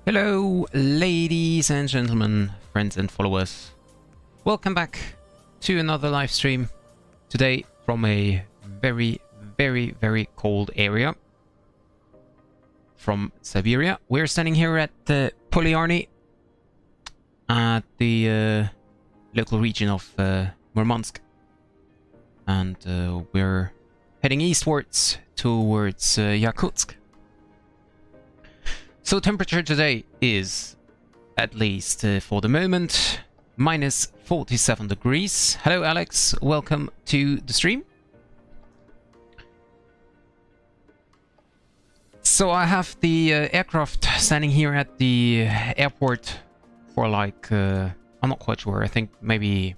Hello, ladies and gentlemen, friends and followers. Welcome back to another live stream. Today from a very cold area from Siberia. We're standing here at the Poliarny at the local region of Murmansk. And we're heading eastwards towards Yakutsk. So temperature today is, at least for the moment, minus 47 degrees. Hello Alex, welcome to the stream. So I have the aircraft standing here at the airport for like, I'm not quite sure, I think maybe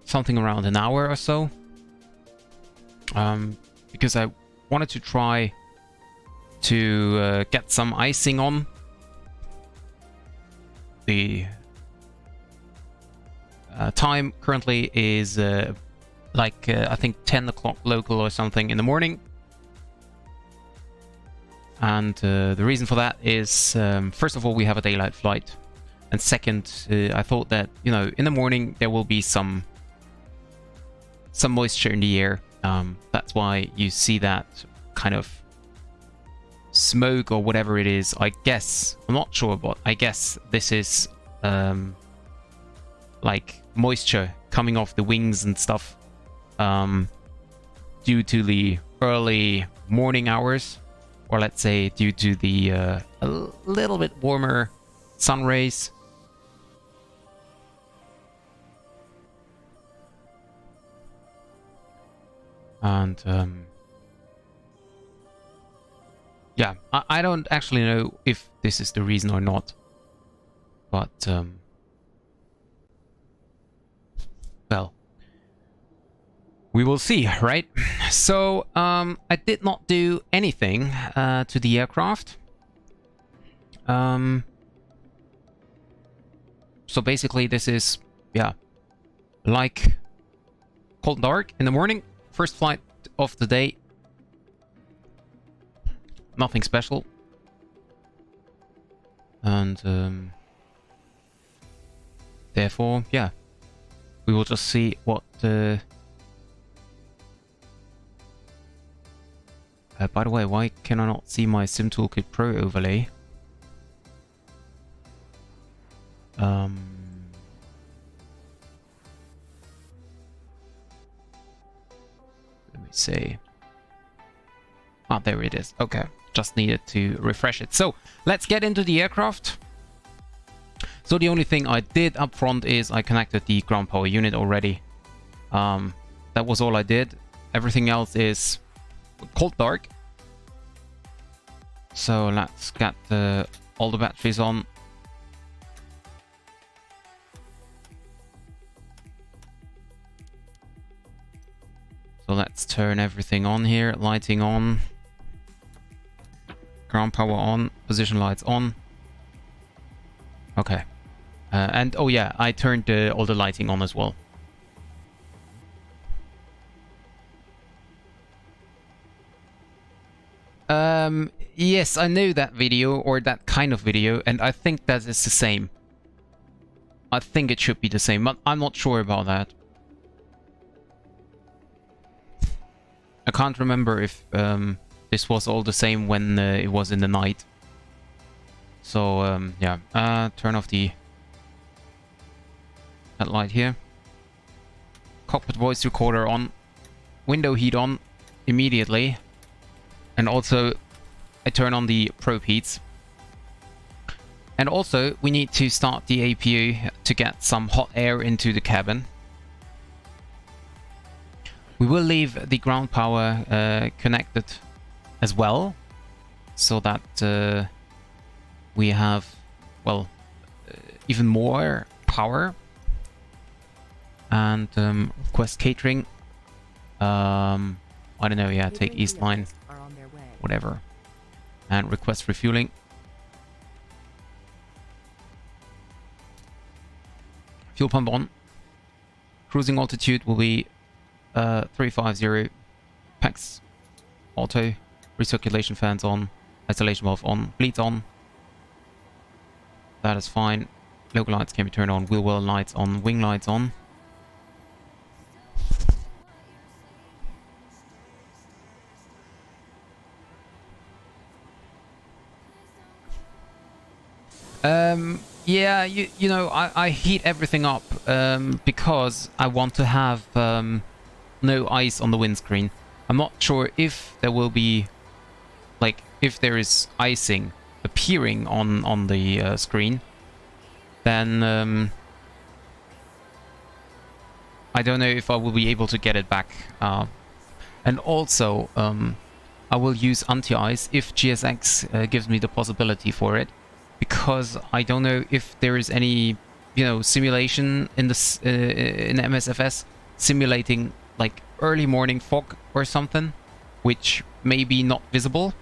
something around an hour or so. Because I wanted to try to get some icing on. The time currently is I think 10 o'clock local or something in the morning. And the reason for that is, first of all, we have a daylight flight. And second, I thought that, you know, in the morning there will be some moisture in the air. That's why you see that kind of smoke or whatever it is. I guess, I'm not sure, but I guess this is like moisture coming off the wings and stuff due to the early morning hours, or let's say due to the a little bit warmer sun rays. And yeah, I don't actually know if this is the reason or not, but well, we will see, right? So I did not do anything to the aircraft. So basically this is, yeah, like cold and dark in the morning, first flight of the day. Nothing special. And therefore, yeah, we will just see what by the way, why can I not see my Sim Toolkit Pro overlay? Let me see. Ah, there it is. Okay. Just needed to refresh it. So let's get into the aircraft. So the only thing I did up front is I connected the ground power unit already. That was all I did. Everything else is cold dark. So let's get all the batteries on. So let's turn everything on here. Lighting on. Ground power on, position lights on. Okay. And oh yeah, I turned all the lighting on as well. Yes, I know that video, or that kind of video, and I think that is the same. I think it should be the same, but I'm not sure about that. I can't remember if this was all the same when it was in the night. So, yeah. Turn off the headlight here. Cockpit voice recorder on. Window heat on immediately. And also, I turn on the probe heats. And also, we need to start the APU to get some hot air into the cabin. We will leave the ground power connected as well, so that we have, well, even more power. And request catering. I don't know, yeah, take East Line, whatever. And request refueling. Fuel pump on. Cruising altitude will be 350. PAX auto. Recirculation fans on. Isolation valve on. Bleeds on. That is fine. Local lights can be turned on. Wheel well lights on. Wing lights on. Yeah, you know, I heat everything up because I want to have no ice on the windscreen. I'm not sure if there will be, like, if there is icing appearing on the screen, then I don't know if I will be able to get it back. And also, I will use anti-ice if GSX gives me the possibility for it. Because I don't know if there is any, you know, simulation in the in MSFS simulating like early morning fog or something, which may be not visible.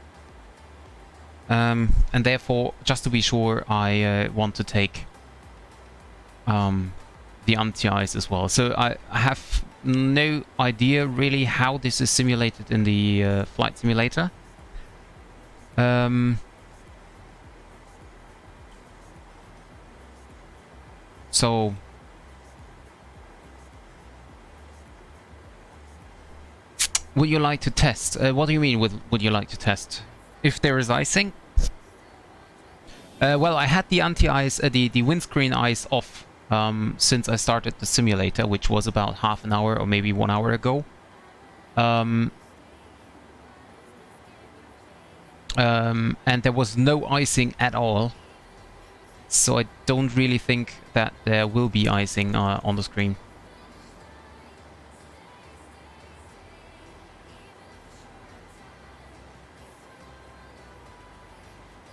And therefore, just to be sure, I want to take the anti-ice as well. So I have no idea really how this is simulated in the flight simulator. So would you like to test? What do you mean with would you like to test? If there is icing? Well, I had the anti-ice, the windscreen ice off since I started the simulator, which was about half an hour or maybe 1 hour ago. And there was no icing at all. So I don't really think that there will be icing on the screen.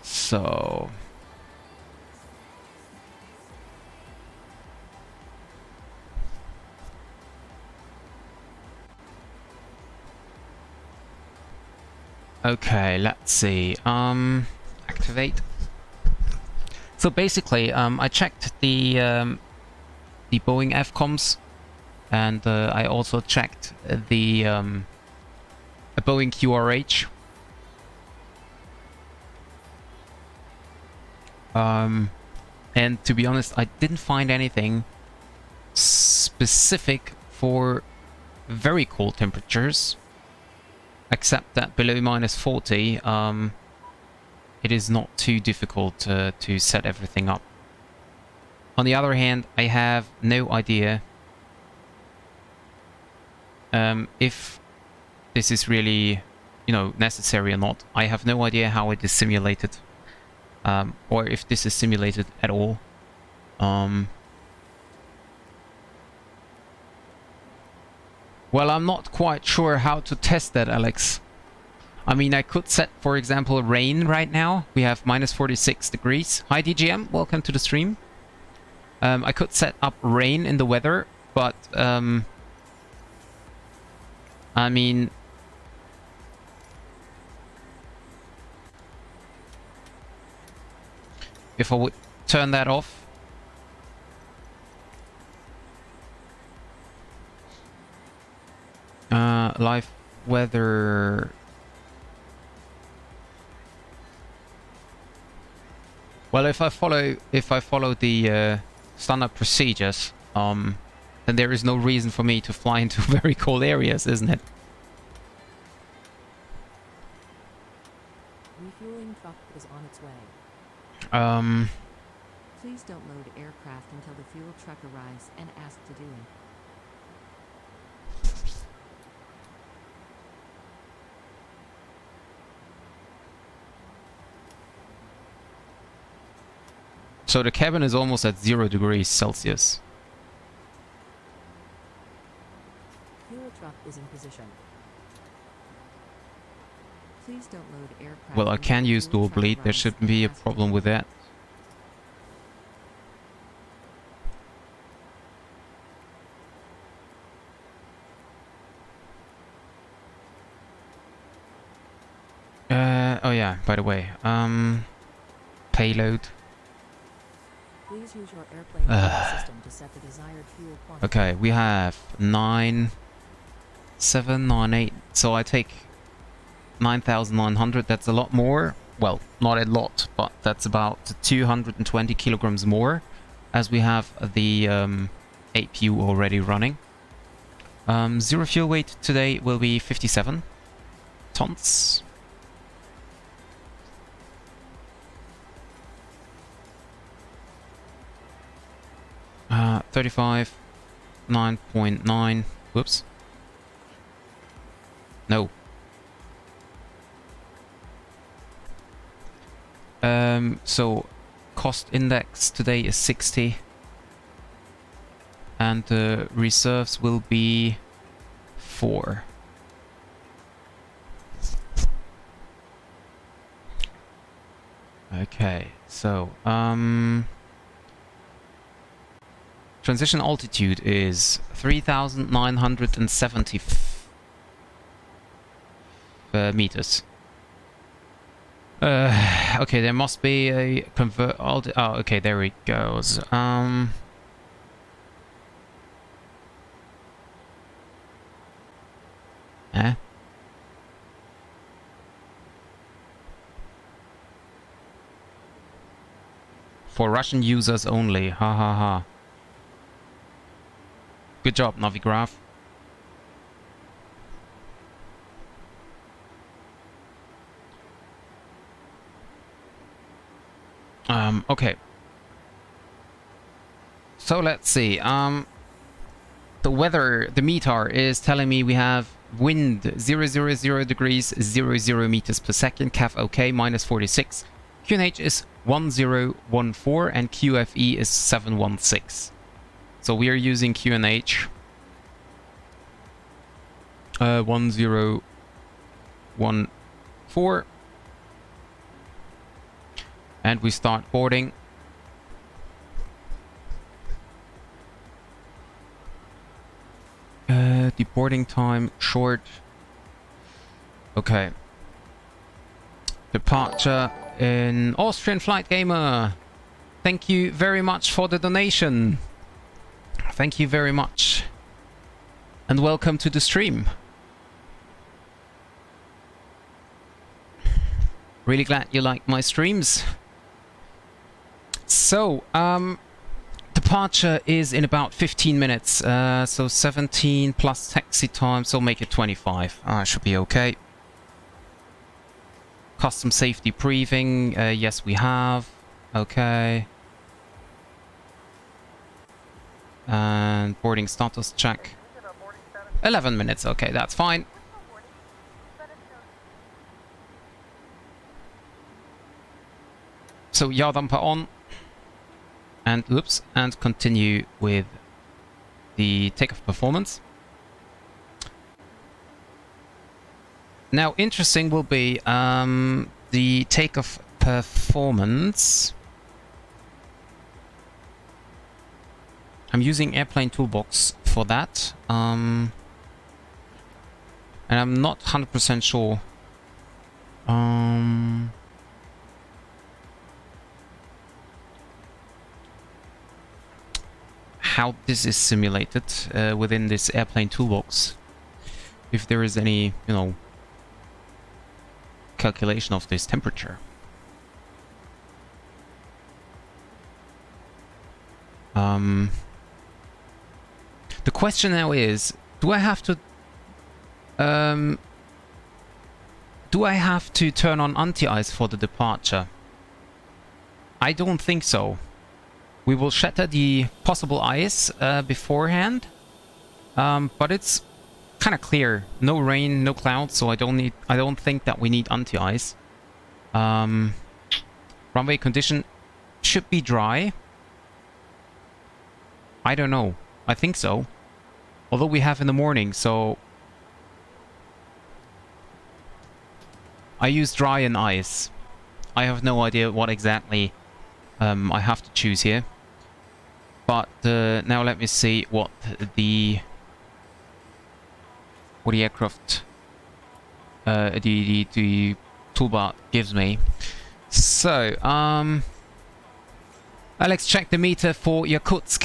So... okay, let's see. Activate. So basically, I checked the Boeing FCOMs, and I also checked the Boeing QRH. And to be honest, I didn't find anything specific for very cold temperatures, except that below -40. It is not too difficult to set everything up. On the other hand, I have no idea if this is really, you know, necessary or not. I have no idea how it is simulated, or if this is simulated at all. Well, I'm not quite sure how to test that, Alex. I mean, I could set, for example, rain right now. We have -46 degrees. Hi, DGM. Welcome to the stream. I could set up rain in the weather, but, I mean... if I would turn that off... live weather... Well, if I follow the standard procedures, then there is no reason for me to fly into very cold areas, isn't it? Refueling truck is on its way. Please don't load aircraft until the fuel truck arrives and ask to do it. So the cabin is almost at 0 degrees Celsius. Fuel truck is in position. Please don't load aircraft. Well, I can use dual bleed. There shouldn't be a problem with that. Oh yeah, by the way, payload. Please use your airplane system to set the desired fuel quantity. Okay, we have 9, 7, 9, 8. So I take 9,900. That's a lot more. well, not a lot, but that's about 220 kilograms more, as we have the APU already running. Zero fuel weight today will be 57 tons. Uh, 35, 9.9, whoops. No. So cost index today is 60. And the reserves will be 4. Okay, so transition altitude is 3,970 meters. Okay, there must be a convert. Oh, okay, there it goes. For Russian users only. Ha ha ha. Good job, Navigraph. Okay. So let's see. The weather, the METAR is telling me we have wind 000 degrees 00 meters per second. CAF OK minus 46. QNH is 1014 and QFE is 716. So we are using QNH 1014. And we start boarding. The boarding time short. Okay. Departure in Austrian Flight Gamer. Thank you very much for the donation. Thank you very much. And welcome to the stream. Really glad you like my streams. So, departure is in about 15 minutes. So 17 plus taxi time, so make it 25. Should be okay. Custom safety briefing. Yes, we have. Okay. And boarding status check. 11 minutes. Okay, that's fine. So, yaw damper on. And, oops, and continue with the takeoff performance. Now, interesting will be the takeoff performance. I'm using Airplane Toolbox for that. And I'm not 100% sure. How this is simulated within this Airplane Toolbox. If there is any, you know, calculation of this temperature. The question now is, do I have to turn on anti-ice for the departure? I don't think so. We will shatter the possible ice beforehand, but it's kind of clear. No rain, no clouds, so I don't think that we need anti-ice. Runway condition should be dry. I don't know. I think so. Although we have in the morning, so I use dry and ice. I have no idea what exactly I have to choose here. But now let me see what the aircraft the toolbar gives me. So Alex, check the meter for Yakutsk.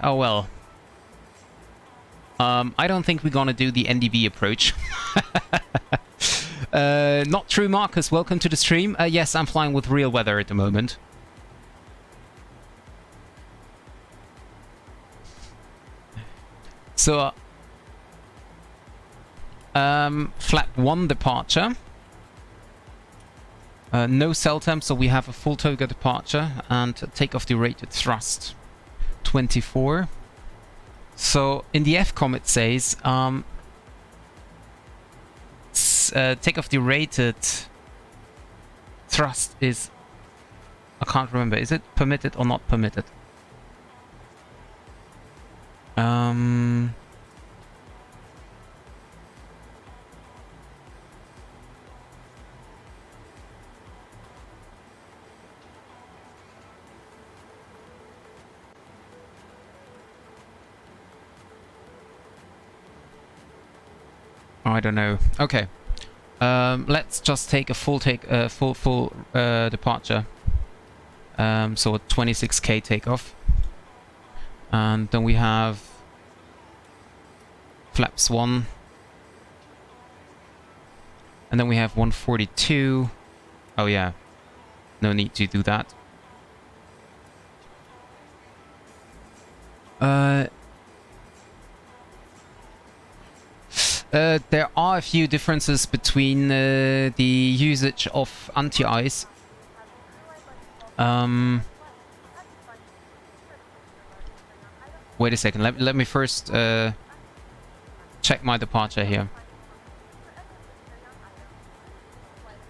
Oh well. I don't think we're gonna do the NDB approach. Not true, Marcus. Welcome to the stream. Yes, I'm flying with real weather at the moment. So, flap 1 departure. No cell temp, so we have a full toga departure and takeoff derated thrust 24. So in the FCOM it says takeoff derated thrust is, I can't remember, is it permitted or not permitted? I don't know. Okay. Let's just take a full departure. So a 26k takeoff. And then we have flaps 1. And then we have 142. Oh yeah. No need to do that. There are a few differences between the usage of anti-ice. Wait a second, let me first check my departure here.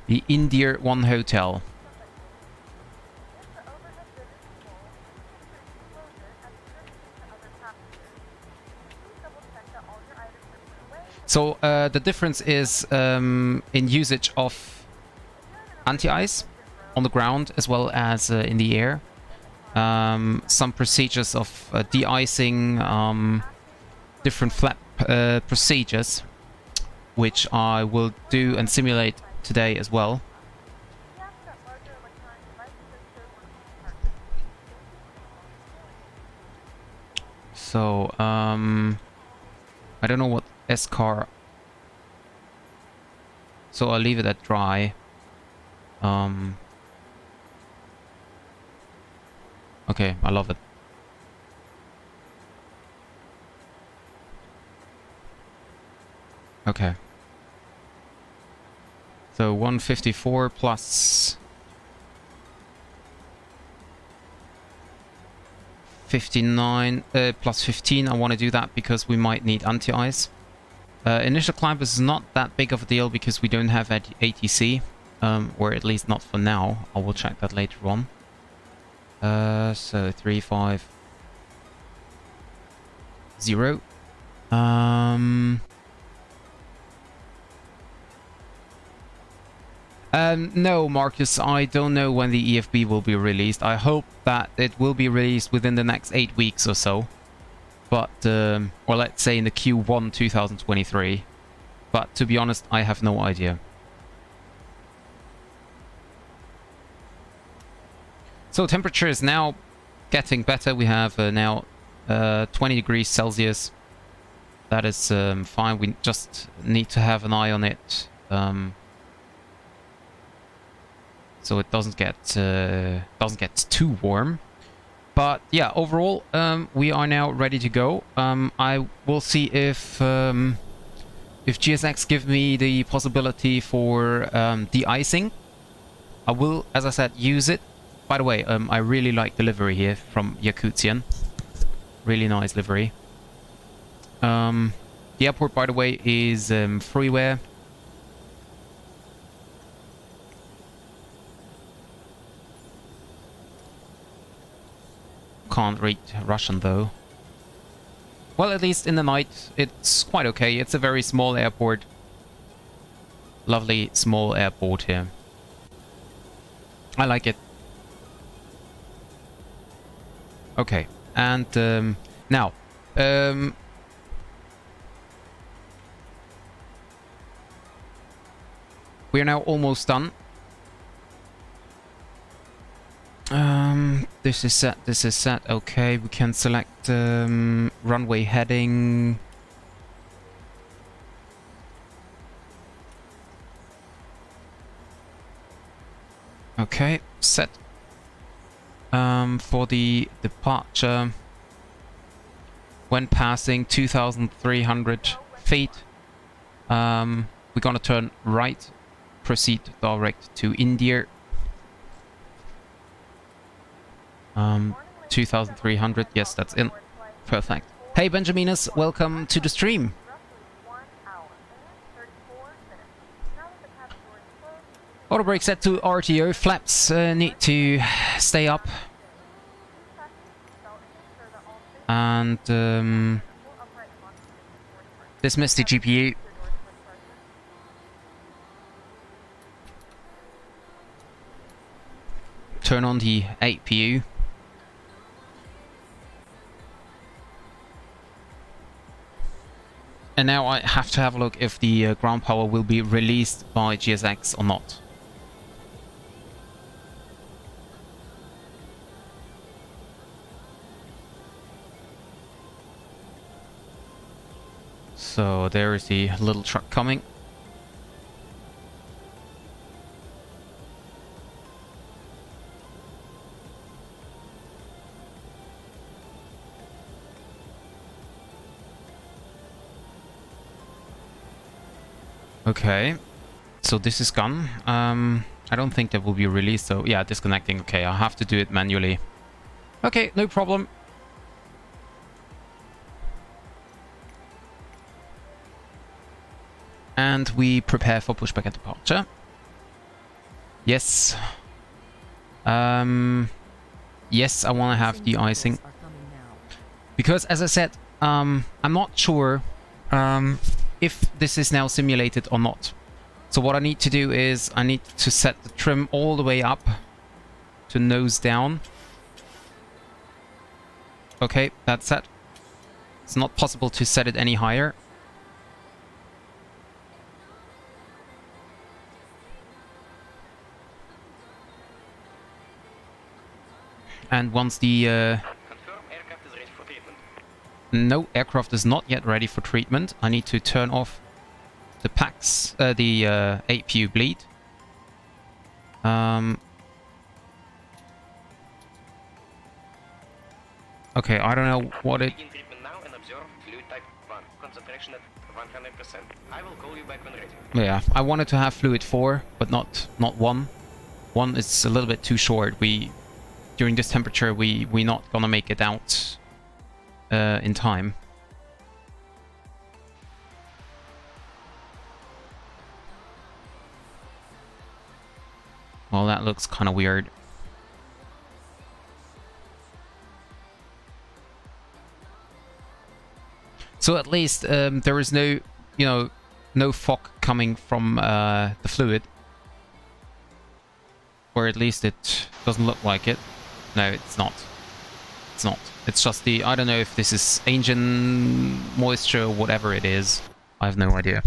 The India 1 Hotel. So the difference is in usage of anti-ice on the ground as well as in the air. Some procedures of de-icing, different flap procedures, which I will do and simulate today as well. So I don't know what S-car. So I'll leave it at dry. Okay, I love it. Okay. So 154 plus 59 plus 15. I want to do that because we might need anti-ice. Initial climb is not that big of a deal because we don't have ATC, or at least not for now. I will check that later on. So 350. No, Marcus, I don't know when the EFB will be released. I hope that it will be released within the next 8 weeks or so. But, or let's say in the Q1 2023. But to be honest, I have no idea. So temperature is now getting better. We have now 20 degrees Celsius. That is fine. We just need to have an eye on it. So it doesn't get too warm. But yeah, overall, we are now ready to go. I will see if GSX give me the possibility for de-icing. I will, as I said, use it. By the way, I really like the livery here from Yakutian. Really nice livery. The airport, by the way, is freeware. Can't read Russian though. Well, at least in the night it's quite okay. It's a very small airport. Lovely small airport here. I like it. Okay, and now we are now almost done. This is set, this is set. Okay, we can select runway heading. Okay, set. For the departure, when passing 2,300 feet, we're gonna turn right, proceed direct to India. 2,300, yes, that's in. Perfect. Hey Benjaminus, welcome to the stream. Auto brake set to RTO, flaps need to stay up. And dismiss the GPU. Turn on the APU. And now I have to have a look if the ground power will be released by GSX or not. So there is the little truck coming. Okay, so this is gone. I don't think that will be released, so yeah, disconnecting. Okay, I'll have to do it manually. Okay, no problem. And we prepare for pushback and departure. Yes. Yes, I want to have de-icing. Because, as I said, I'm not sure if this is now simulated or not. So what I need to do is I need to set the trim all the way up to nose down. Okay, that's set. It's not possible to set it any higher. And once the no, aircraft is not yet ready for treatment. I need to turn off the packs, the APU bleed. Okay, I don't know what it. Yeah, I wanted to have fluid 4, but not 1. 1 is a little bit too short. During this temperature, we're not gonna make it out in time. Well, that looks kind of weird. So at least there is no, no fog coming from the fluid. Or at least it doesn't look like it. No, it's not. It's not. It's just the... I don't know if this is engine moisture or whatever it is. I have no idea.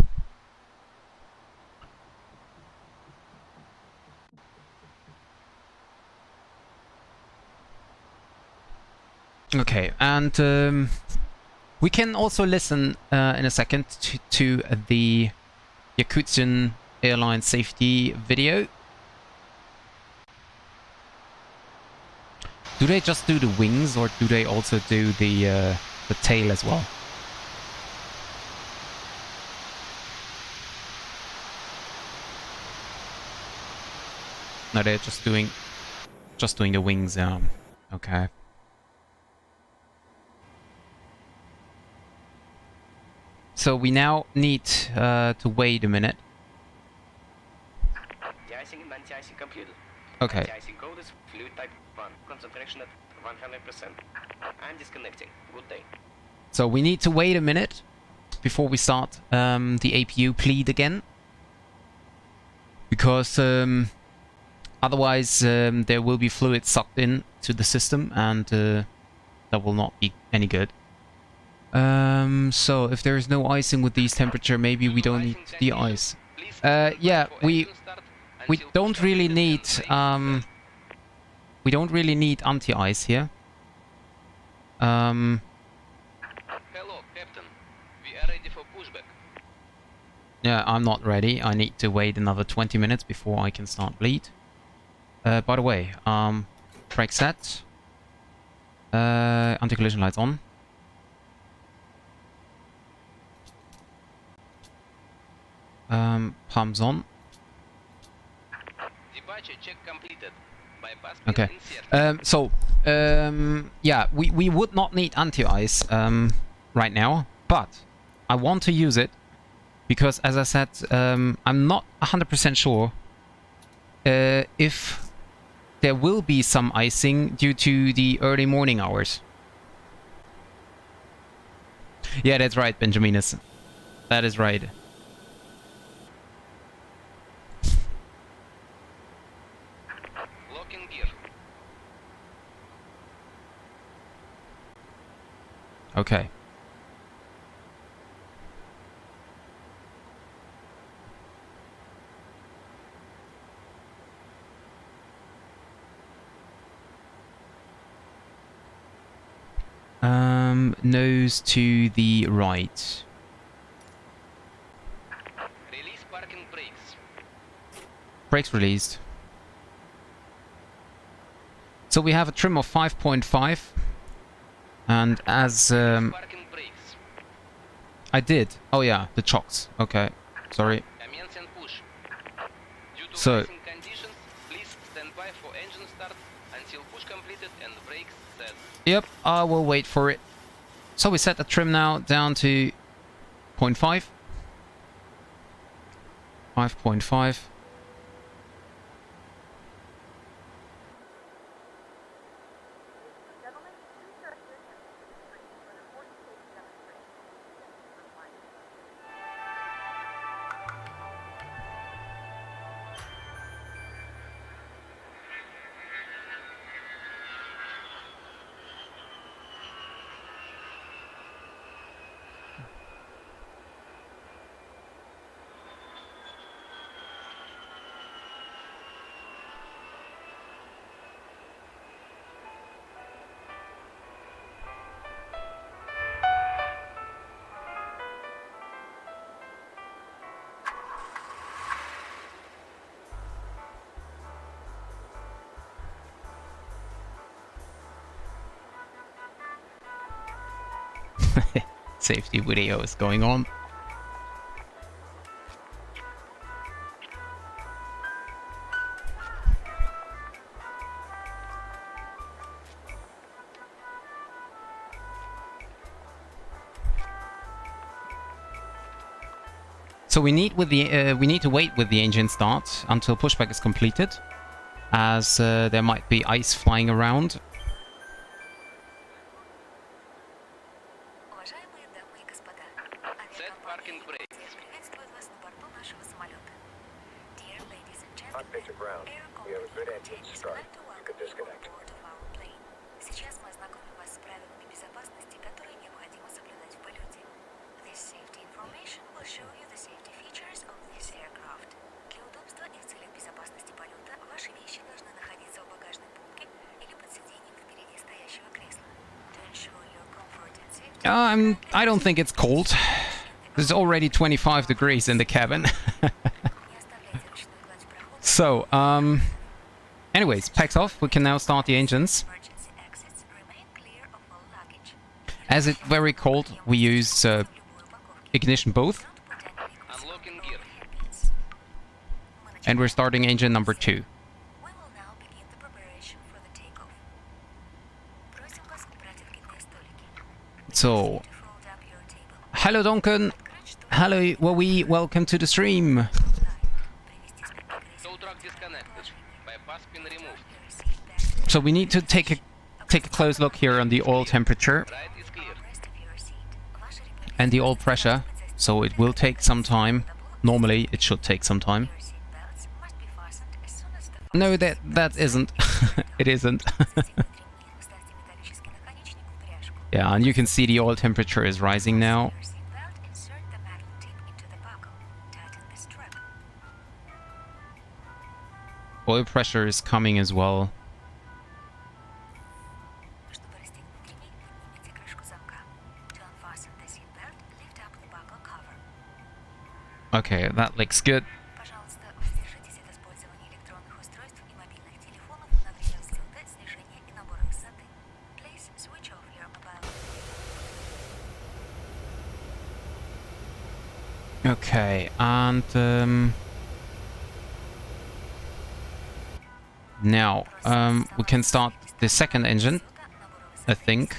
Okay, and we can also listen in a second to the Yakutia Airlines safety video. Do they just do the wings, or do they also do the tail as well? No, they're just doing the wings. Okay. So we now need to wait a minute. De-icing and anti-icing completed. Okay. Anti-icing code is fluid type 1. Concentration at 100%. I'm disconnecting. Good day. So we need to wait a minute before we start the APU bleed again. Because otherwise there will be fluid sucked in to the system, and that will not be any good. So if there is no icing with these temperature, maybe we don't need the ice. Yeah, we don't really need anti-ice here. Hello, Captain. We are ready for pushback. Yeah, I'm not ready. I need to wait another 20 minutes before I can start bleed. By the way, brake set. Anti-collision lights on. Pumps on. Departure check completed. Bypass pin Okay. inserted. Yeah, we would not need anti-ice right now, but I want to use it because, as I said, I'm not 100% sure if there will be some icing due to the early morning hours. Yeah, that's right, Benjaminus. That is right. Lock in gear. Okay. Nose to the right. Release parking brakes. Brakes released. So we have a trim of 5.5. And as Parking brakes. I did. Oh yeah, the chocks. Okay. Sorry. Commence and push. Due to So- icing conditions, please stand by for engine start until push completed and brakes set. Yep, I will wait for it. So we set the trim now down to 0.5. 5.5. Safety video is going on. So we need to wait with the engine start until pushback is completed, as there might be ice flying around. Уважаемые дамы и господа, Set parking авиакомпания brakes. Yakutsk приветствует вас на борту нашего самолета. Dear ladies and Hot gentlemen, pitch of ground. Air We have a good Company engine Yakutsk start. would like to You can welcome you on disconnect. board of our plane. Сейчас мы ознакомим вас с правилами безопасности, которые необходимо соблюдать в полете. This safety information will show you the safety features of this aircraft. Для удобства и в целях безопасности полета ваши вещи должны находиться в багажной будке или под сиденьем впереди стоящего кресла. To ensure your comfort and safety, I don't think it's cold. There's already 25 degrees in the cabin. не оставляйте ручную кладь в проходе. So, anyways, packs off. We can now start the engines. Emergency exits remain clear of all luggage. As it's very cold, we use Любой упаковки. ignition both, Don't put any liquids Unlocking or gear. hairpins. Мы and we're начинаем. starting engine number 2. We will now begin the preparation for the takeoff. Просим вас убрать откидные столики. So, To fold up your table. hello Duncan. Открыть шторы. Hello, Wowie. Welcome to the stream. Привести спинку кресла. Tow truck disconnected. Bypass pin removed. Your seat back. So we need to take a close look here on the oil temperature Right is clear. Rest of your seat. Ваша реплика and the oil pressure. So it will take some time. Normally, it should take some time. Your seat belts must be fastened as soon as the No, that isn't. It isn't. Застегните ремни, вставьте металлический наконечник в пряжку. Yeah, and you can see the oil temperature is rising now. Your seat belt, insert the metal tip into the buckle. Tighten the strap. Oil pressure is coming as well. Чтобы расстегнуть ремень, поднимите крышку замка. To unfasten the seat belt, lift up the buckle cover. Okay, that looks good. Пожалуйста, воздержитесь от использования электронных устройств и мобильных телефонов. Okay, and now we can start the second engine, I think.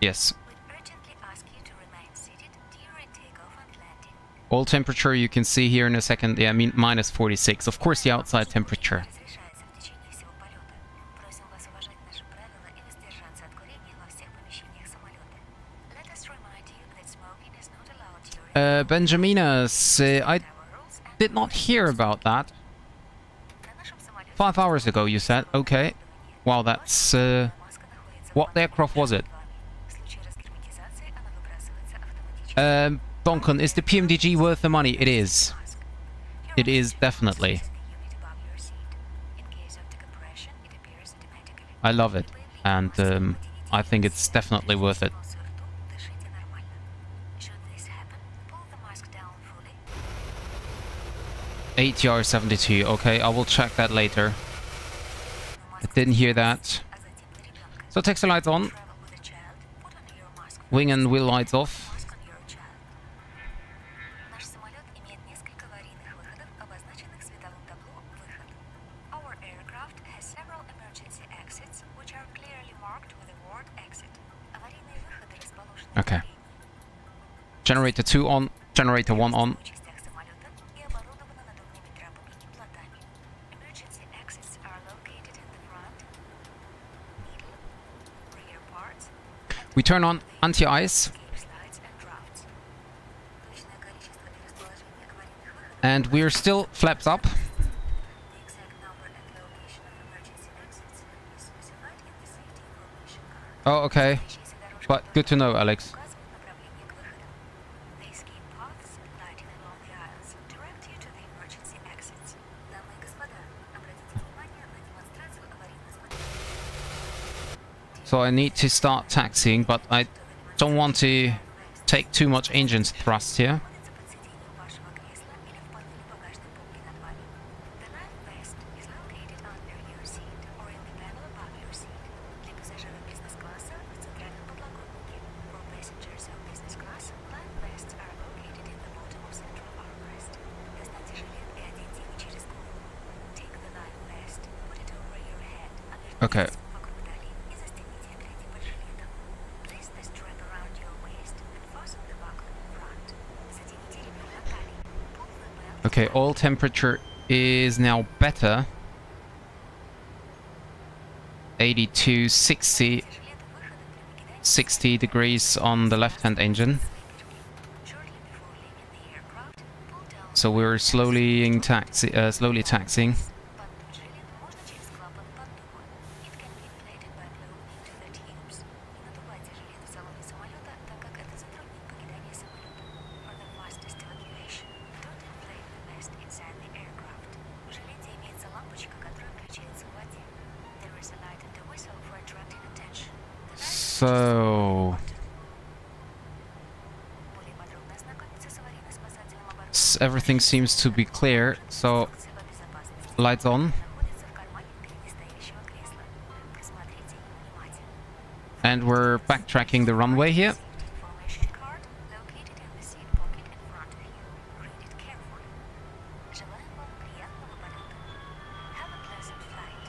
Yes. We urgently ask you to remain seated during takeoff and landing. All temperature you can see here in a second. Yeah, I mean minus 46. Of course, the outside temperature. Разрешается в течение всего полета. Просим вас уважать наши правила и воздержаться от курения во всех помещениях самолета. Let us remind you that smoking is not allowed during Benjaminas, I our rules and did not hear about that. на нашем самолете 5 hours ago, you said. Okay. Wow, that's... маска находится what aircraft was it? в случае разгерметизации она выбрасывается автоматически. Donkan, is the PMDG worth the money? It is. It is definitely. I love it, and I think it's definitely worth it. ATR 72. Okay, I will check that later. I didn't hear that. So taxi lights on. Wing and wheel lights off. Наш самолет имеет несколько аварийных выходов, обозначенных световым табло «Выход». Our aircraft has several emergency exits, which are clearly marked with the word exit. Аварийные выходы расположены Okay. Generator 2 on, generator 1 on. в частях самолета и оборудованы надувными трапами и плотами. Emergency exits are located in the front, middle, rear parts, We turn on anti-ice, escape slides and drafts. Точное количество и расположение аварийных выходов and we're still flaps up. The exact number and location of emergency exits is specified in the safety information card. Oh, okay. Ищите дорожку, But good to know, Alex. указывает направление к выходам. The escape paths lighted along the aisles direct you to the emergency exits. Дамы и господа, обратите внимание на демонстрацию аварийных выходов. So I need to start taxiing, but I don't want to take too much engine thrust here. Находится под сиденьем вашего кресла или в панели багажной полки над вами. The life vest is located under your seat or in the panel above your seat. Для пассажиров бизнес-класса в центральном подлокотнике. For passengers of business class, life vests are located in the bottom of central armrest. Достаньте жилет и оденьте его через голову. Take the life vest, put it over your head, Okay. вокруг талии и застегните пряди под жилетом. Place the strap around your waist and fasten the buckle in front. Затяните ремень на талии. Pull the belt Okay, all temperature is now better. 82, 60, жилет выхода при покидании 60 degrees on the left-hand engine. Shortly before leaving the aircraft, pull down So we're slowly taxiing. поддуть жилет можно через клапан поддува. It can be inflated by blowing into the tubes. Не надувайте жилет в салоне самолета, так как это затруднит покидание самолета. For the fastest evacuation, don't inflate the vest inside the aircraft. В жилете имеется лампочка, которая включается в воде. There is a light and a whistle for attracting attention. The light So более подробно ознакомиться с аварийно-спасательным оборудованием. everything seems to be clear. So Инструкция по безопасности lights on, находится в кармане впереди стоящего кресла. Просмотрите ее внимательно. and we're backtracking the runway here. Information card located in the seat pocket in front of you. Read it carefully. Желаем вам приятного полета. Have a pleasant flight.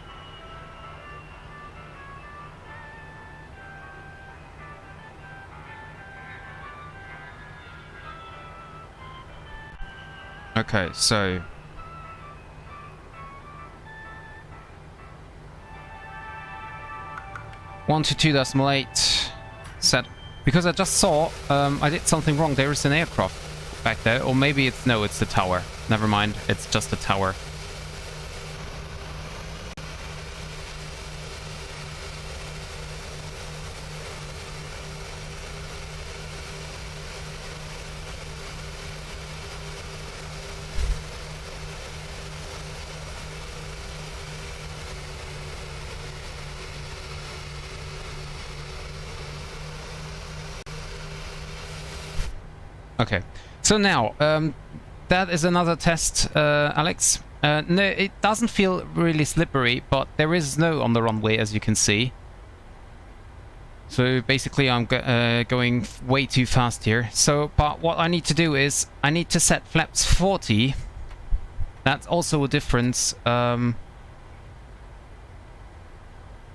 Okay, so 122.8 set. Because I just saw I did something wrong. There is an aircraft back there, or maybe it's no, it's the tower. Never mind, it's just a tower. Okay, so now that is another test, Alex. No, it doesn't feel really slippery, but there is snow on the runway, as you can see. So basically I'm going way too fast here. So, but what I need to do is, I need to set flaps 40. That's also a difference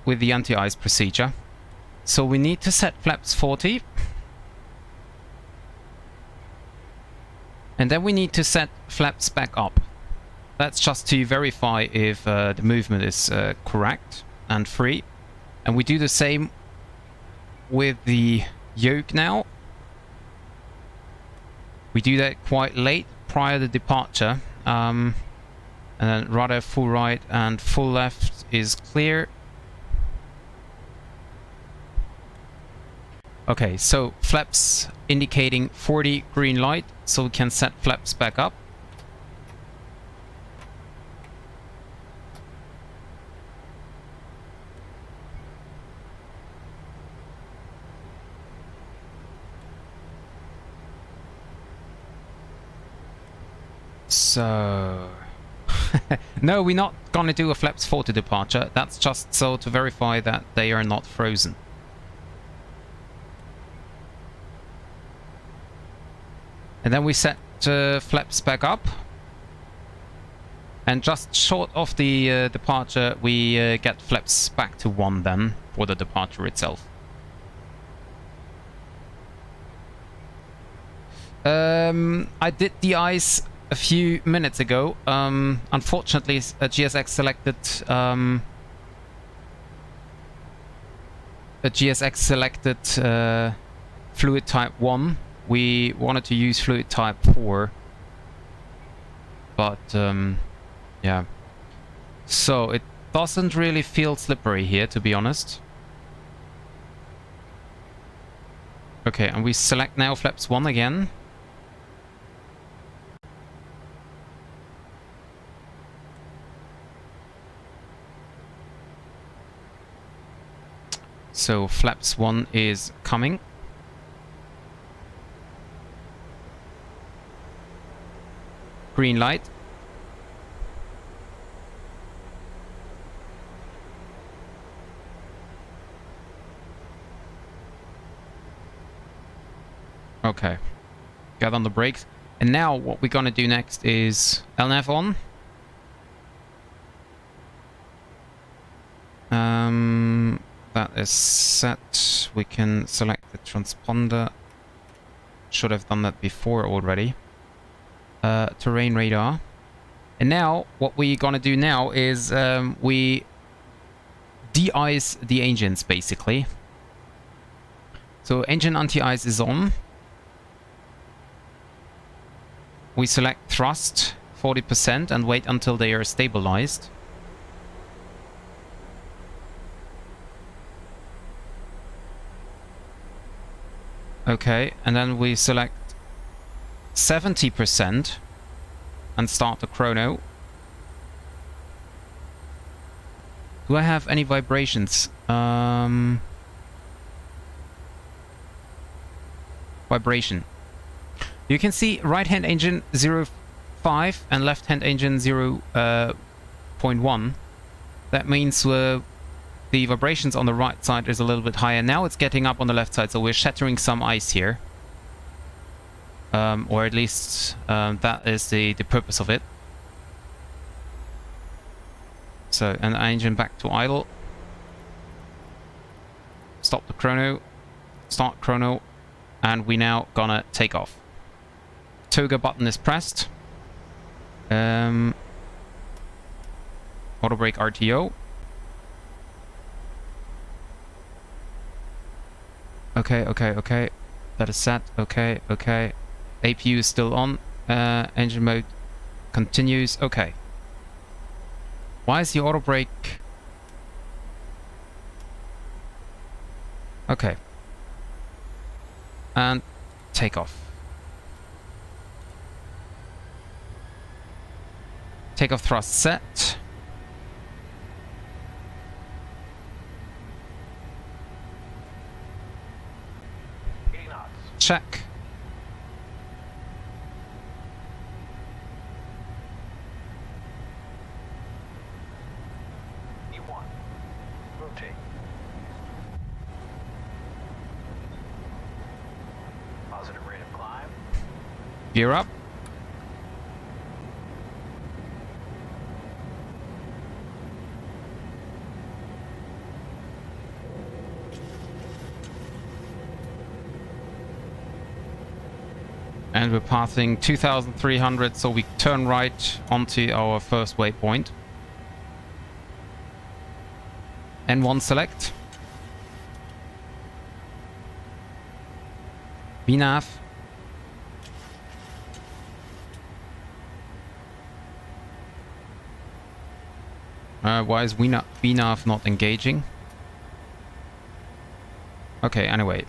with the anti-ice procedure. So we need to set flaps 40. And then we need to set flaps back up. That's just to verify if the movement is correct and free. And we do the same with the yoke now. We do that quite late, prior to departure. And then rudder full right and full left is clear. Okay, so flaps indicating 40 green light, so we can set flaps back up. So... no, we're not gonna do a flaps 40 departure. That's just so to verify that they are not frozen. And then we set flaps back up. And just short of the departure, we get flaps back to 1 then, for the departure itself. I did de-ice a few minutes ago. Unfortunately, GSX selected fluid type 1. We wanted to use fluid type 4, but yeah. So it doesn't really feel slippery here, to be honest. Okay, and we select now flaps 1 again. So flaps 1 is coming. Green light. Okay. Got on the brakes. And now what we're gonna do next is LNAV on. That is set. We can select the transponder. Should have done that before already. Terrain radar. And now what we're gonna do now is we de-ice the engines basically. So engine anti-ice is on. We select thrust 40% and wait until they are stabilized. Okay, and then we select 70% and start the chrono. Do I have any vibrations? Vibration. You can see right hand engine 0.5 and left hand engine 0.1. That means the vibrations on the right side is a little bit higher. Now it's getting up on the left side, so we're shattering some ice here. Or at least that is the purpose of it. So, and the engine back to idle. Stop the chrono. Start chrono. And we now gonna take off. Toga button is pressed. Auto brake RTO. Okay. That is set. Okay. APU is still on. Engine mode continues. Okay. Why is the auto brake? Okay. And take off. Takeoff thrust set. Check. Gear up. And we're passing 2,300, so we turn right onto our first waypoint. N1 select. VNAV. Why is VNAV not engaging? Okay, anyway.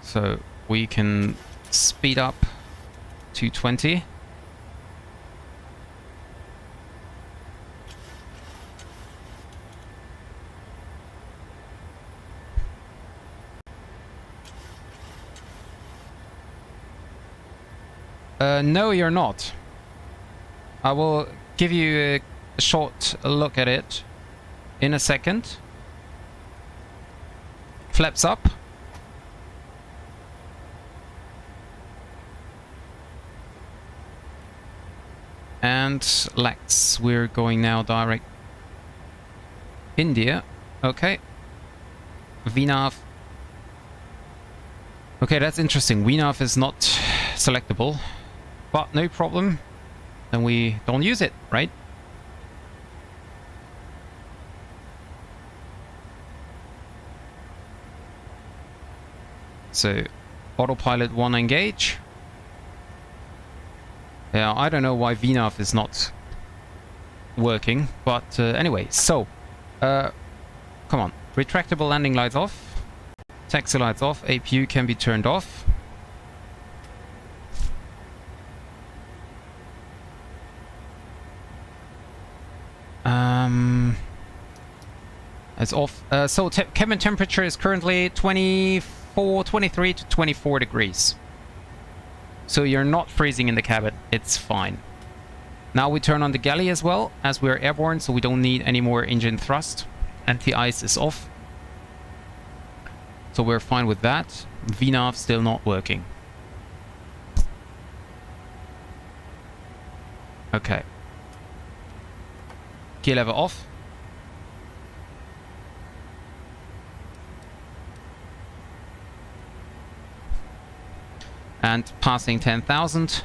So we can speed up to 20. No, you're not. I will give you a short look at it in a second. Flaps up. And Lex, we're going now direct India. Okay. VNAV. Okay, that's interesting. VNAV is not selectable, but no problem. Then we don't use it, right? So, autopilot 1 engage. Yeah, I don't know why VNAV is not working, but anyway, so, come on. Retractable landing lights off. Taxi lights off. APU can be turned off. It's off. So cabin temperature is currently 23 to 24 degrees. So you're not freezing in the cabin. It's fine. Now we turn on the galley as well, as we're airborne, so we don't need any more engine thrust. Anti-ice is off. So we're fine with that. VNAV still not working. Okay. Gear lever off. And passing 10,000.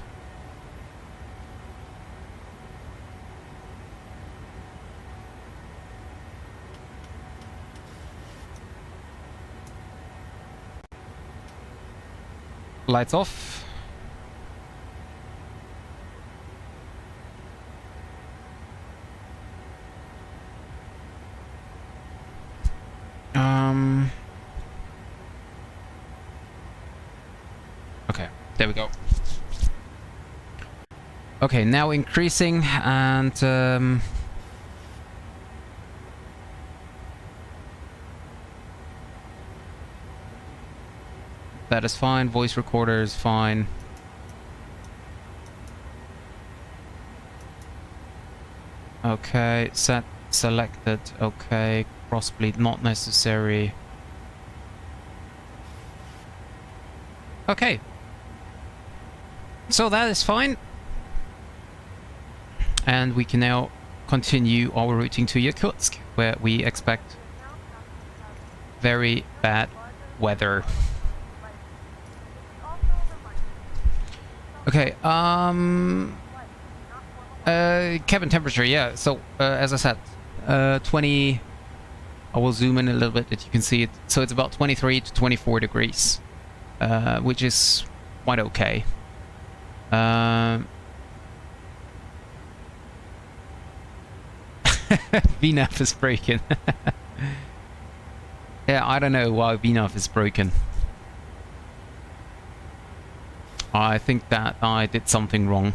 Lights off. Okay, there we go. Okay, now increasing and that is fine. Voice recorder is fine. Okay, set selected. Okay, crossbleed not necessary. Okay. So that is fine. And we can now continue our routing to Yakutsk, where we expect very bad weather. Okay, cabin temperature, yeah, so, as I said, 20, I will zoom in a little bit that you can see it, so it's about 23 to 24 degrees, which is quite okay. VNAV is broken. Yeah, I don't know why VNAV is broken. I think that I did something wrong.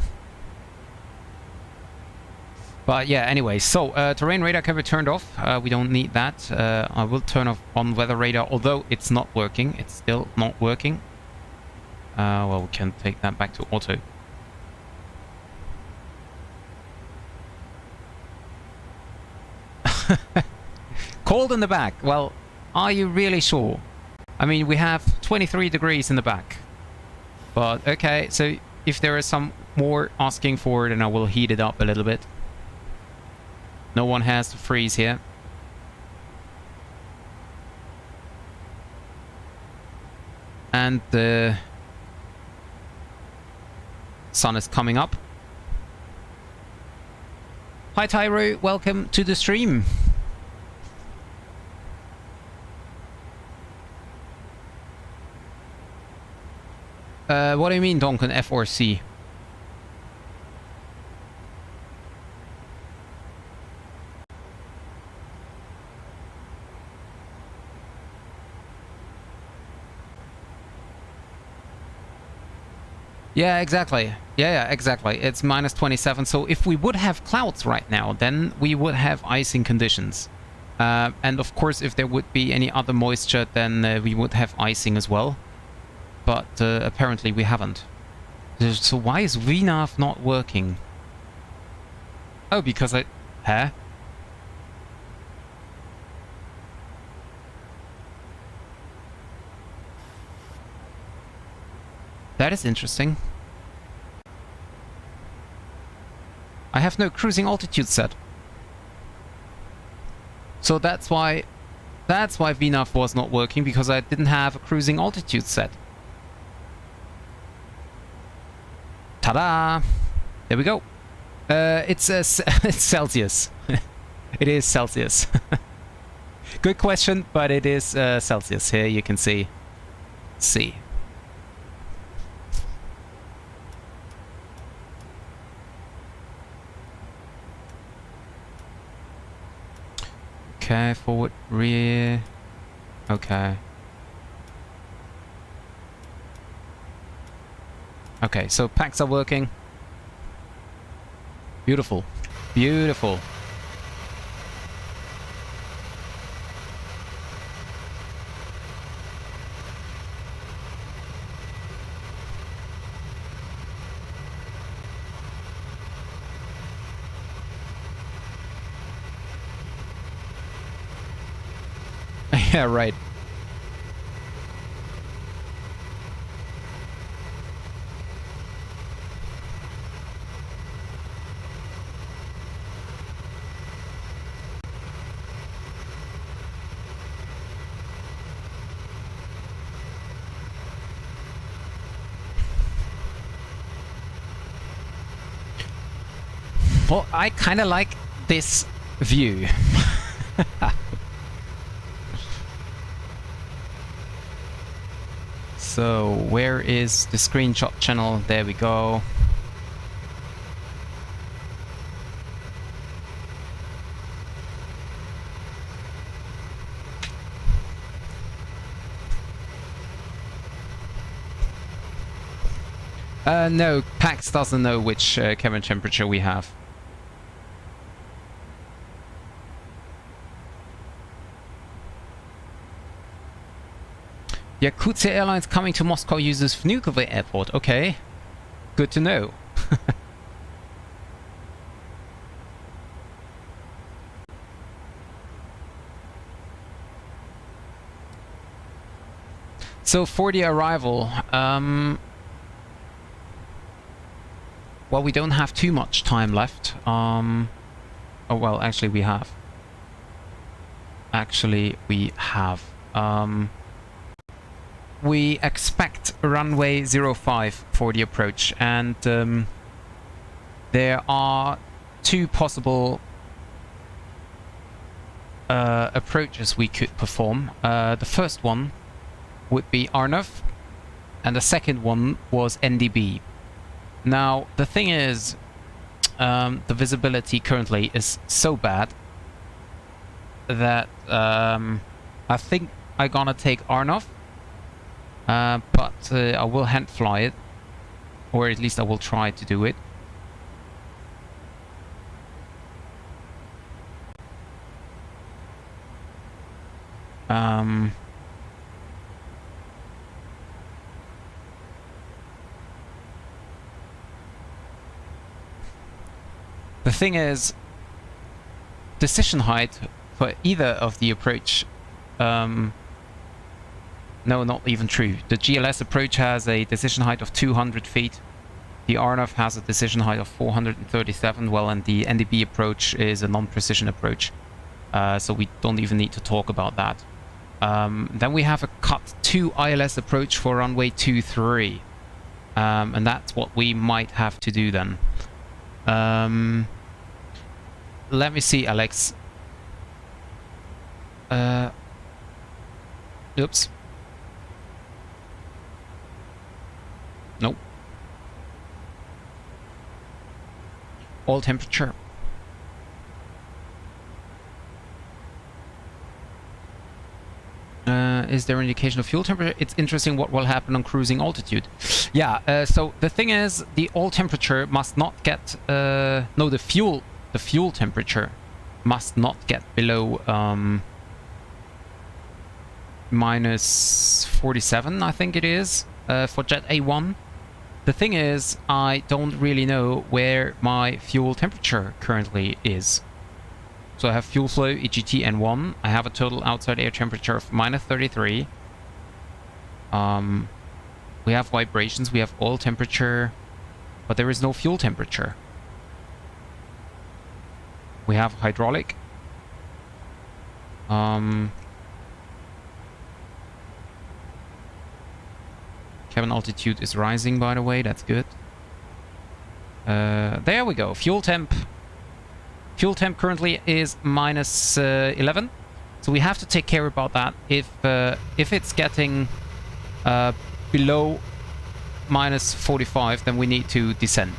But yeah, anyway, so terrain radar can be turned off. We don't need that. I will turn off on weather radar, although it's not working. It's still not working. Well, we can take that back to auto. Cold in the back. Well, Are you really sure? I mean, we have 23 degrees in the back. But, okay, so if there is some more asking for it, then I will heat it up a little bit. No one has to freeze here. And the sun is coming up. Hi Tyro, welcome to the stream. What do you mean, Donkin, F or C? Yeah, exactly. Yeah, exactly. It's minus 27. So if we would have clouds right now, then we would have icing conditions. And of course, if there would be any other moisture, then we would have icing as well. But apparently we haven't. So why is VNAV not working? Oh, because I... Huh? That is interesting. I have no cruising altitude set. So that's why VNAV was not working, because I didn't have a cruising altitude set. Ta-da! There we go. It's Celsius. It is Celsius. Good question, but it is Celsius. Here you can see. Okay, forward, rear. Okay. Okay, so packs are working. Beautiful. Beautiful. Yeah, right. Well, I kind of like this view. So, where is the screenshot channel? There we go. No, PAX doesn't know which cabin temperature we have. Yakutia Airlines coming to Moscow uses Vnukovo Airport. Okay, good to know. So for the arrival, well, we don't have too much time left. Oh well, actually we have. We expect runway 05 for the approach, and there are two possible approaches we could perform. The first one would be Arnov, and the second one was NDB. Now, the thing is, the visibility currently is so bad that I think I'm gonna take Arnov. But I will hand fly it, or at least I will try to do it. The thing is, decision height for either of the approach No, not even true. The GLS approach has a decision height of 200 feet. The RNAV has a decision height of 437. Well, and the NDB approach is a non-precision approach. So we don't even need to talk about that. Then we have a Cut 2 ILS approach for runway 23. And that's what we might have to do then. Let me see, Alex. Oops. Nope. All temperature. Is there an indication of fuel temperature? It's interesting what will happen on cruising altitude. Yeah, so the thing is, the all temperature must not get... no, the fuel temperature must not get below minus 47, I think it is, for Jet A1. The thing is, I don't really know where my fuel temperature currently is. So I have fuel flow, EGT N1. I have a total outside air temperature of minus 33. We have vibrations, we have oil temperature, but there is no fuel temperature. We have hydraulic. Cabin altitude is rising, by the way, that's good. There we go, fuel temp. Fuel temp currently is minus 11, so we have to take care about that. If it's getting below minus 45, then we need to descend.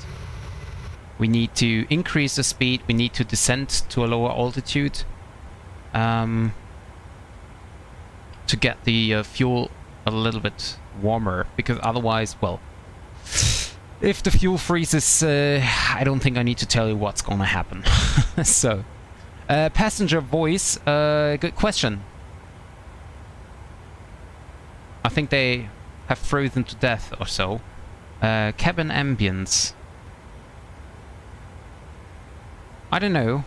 We need to increase the speed, we need to descend to a lower altitude to get the fuel a little bit warmer, because otherwise, well, if the fuel freezes, I don't think I need to tell you what's gonna happen. So, passenger voice, good question. I think they have frozen to death or so. Cabin ambience. I don't know.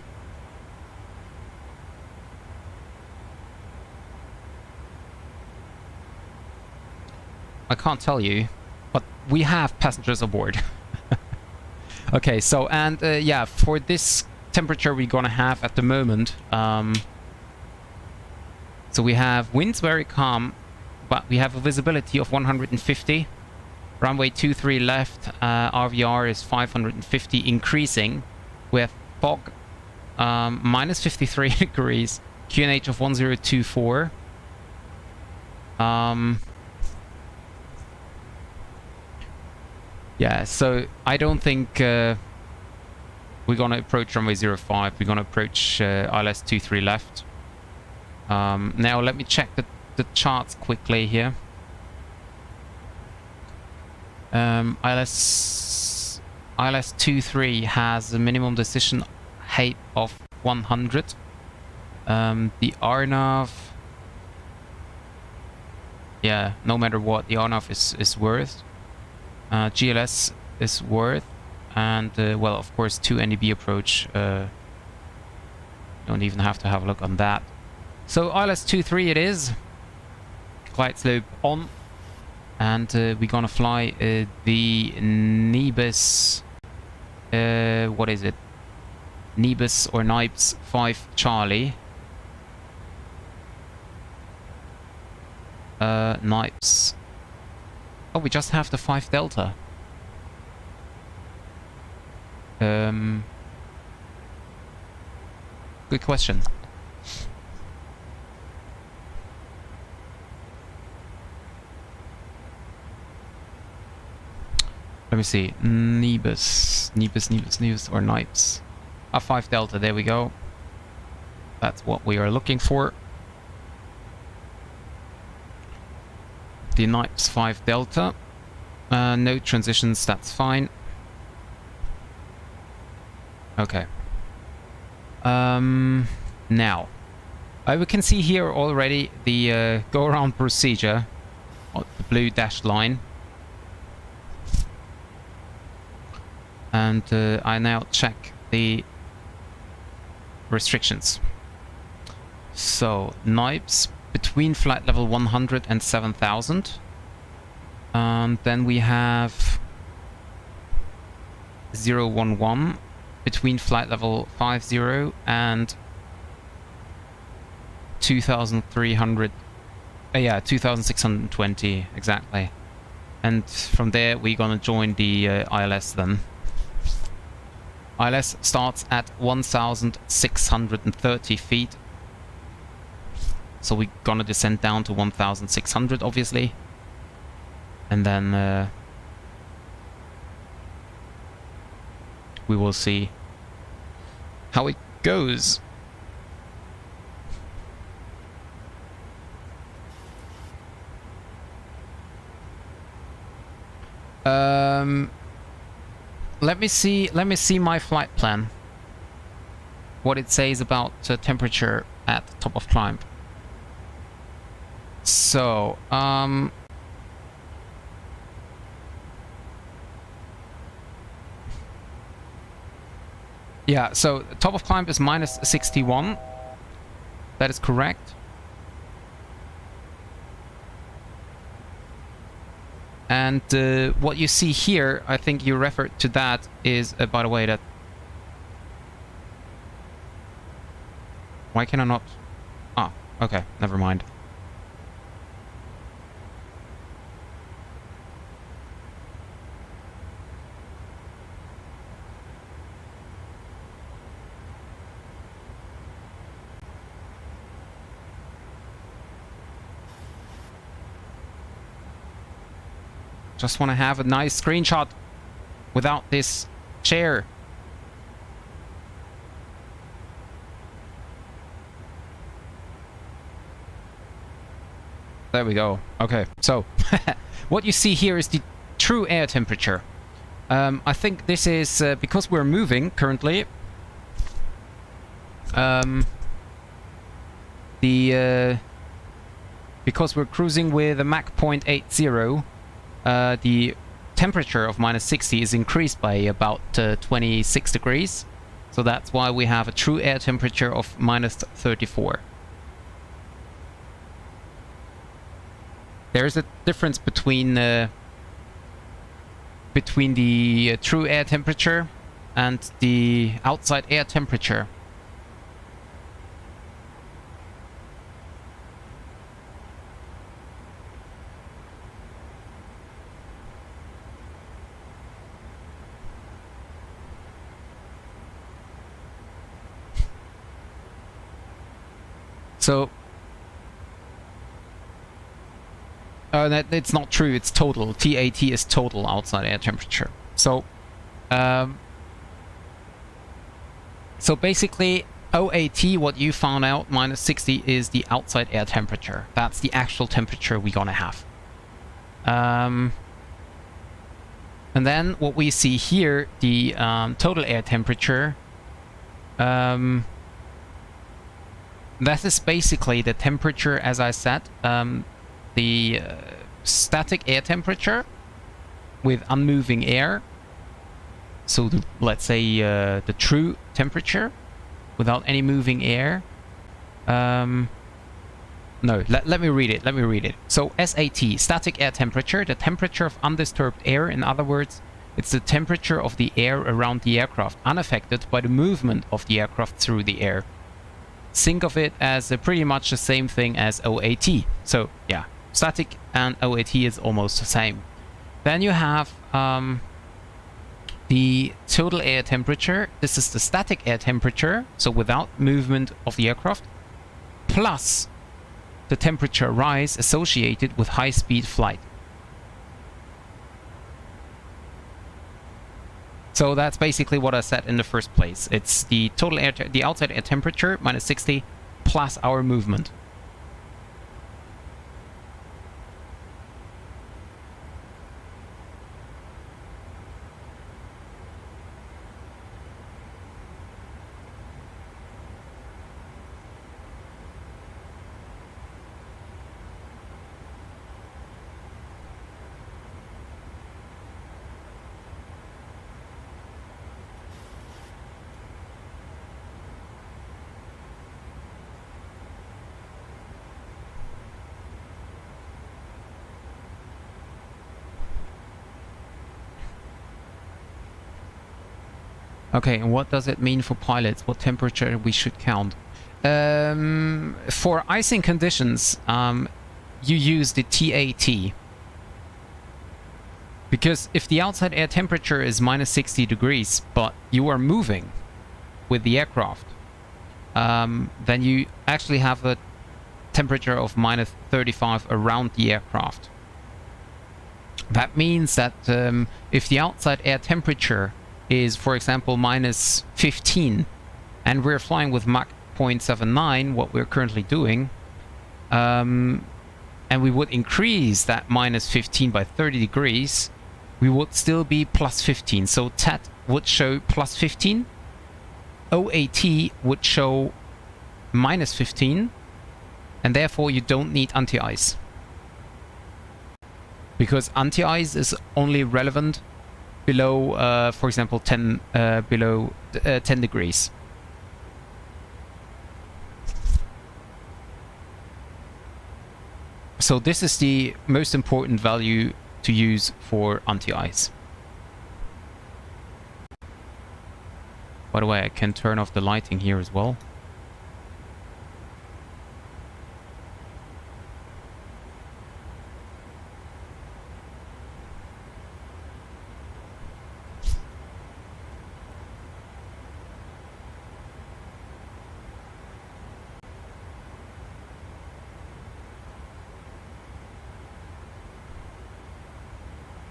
I can't tell you, but we have passengers aboard. Okay, so, and yeah, for this temperature we're gonna have at the moment, so we have winds very calm, but we have a visibility of 150. Runway 23 left, RVR is 550, increasing. We have fog, minus 53 degrees, QNH of 1024. Yeah, so I don't think we're gonna approach runway 05. We're gonna approach ILS 23 left. Now let me check the charts quickly here. ILS 23 has a minimum decision height of 100. The RNAV, yeah, no matter what, the RNAV is worth. GLS is worth, and well, of course, 2 NDB approach. Don't even have to have a look on that. So ILS 23 it is. Glide slope on, and we're gonna fly the Nibus. What is it? Nibus or Nibes 5 Charlie. Nibes. Oh, we just have the 5 Delta. Good question. Let me see. Nibus or Nibes. Ah, 5 Delta, there we go. That's what we are looking for. The Nibes 5 Delta. No transitions, that's fine. Okay. Now, we can see here already the go-around procedure, the blue dashed line. And I now check the restrictions. So, Nibes between flight level 100 and 7,000. Then we have 011 between flight level 50 and 2,300. Yeah, 2,620 exactly. And from there we're gonna join the ILS then. ILS starts at 1,630 feet. So we're gonna descend down to 1,600 obviously. And then we will see how it goes. Let me see my flight plan. What it says about temperature at top of climb. So, yeah, so top of climb is minus 61. That is correct. And what you see here, I think you referred to that, is, by the way, that... Why can I not... Ah, okay, never mind. Just want to have a nice screenshot without this chair. There we go. Okay, so what you see here is the true air temperature. I think this is because we're moving currently. Because we're cruising with a Mach 0.80. The temperature of minus 60 is increased by about 26 degrees. So that's why we have a true air temperature of minus 34. There's a difference between the true air temperature and the outside air temperature. So, it's not true, it's total. TAT is total outside air temperature. So, so basically, OAT, what you found out, minus 60, is the outside air temperature. That's the actual temperature we're gonna have. And then what we see here, the total air temperature, that is basically the temperature, as I said, the static air temperature with unmoving air. So let's say the true temperature without any moving air. No, let me read it. So SAT, static air temperature, the temperature of undisturbed air. In other words, it's the temperature of the air around the aircraft, unaffected by the movement of the aircraft through the air. Think of it as pretty much the same thing as OAT. So yeah, static and OAT is almost the same. Then you have the total air temperature. This is the static air temperature, so without movement of the aircraft, plus the temperature rise associated with high-speed flight. So that's basically what I said in the first place. It's the total air, the outside air temperature, minus 60, plus our movement. Okay, and what does it mean for pilots? What temperature we should count? For icing conditions, you use the TAT. Because if the outside air temperature is minus 60 degrees, but you are moving with the aircraft, then you actually have a temperature of minus 35 around the aircraft. That means that if the outside air temperature is, for example, minus 15, and we're flying with Mach 0.79, what we're currently doing, and we would increase that minus 15 by 30 degrees, we would still be plus 15. So TAT would show plus 15, OAT would show minus 15, and therefore you don't need anti-ice. Because anti-ice is only relevant below, for example, 10 degrees. So this is the most important value to use for anti-ice. By the way, I can turn off the lighting here as well.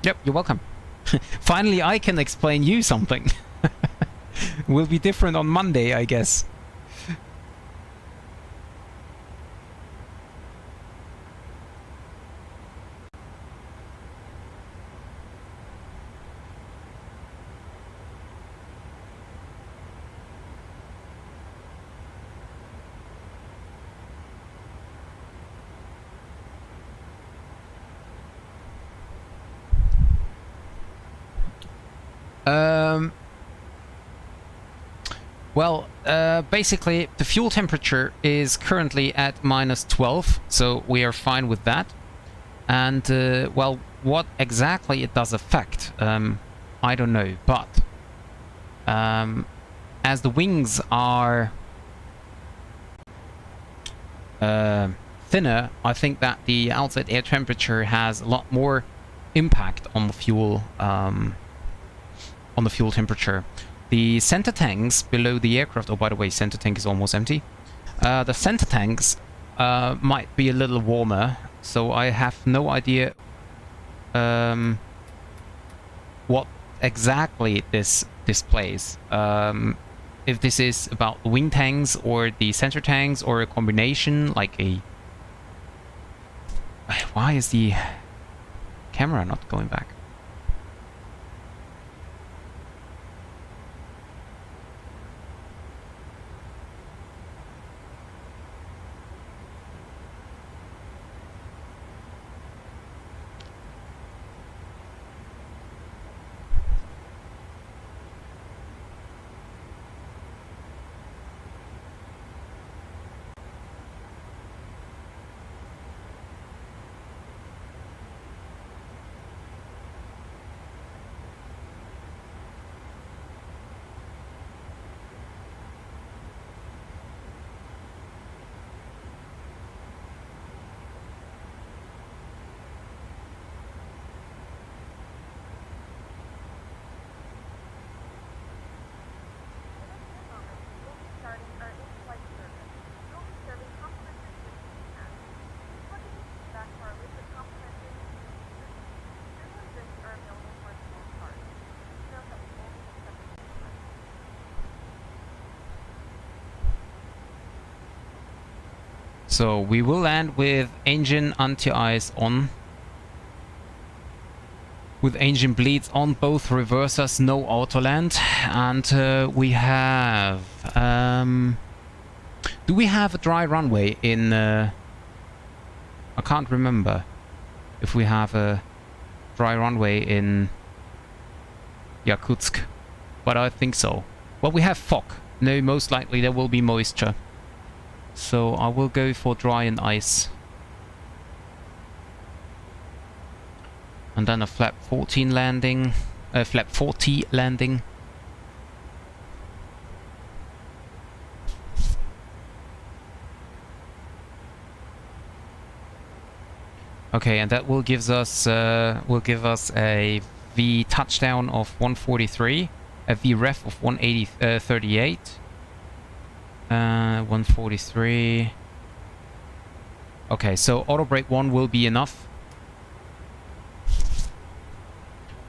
Yep, you're welcome. Finally, I can explain you something. Will be different on Monday, I guess. Well, basically the fuel temperature is currently at minus 12, so we are fine with that. And well, what exactly it does affect, I don't know, but as the wings are thinner, I think that the outside air temperature has a lot more impact on the fuel temperature. The center tanks below the aircraft, oh by the way, center tank is almost empty. The center tanks might be a little warmer, so I have no idea what exactly this displays. If this is about the wing tanks or the center tanks or a combination, like a... Why is the camera not going back? So we will land with engine anti-ice on. With engine bleeds on, both reversers, no auto land. And we have... do we have a dry runway in... I can't remember if we have a dry runway in Yakutsk. But I think so. Well, we have fog. No, most likely there will be moisture. So I will go for dry and ice. And then a flap 14 landing. Flap 40 landing. Okay, and that will give us a V touchdown of 143, a V ref of 138, 143. Okay, so auto brake 1 will be enough.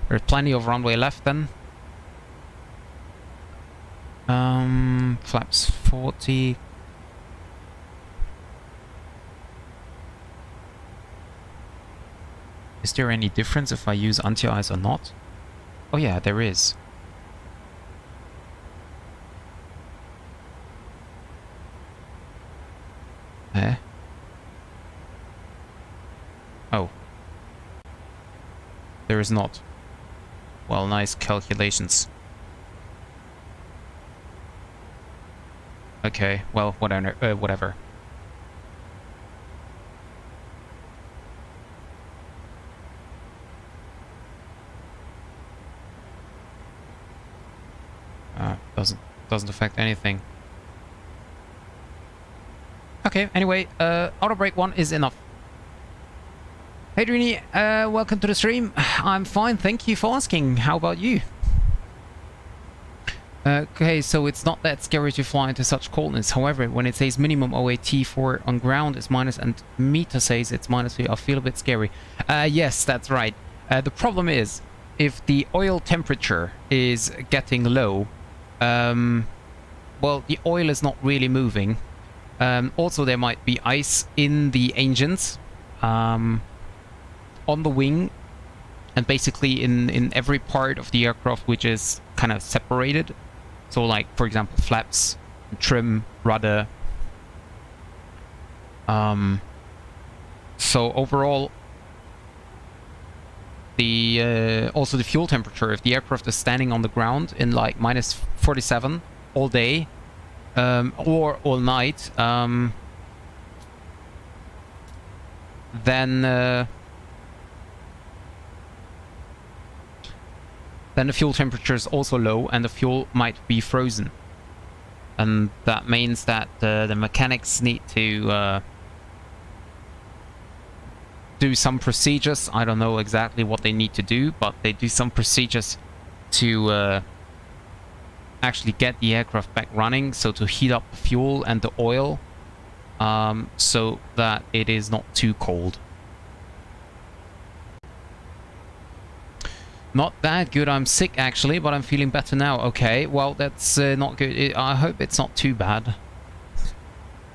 There's plenty of runway left then. Flaps 40. Is there any difference if I use anti-ice or not? Oh yeah, there is. Eh? Oh. There is not. Well, nice calculations. Okay, well, whatever. Doesn't affect anything. Okay, anyway, auto brake 1 is enough. Hey Drini, welcome to the stream. I'm fine, thank you for asking. How about you? Okay, so it's not that scary to fly into such coldness. However, when it says minimum OAT for on ground is minus and meter says it's -3, I feel a bit scary. Yes, that's right. The problem is, if the oil temperature is getting low, well, the oil is not really moving. Also, there might be ice in the engines, on the wing, and basically in every part of the aircraft which is kind of separated. So like, for example, flaps, trim, rudder. So overall, also the fuel temperature, if the aircraft is standing on the ground in like -47 all day, or all night, then the fuel temperature is also low and the fuel might be frozen. And that means that the mechanics need to do some procedures. I don't know exactly what they need to do, but they do some procedures to actually get the aircraft back running, so to heat up the fuel and the oil, so that it is not too cold. Not that good. I'm sick actually, but I'm feeling better now. Okay, well that's not good. I hope it's not too bad.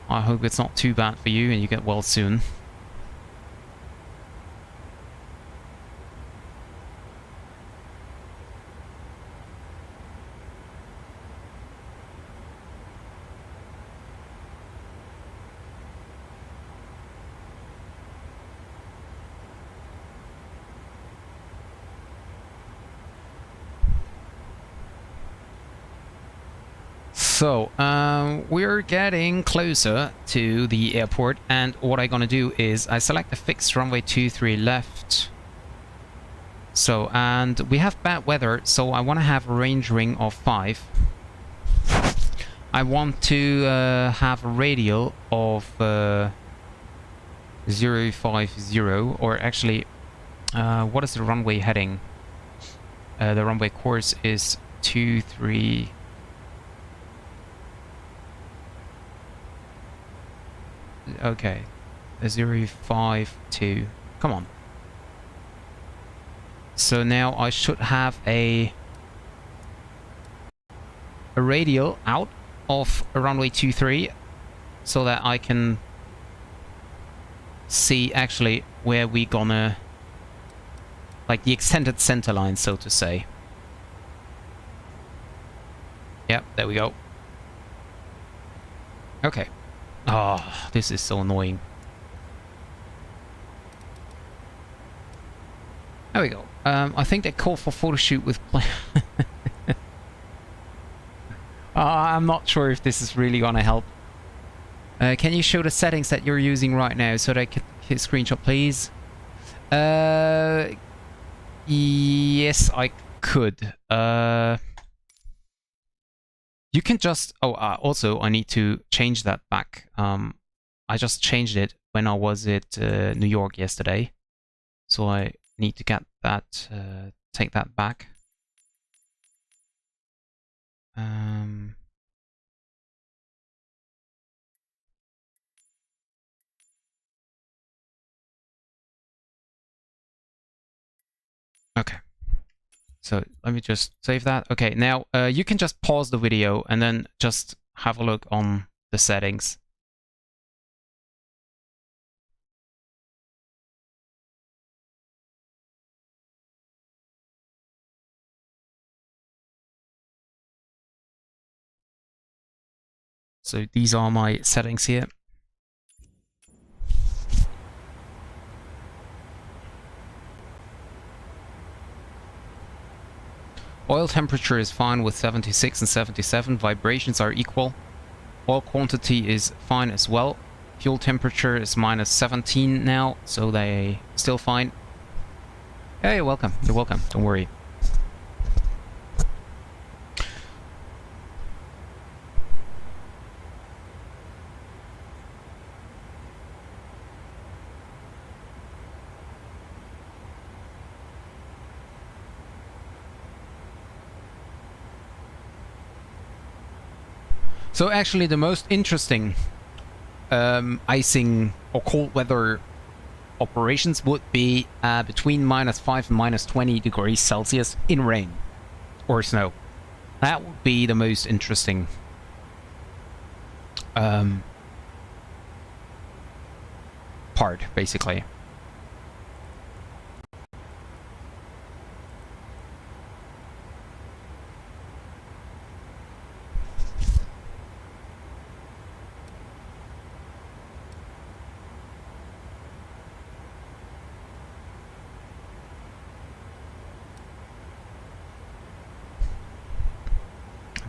I hope it's not too bad for you and you get well soon. So, we're getting closer to the airport, and what I'm gonna do is I select a fixed runway 23 left. So, and we have bad weather, so I want to have a range ring of 5. I want to have a radial of 050, or actually, what is the runway heading? The runway course is 23. Okay, 052. Come on. So now I should have a radial out of a runway 23, so that I can see actually where we gonna, like the extended center line, so to say. Yep, there we go. Okay. Oh, this is so annoying. There we go. I think they call for photo shoot with I'm not sure if this is really gonna help. Can you show the settings that you're using right now so that I can hit screenshot, please? Yes, I could. You can just... Oh, also, I need to change that back. I just changed it when I was at New York yesterday. So I need to get that, take that back. Okay. So let me just save that. Okay, now you can just pause the video and then just have a look on the settings. So these are my settings here. Oil temperature is fine with 76 and 77. Vibrations are equal. Oil quantity is fine as well. Fuel temperature is minus 17 now, so they still fine. Hey, you're welcome. You're welcome. Don't worry. So actually the most interesting icing or cold weather operations would be between -5 and -20 degrees Celsius in rain or snow. That would be the most interesting part, basically.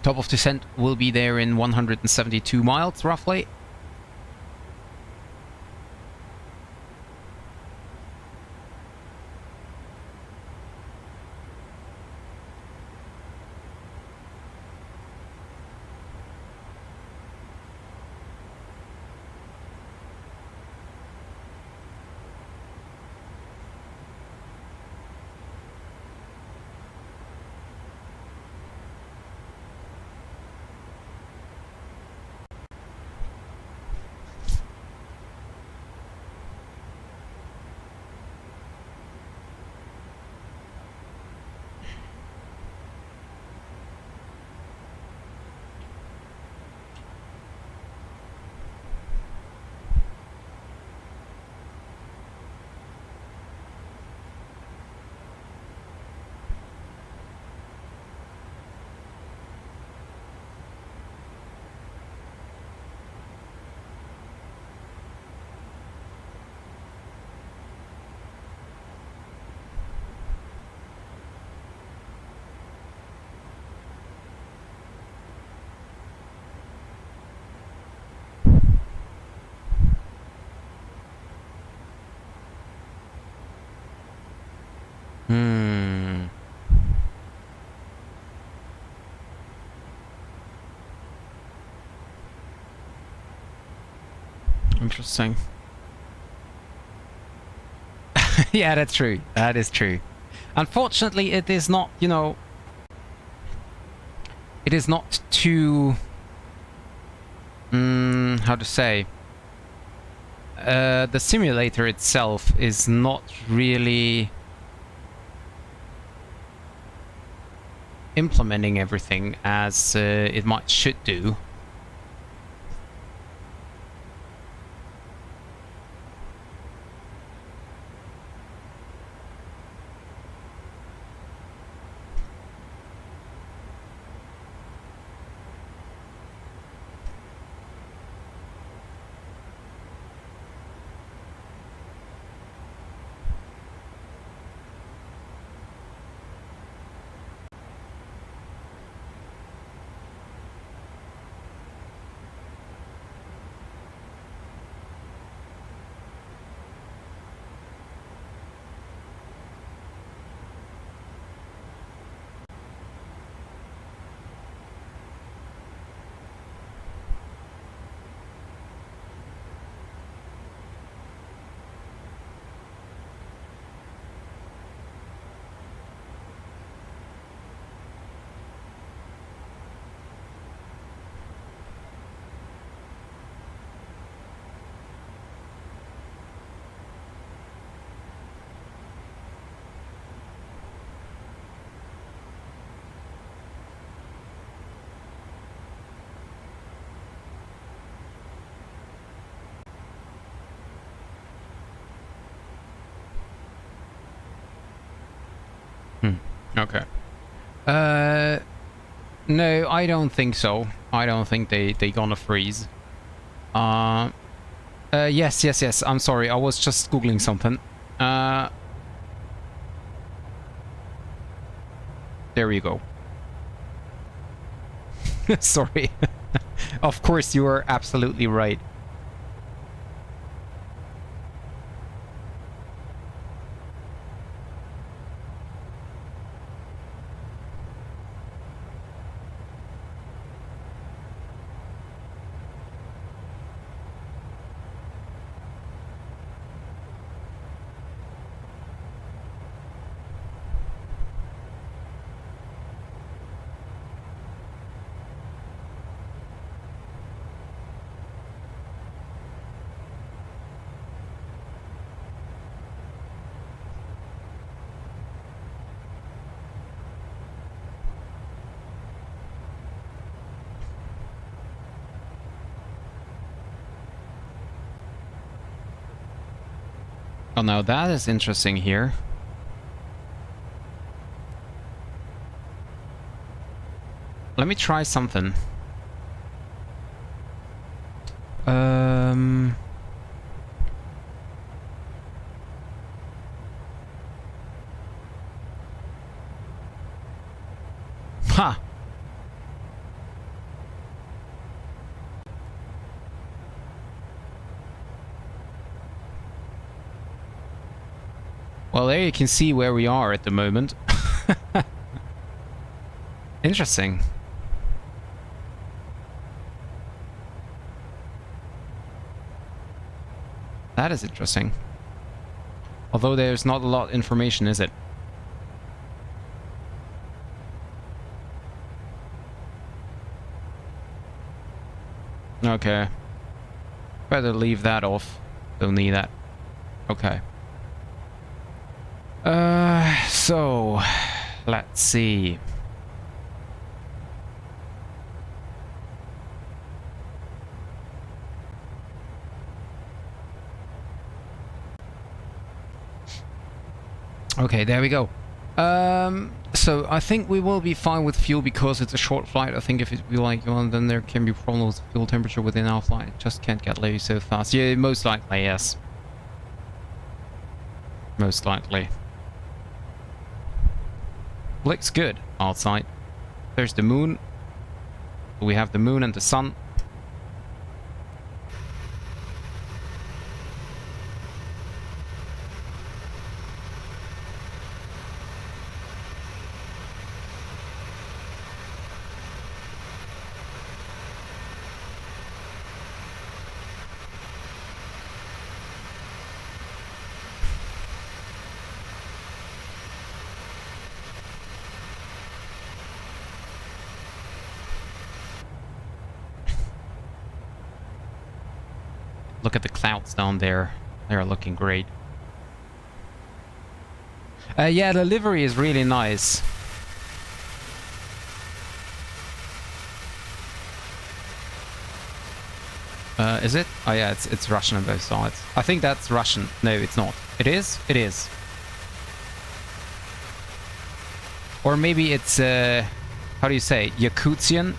Top of descent will be there in 172 miles, roughly. Interesting. Yeah, that's true. That is true. Unfortunately, it is not, you know, it is not too, how to say, the simulator itself is not really implementing everything as it should do. Okay. No, I don't think so. I don't think they gonna freeze. Yes. I'm sorry. I was just googling something. There you go. Sorry. Of course, you are absolutely right. Oh, now that is interesting here. Let me try something. Ha! Well, there you can see where we are at the moment. Interesting. That is interesting. Although there's not a lot of information, is it? Okay. Better leave that off. Don't need that. Okay. So let's see. Okay, there we go. So I think we will be fine with fuel because it's a short flight. I think if it be like one, then there can be problems with fuel temperature within our flight. It just can't get low so fast. Yeah, most likely, yes. Most likely. Looks good outside. There's the moon. We have the moon and the sun. Look at the clouds down there. They are looking great. Yeah, the livery is really nice. Is it? Oh yeah, it's Russian on both sides. I think that's Russian. No, it's not. It is? It is. Or maybe it's, how do you say? Yakutian?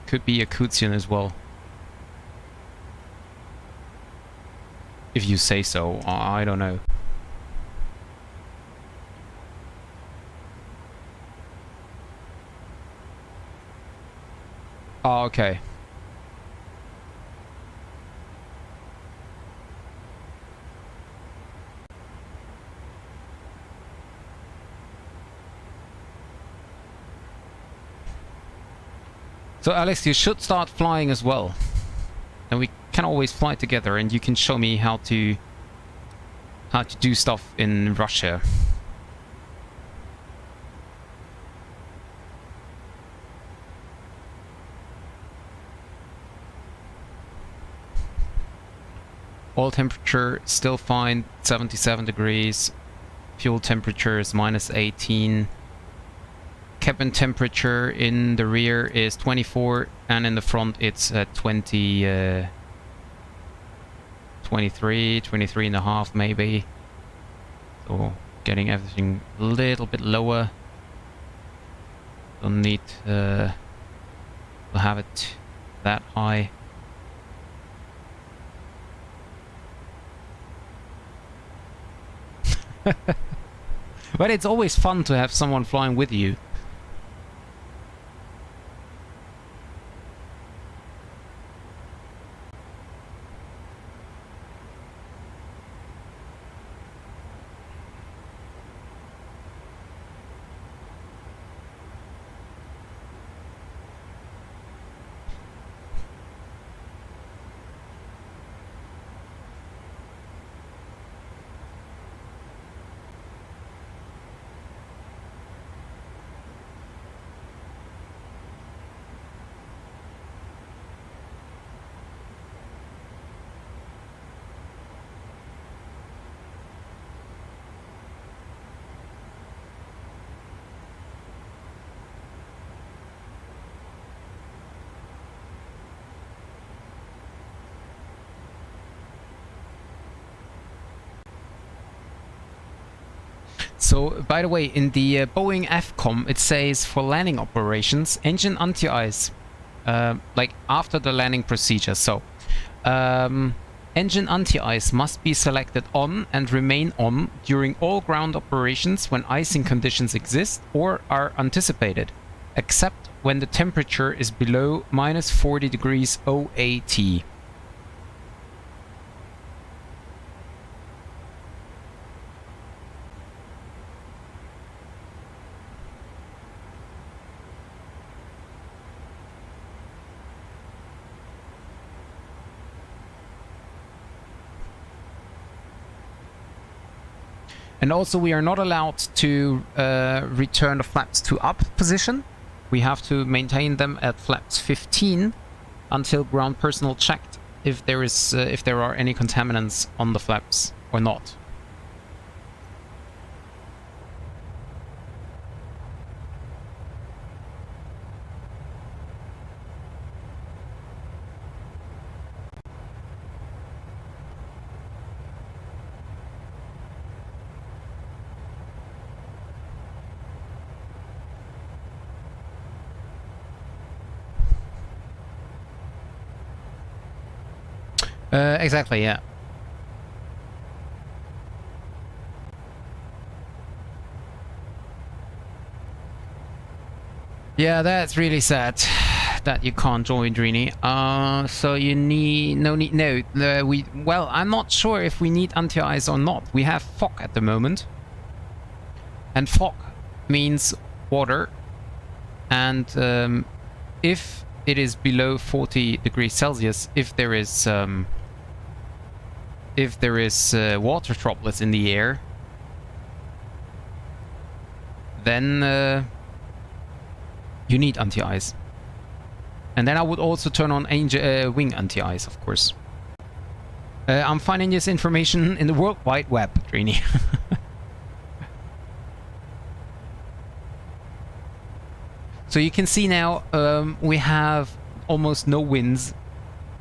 Could be Yakutian as well. If you say so, I don't know. Oh, okay. So Alex, you should start flying as well. And we can always fly together and you can show me how to do stuff in Russia. Oil temperature still fine, 77 degrees. Fuel temperature is -18. Cabin temperature in the rear is 24 and in the front it's 23 and a half maybe. So getting everything a little bit lower. Don't need to have it that high. But it's always fun to have someone flying with you. So, by the way, in the Boeing FCOM, it says for landing operations, engine anti-ice, like after the landing procedure. So, engine anti-ice must be selected on and remain on during all ground operations when icing conditions exist or are anticipated, except when the temperature is below minus 40 degrees OAT. And also we are not allowed to return the flaps to up position. We have to maintain them at flaps 15 until ground personnel checked if there are any contaminants on the flaps or not. Exactly, yeah. Yeah, that's really sad that you can't join, Drini. So you need well, I'm not sure if we need anti-ice or not. We have fog at the moment, and fog means water, and if it is below 40 degrees Celsius, if there is water droplets in the air, then you need anti-ice. And then I would also turn on wing anti-ice, of course. I'm finding this information in the World Wide Web, Trini. So you can see now we have almost no winds,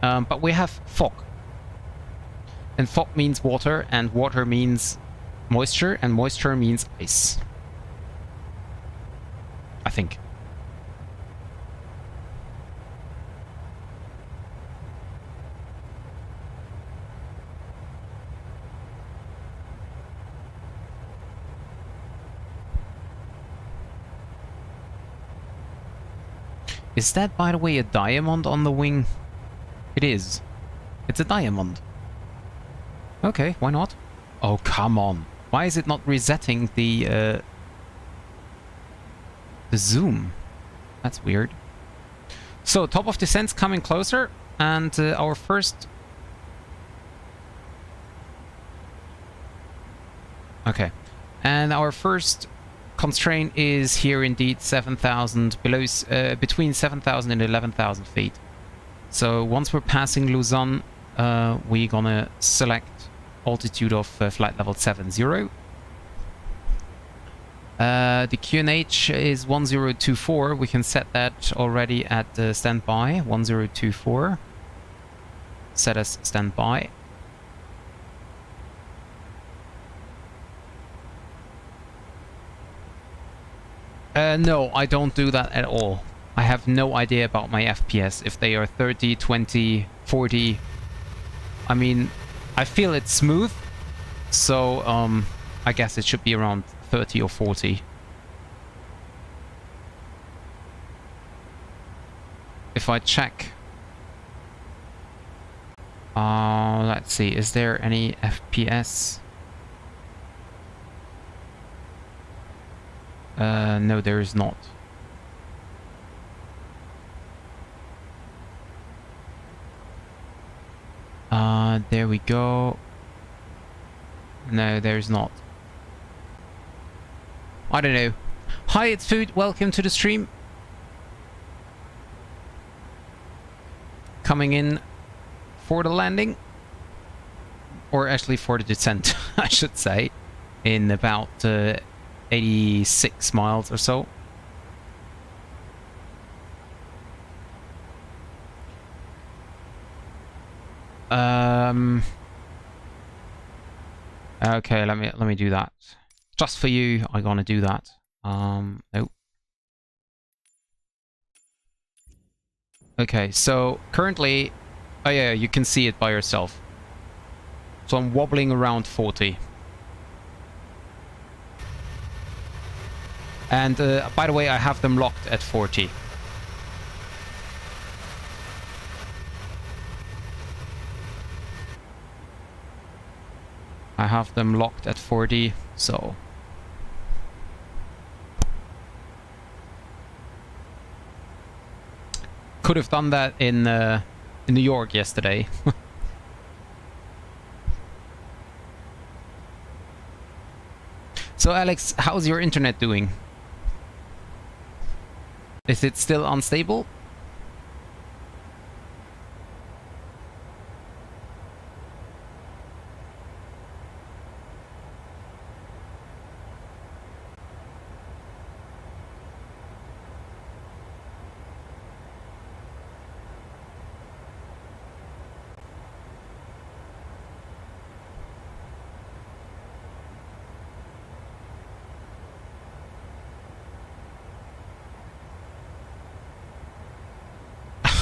but we have fog. And fog means water, and water means moisture, and moisture means ice. I think. Is that, by the way, a diamond on the wing? It is. It's a diamond. Okay, why not? Oh, come on. Why is it not resetting the zoom? That's weird. So, top of descent's coming closer, and our first... Okay. And our first constraint is here indeed 7,000, between 7,000 and 11,000 feet. So, once we're passing Luzon, we're gonna select altitude of flight level 70. The QNH is 1024. We can set that already at standby. 1024. Set as standby. No, I don't do that at all. I have no idea about my FPS, if they are 30, 20, 40. I mean, I feel it's smooth, so I guess it should be around 30 or 40. If I check... let's see, is there any FPS? No, there is not. There we go. No, there's not. I don't know. Hi, it's Food. Welcome to the stream. Coming in for the landing. Or actually for the descent, I should say. In about 86 miles or so. Okay, let me do that. Just for you, I'm gonna do that. Nope. Okay, so currently, oh yeah, you can see it by yourself. So I'm wobbling around 40. And by the way, I have them locked at 40. I have them locked at 40, so... Could have done that in New York yesterday. So Alex, how's your internet doing? Is it still unstable?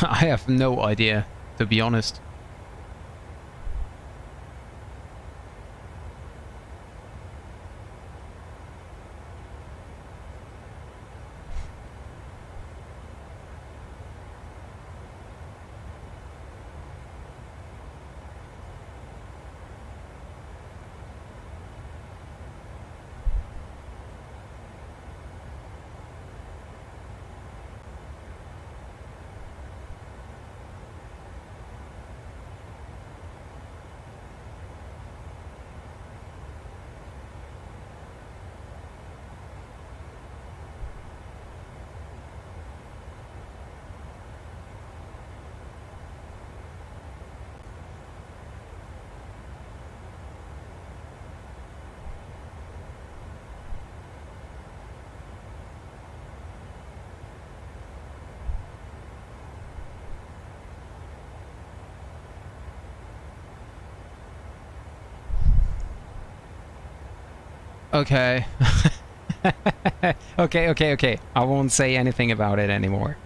I have no idea, to be honest. Okay. Okay. I won't say anything about it anymore.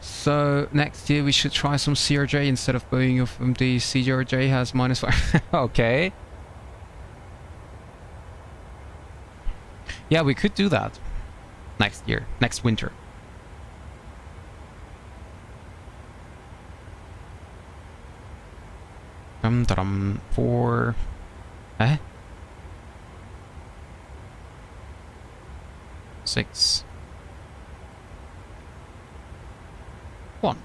So next year we should try some CRJ instead of Boeing of the CRJ has -5. Okay. Yeah, we could do that next year, next winter. For... Eh? 6, 1.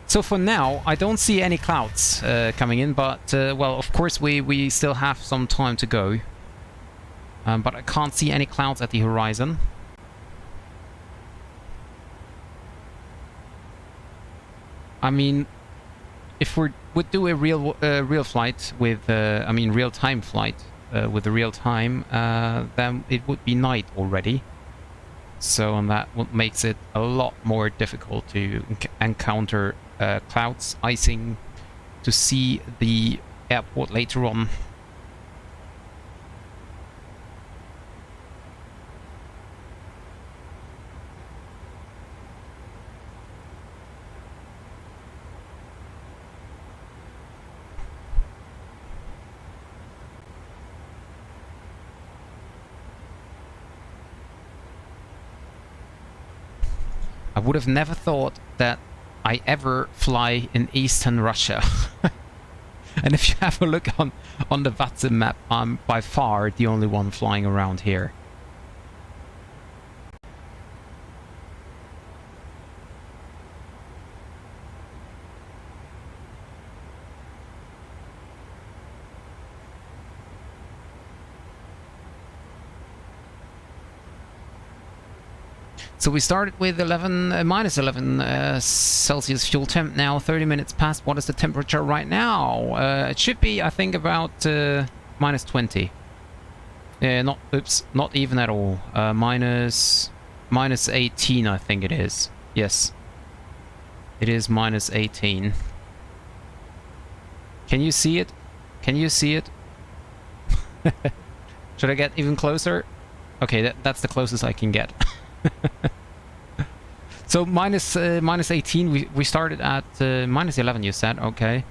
So for now, I don't see any clouds coming in, but well, of course we still have some time to go. But I can't see any clouds at the horizon. I mean, if we would do a real flight with, I mean, real-time flight with the real time, then it would be night already. So and that what makes it a lot more difficult to encounter clouds, icing, to see the airport later on. I would have never thought that I ever fly in Eastern Russia. And if you have a look on the VATSIM map, I'm by far the only one flying around here. So we started with minus 11 Celsius fuel temp, now 30 minutes past. What is the temperature right now? It should be, I think, about minus 20. Not even at all. Minus 18, I think it is. Yes. It is minus 18. Can you see it? Can you see it? Should I get even closer? Okay, that's the closest I can get. So minus 18, we started at minus 11, you said, okay.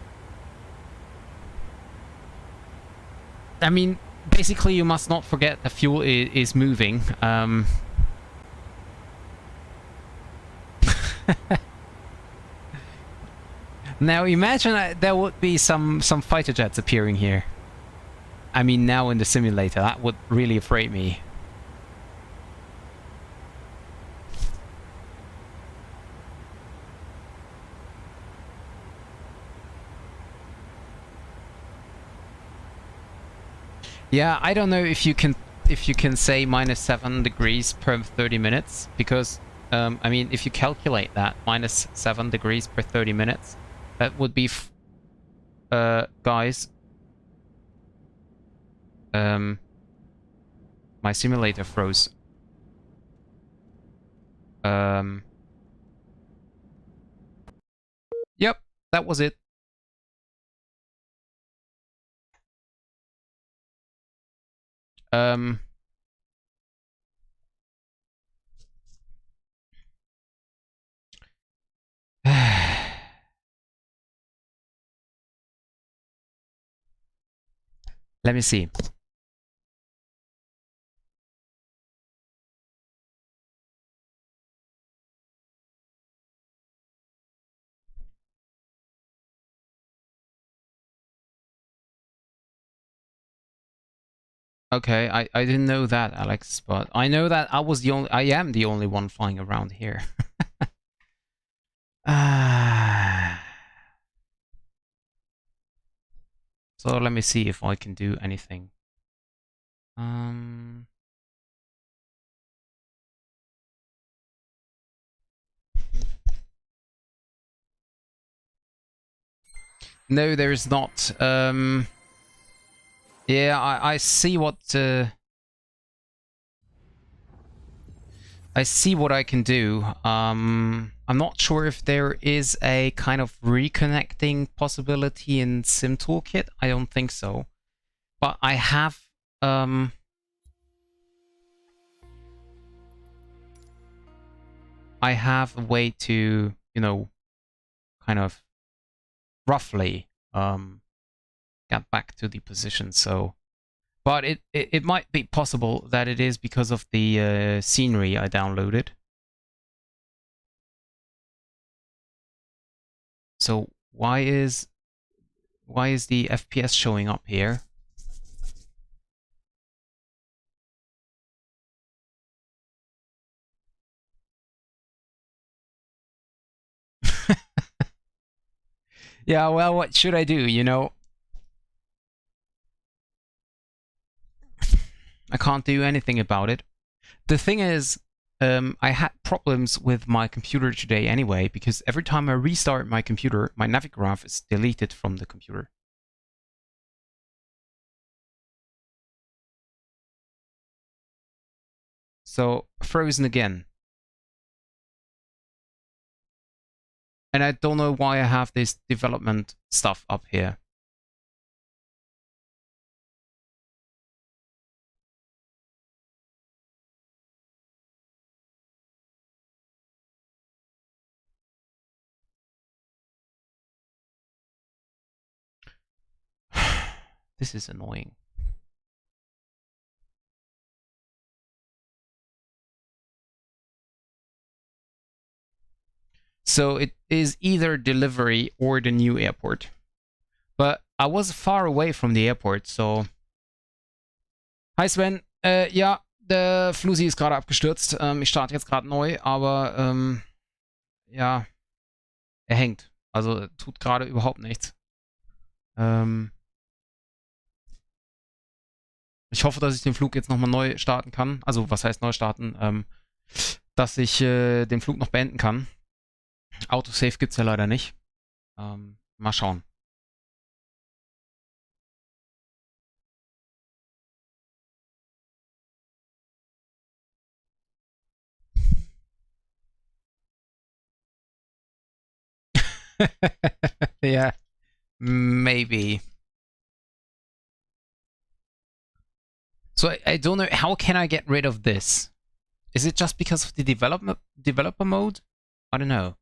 I mean, basically you must not forget the fuel is moving. Now imagine there would be some fighter jets appearing here. I mean, now in the simulator, that would really afraid me. Yeah, I don't know if you can say minus 7 degrees per 30 minutes, because I mean, if you calculate that minus 7 degrees per 30 minutes, that would be guys, my simulator froze. Yep, that was it. Let me see. Okay, I didn't know that, Alex, but I know that I am the only one flying around here. So let me see if I can do anything. No, there is not. Yeah, I see what I can do. I'm not sure if there is a kind of reconnecting possibility in Sim Toolkit. I don't think so. But I have a way to, you know, kind of roughly get back to the position. So, but it might be possible that it is because of the scenery I downloaded. So why is the FPS showing up here? Yeah, well, what should I do, you know? I can't do anything about it. The thing is, I had problems with my computer today anyway, because every time I restart my computer, my Navigraph is deleted from the computer. So, frozen again. And I don't know why I have this development stuff up here. This is annoying. So it is either delivery or the new airport. But I was far away from the airport, so... Hi Sven, ja, der Flusi ist gerade abgestürzt. Ich starte jetzt gerade neu, aber ja, er hängt. Also tut gerade überhaupt nichts. Ich hoffe, dass ich den Flug jetzt nochmal neu starten kann. Also was heißt neu starten? Dass ich den Flug noch beenden kann. Autosave gibt es ja leider nicht. Mal schauen. Yeah, maybe. So I don't know, how can I get rid of this? Is it just because of the developer mode? I don't know.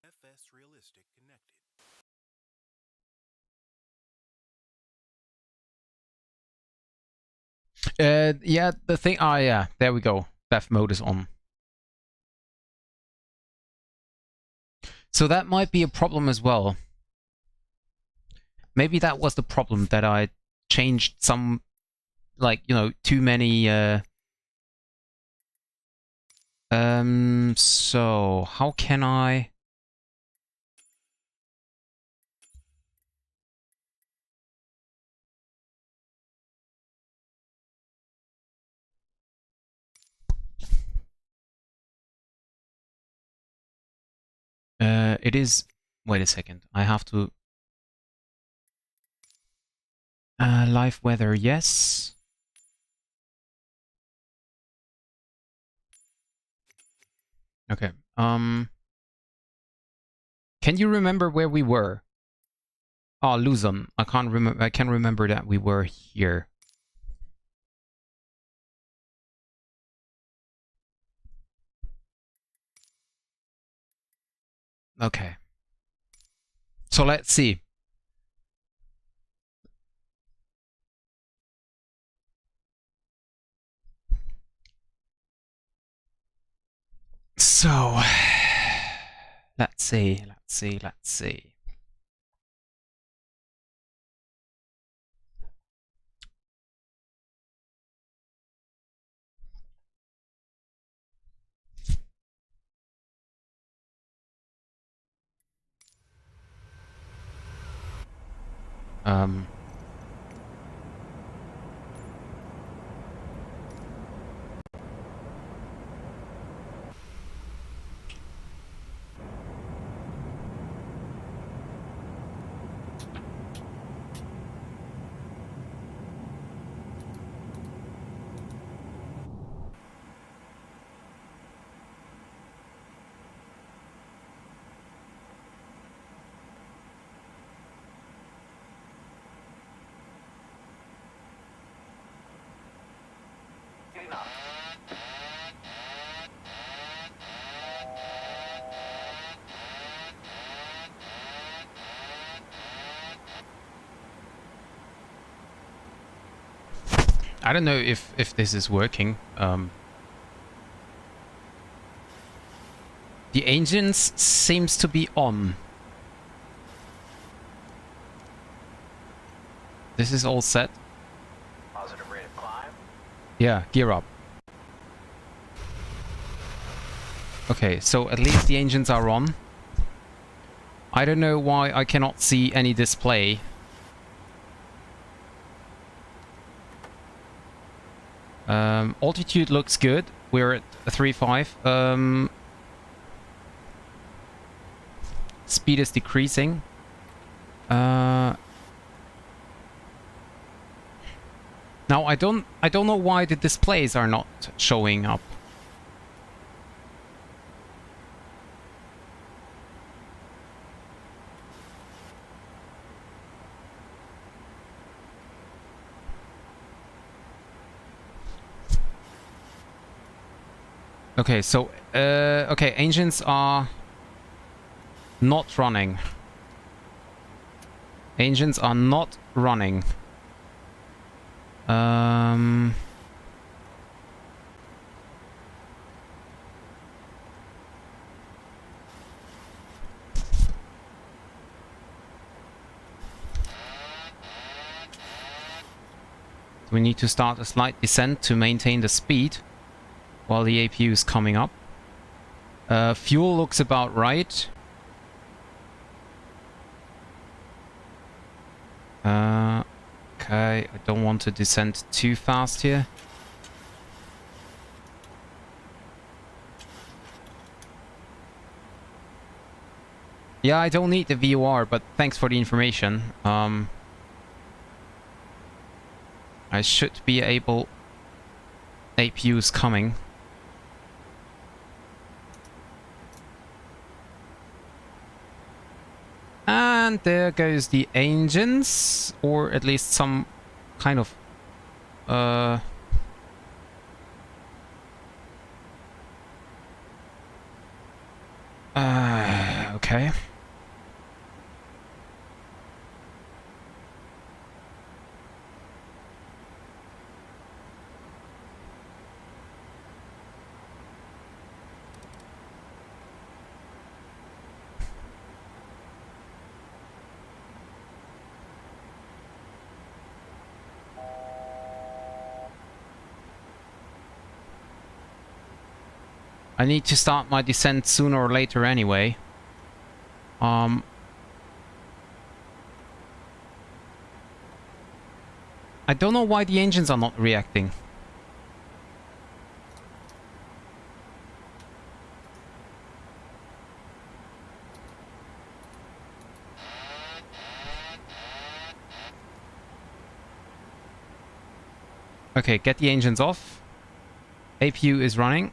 FS Realistic connected. Yeah, the thing. Ah, yeah, there we go. Death mode is on. So that might be a problem as well. Maybe that was the problem, that I changed some, like, you know, too many. So how can I? It is. Wait a second. I have to. Live weather, yes. Okay. Can you remember where we were? Oh, Luzon. I can't remember. I can remember that we were here. Okay. So let's see. So let's see. Um, I don't know if this is working. The engines seems to be on. This is all set. Positive rate of climb. Yeah, gear up. Okay, so at least the engines are on. I don't know why I cannot see any display. Altitude looks good. We're at 3.5. Speed is decreasing. Now I don't know why the displays are not showing up. Okay, so okay, engines are not running. Engines are not running. We need to start a slight descent to maintain the speed while the APU is coming up. Fuel looks about right. Okay, I don't want to descend too fast here. Yeah, I don't need the VOR, but thanks for the information. I should be able... APU's coming. And there goes the engines, or at least some kind of okay. I need to start my descent sooner or later anyway. I don't know why the engines are not reacting. Okay, get the engines off. APU is running.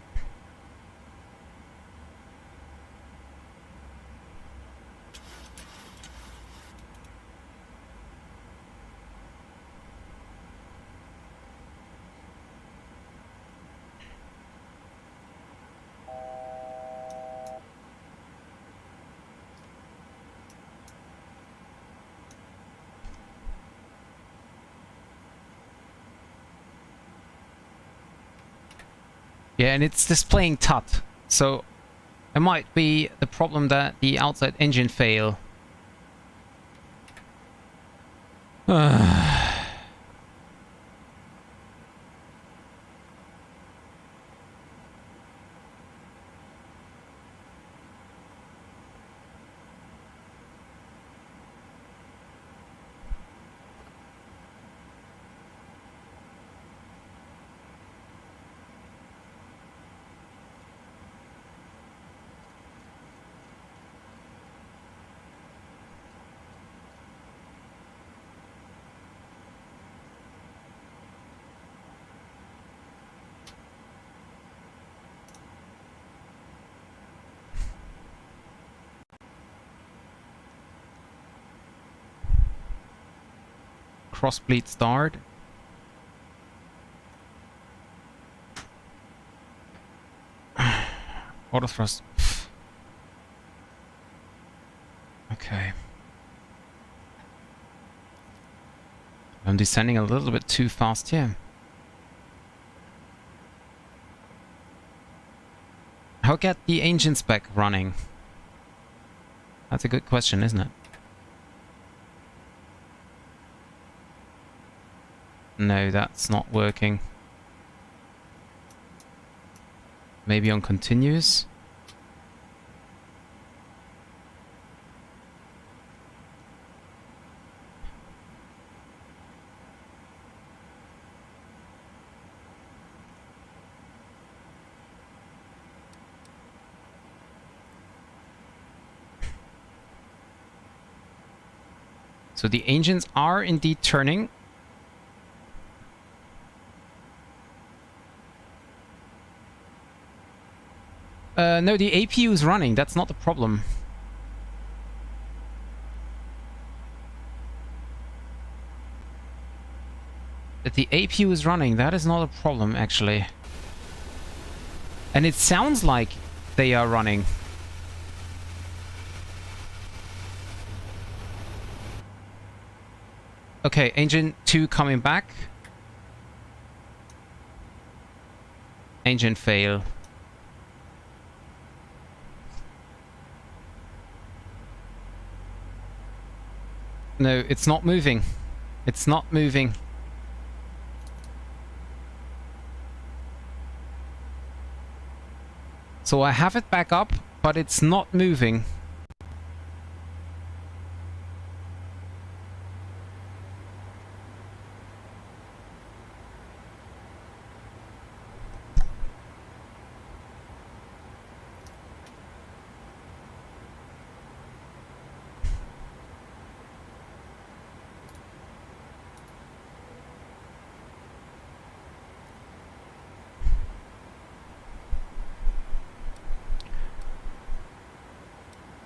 Yeah, and it's displaying TUT, so it might be the problem that the outside engine fail. Crossbleed start. Auto thrust. Okay. I'm descending a little bit too fast here. How get the engines back running? That's a good question, isn't it? No, that's not working. Maybe on continuous? So the engines are indeed turning. No, the APU is running. That's not the problem. That the APU is running, that is not a problem, actually. And it sounds like they are running. Okay, engine 2 coming back. Engine fail. No, it's not moving. It's not moving. So I have it back up, but it's not moving.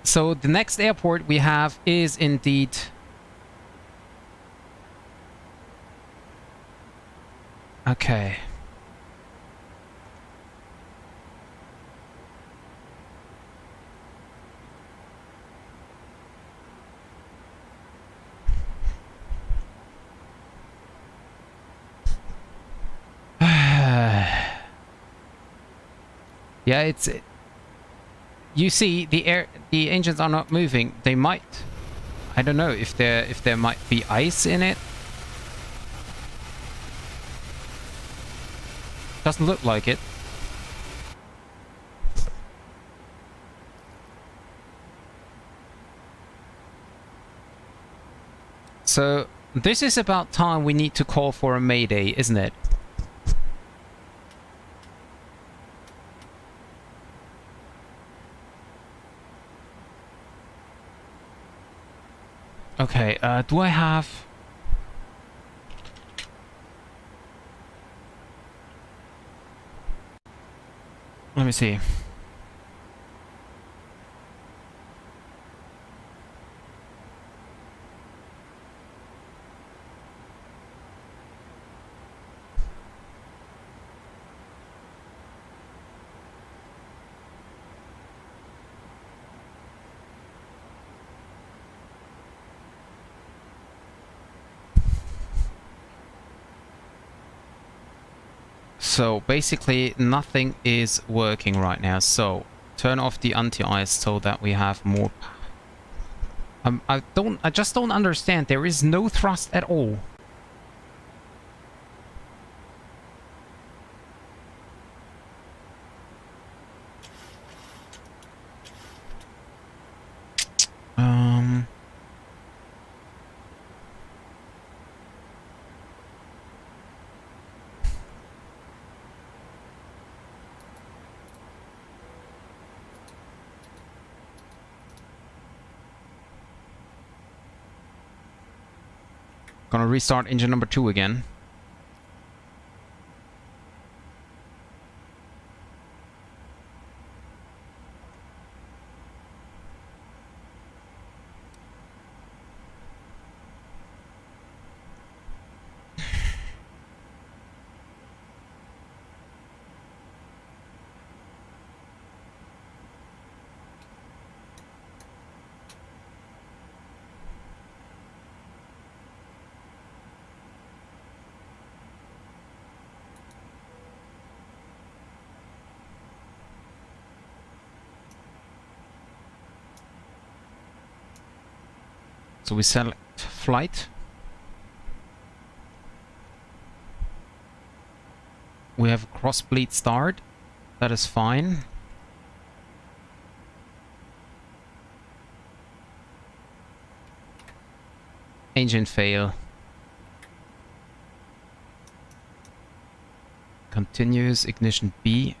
So the next airport we have is indeed okay. Yeah, it's you see the engines are not moving. They might, I don't know if there might be ice in it. Doesn't look like it. So this is about time we need to call for a mayday, isn't it? Okay, do I have... Let me see. So basically nothing is working right now. So turn off the anti-ice so that we have more. I just don't understand. There is no thrust at all. Gonna restart engine number 2 again. So we select flight. We have a cross-bleed start. That is fine. Engine fail. Continuous ignition B.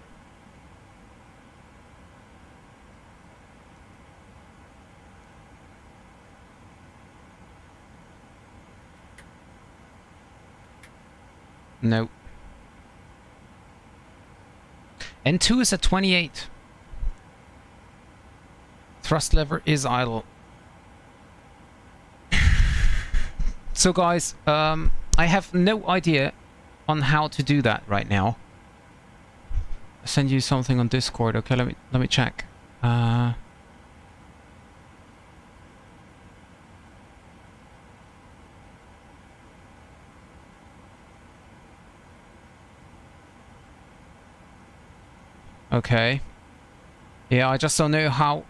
No. N2 is at 28. Thrust lever is idle. So guys, I have no idea on how to do that right now. I'll send you something on Discord. Okay, let me check. Okay. Yeah, I just don't know how.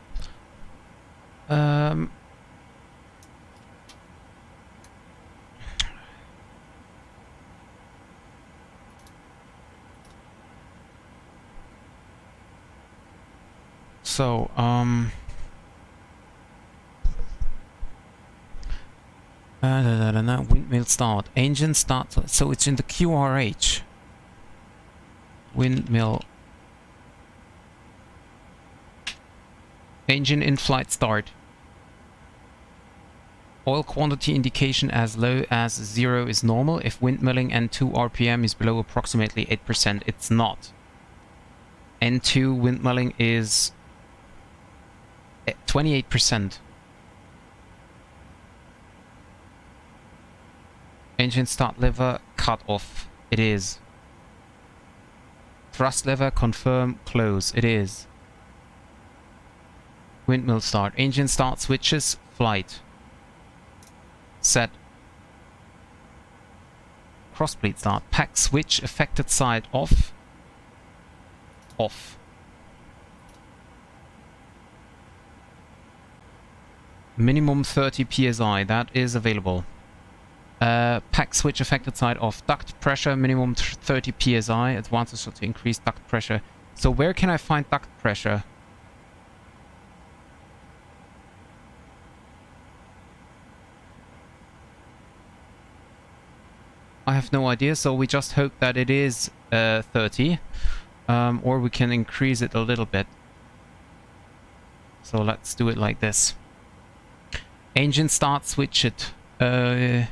So, windmill start. Engine start. So it's in the QRH. Windmill. Engine in flight start. Oil quantity indication as low as 0 is normal. If windmilling N2 RPM is below approximately 8%, it's not. N2 windmilling is 28%. Engine start lever cut off. It is. Thrust lever confirm close. It is. Windmill start. Engine start switches. Flight. Set. Crossbleed start. Pack switch affected side off. Off. Minimum 30 psi. That is available. Pack switch affected side off. Duct pressure minimum 30 psi. Advances to increase duct pressure. So where can I find duct pressure? I have no idea, so we just hope that it is 30. Or we can increase it a little bit. So let's do it like this. Engine start, switch it. Go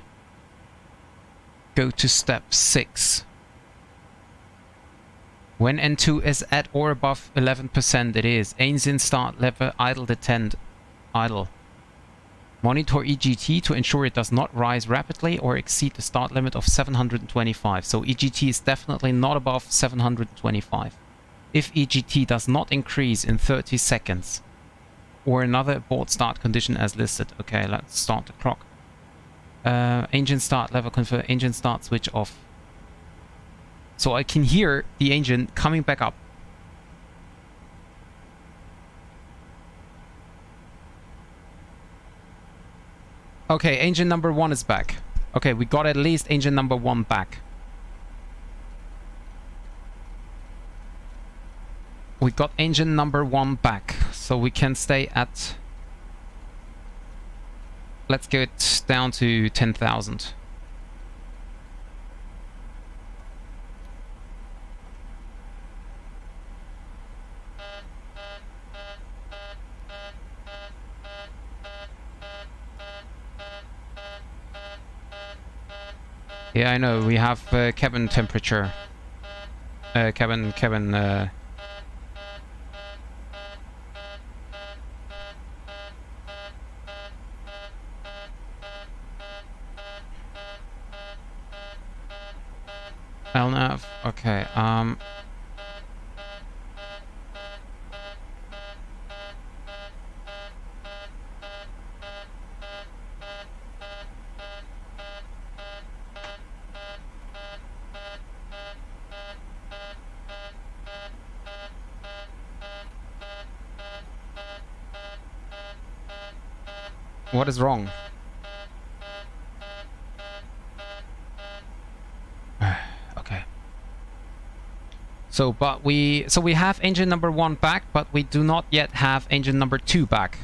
to step 6. When N2 is at or above 11%, it is. Engine start lever idle detent. Idle. Monitor EGT to ensure it does not rise rapidly or exceed the start limit of 725. So EGT is definitely not above 725. If EGT does not increase in 30 seconds or another abort start condition as listed. Okay, let's start the clock. Engine start lever confirm. Engine start switch off. So I can hear the engine coming back up. Okay, engine number 1 is back. Okay, we got at least engine number 1 back. We got engine number 1 back, so we can stay at... Let's get down to 10,000. Yeah, I know, we have cabin temperature. Cabin... LNAV, okay, what is wrong? So we have engine number 1 back, but we do not yet have engine number 2 back.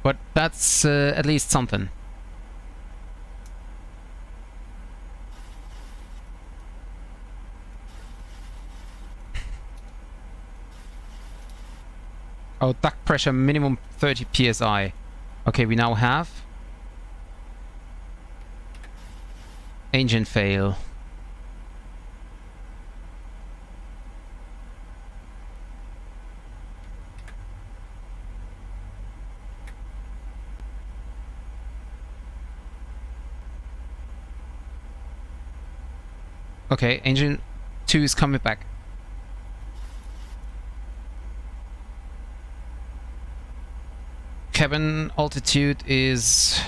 But that's at least something. Oh, duct pressure minimum 30 psi. Okay, we now have engine fail. Okay, engine 2 is coming back. Cabin altitude is...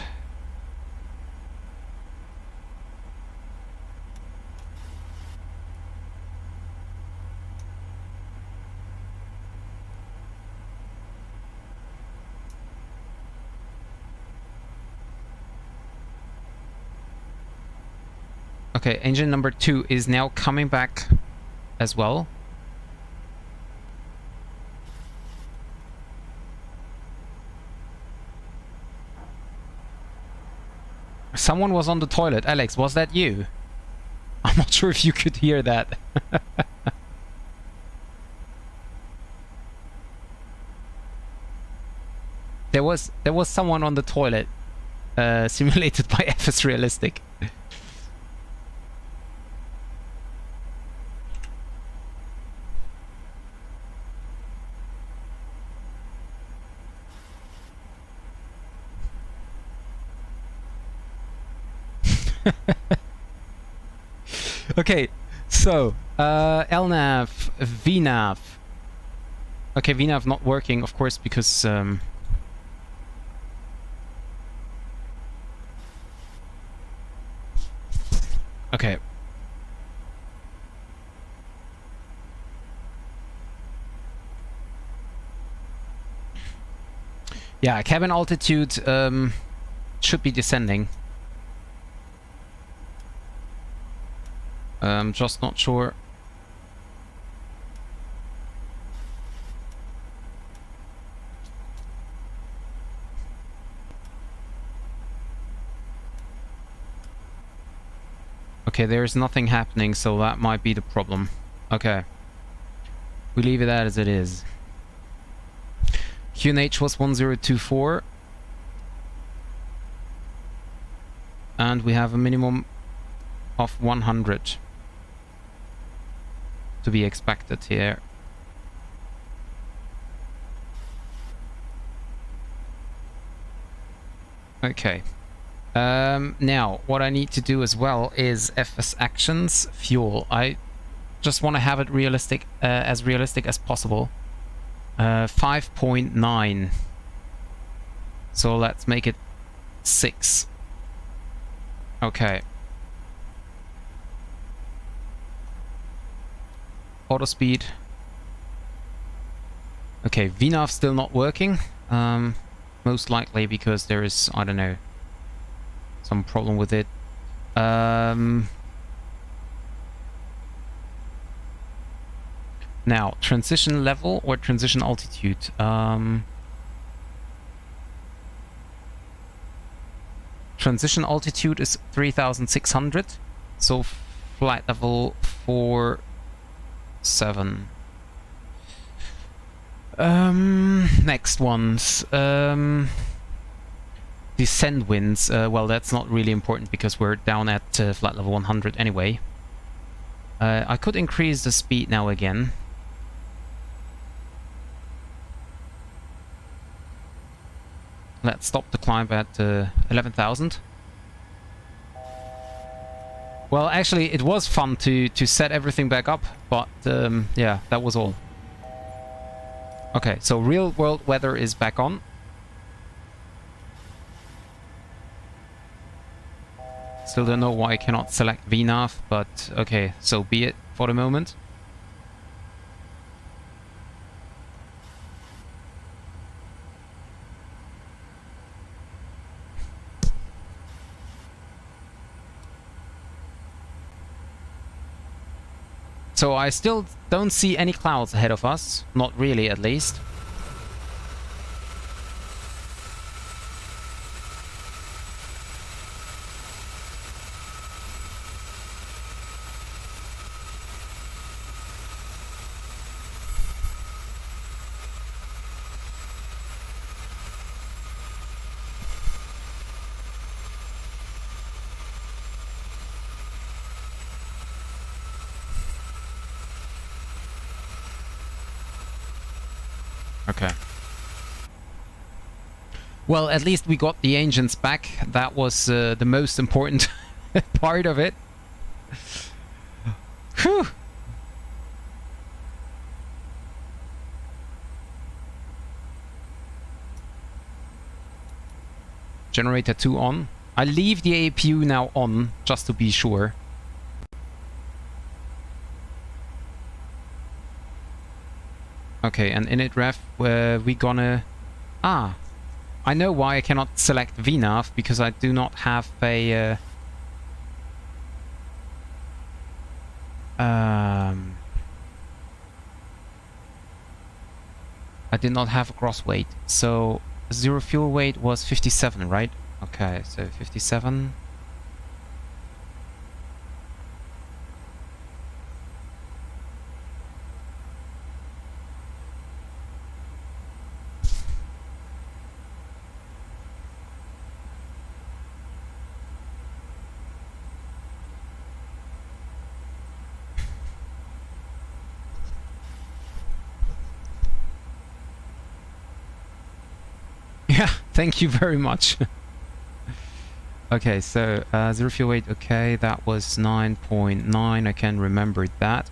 Okay, engine number 2 is now coming back as well. Someone was on the toilet. Alex, was that you? I'm not sure if you could hear that. There was someone on the toilet, simulated by FS Realistic. Okay, so LNAV, VNAV. Okay, VNAV not working, of course, because okay. Yeah, cabin altitude should be descending. Just not sure. Okay, there's nothing happening, so that might be the problem. Okay. We leave it as it is. QNH was 1024. And we have a minimum of 100 to be expected here. Okay. Now, what I need to do as well is FS actions, fuel. I just want to have it realistic, as realistic as possible. 5.9. So let's make it 6. Okay. Auto speed. Okay, VNAV still not working. Most likely because there is, I don't know, some problem with it. Now, transition level or transition altitude. Transition altitude is 3,600. So flight level 47. Next ones. Descent winds. Well, that's not really important because we're down at flight level 100 anyway. I could increase the speed now again. Let's stop the climb at 11,000. Well, actually, it was fun to set everything back up, but yeah, that was all. Okay, so real world weather is back on. Still don't know why I cannot select VNAV, but okay, so be it for the moment. So I still don't see any clouds ahead of us. Not really, at least. Okay. Well, at least we got the engines back. That was the most important part of it. Whew. Generator 2 on. I leave the APU now on, just to be sure. Okay, and init ref, we gonna... Ah! I know why I cannot select VNAV, because I do not have a... I did not have a gross weight, so zero fuel weight was 57, right? Okay, so 57... Yeah, thank you very much. Okay, so zero fuel weight, okay, that was 9.9, I can remember that.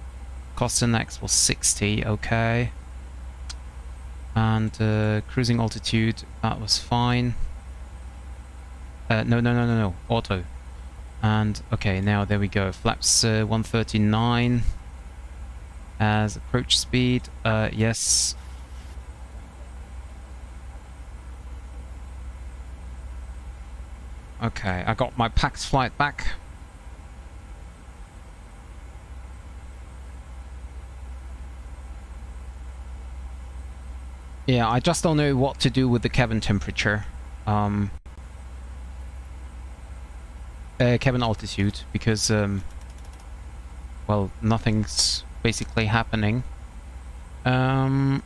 Cost index was 60, okay. And cruising altitude, that was fine. No, auto. And, okay, now there we go. Flaps 139 as approach speed, yes. Okay, I got my PAX flight back. Yeah, I just don't know what to do with the cabin temperature. Cabin altitude, because, well, nothing's basically happening. Okay,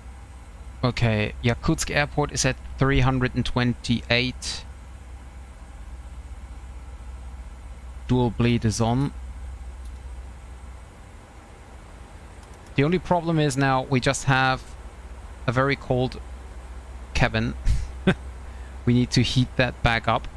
Yakutsk airport is at 328. Dual bleed is on. The only problem is now we just have a very cold cabin. We need to heat that back up.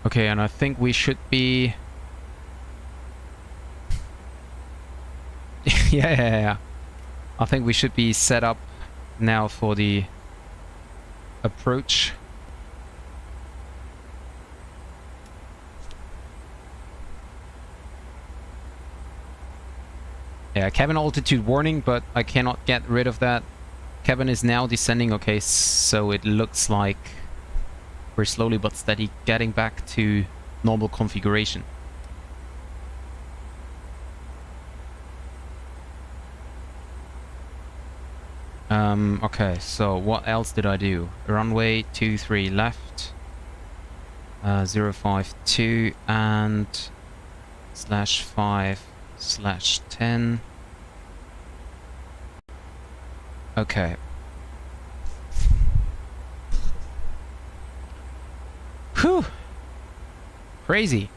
Okay, and I think we should be... yeah. I think we should be set up now for the approach. Yeah, cabin altitude warning, but I cannot get rid of that. Cabin is now descending, okay, so it looks like we're slowly but steady getting back to normal configuration. Okay, so what else did I do? Runway 23 left, 052 and /5/10. Okay. Whew! Crazy.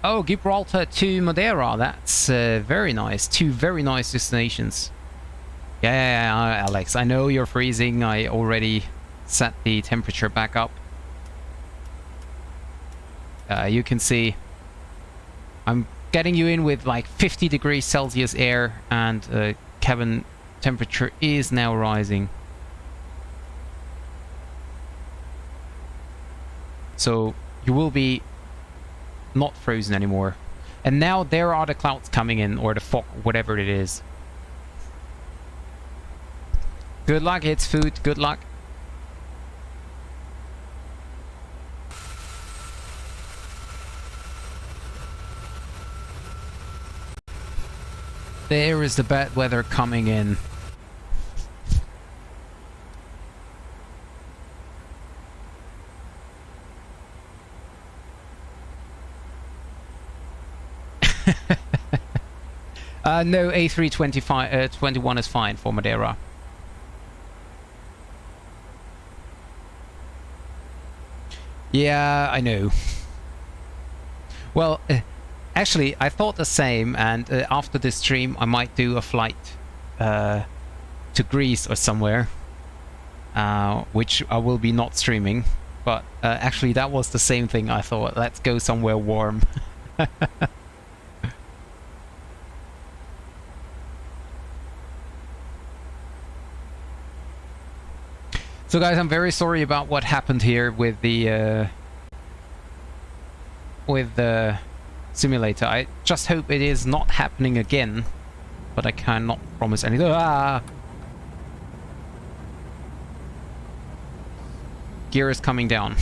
Oh, Gibraltar to Madeira. That's very nice. Two very nice destinations. Yeah, Alex, I know you're freezing. I already set the temperature back up. You can see I'm getting you in with like 50 degrees Celsius air, and cabin temperature is now rising. So you will be not frozen anymore. And now there are the clouds coming in, or the fog, whatever it is. Good luck, it's food. Good luck. There is the bad weather coming in. No, A321 is fine for Madeira. Yeah, I know. Well, actually, I thought the same, and after this stream, I might do a flight to Greece or somewhere, which I will be not streaming. But actually, that was the same thing I thought. Let's go somewhere warm. So guys, I'm very sorry about what happened here with the simulator. I just hope it is not happening again, but I cannot promise anything. Ah! Gear is coming down.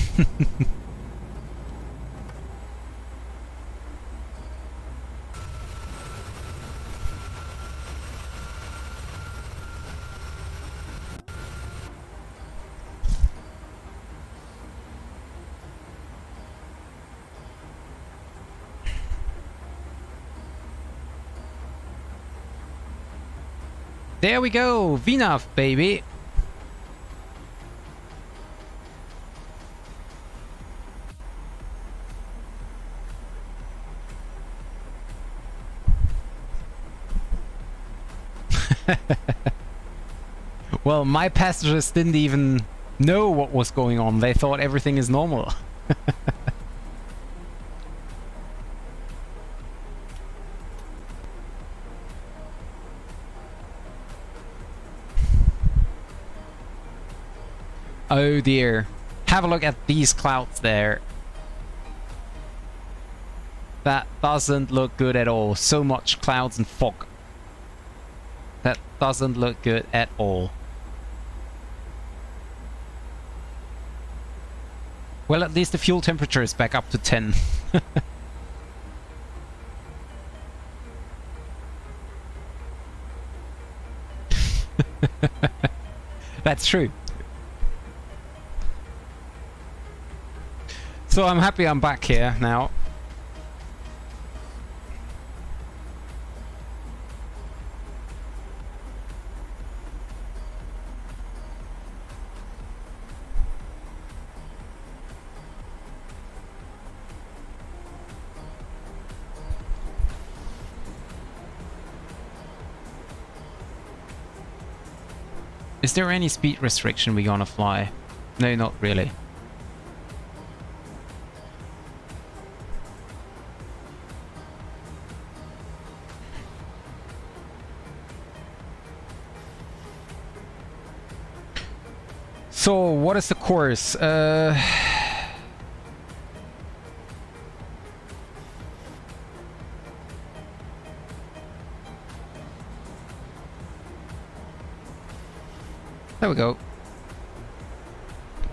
There we go, VNAV, baby. Well, my passengers didn't even know what was going on. They thought everything is normal. Oh dear. Have a look at these clouds there. That doesn't look good at all. So much clouds and fog. That doesn't look good at all. Well, at least the fuel temperature is back up to 10. That's true. So I'm happy I'm back here now. Is there any speed restriction we're gonna fly? No, not really. So, what is the course? There we go.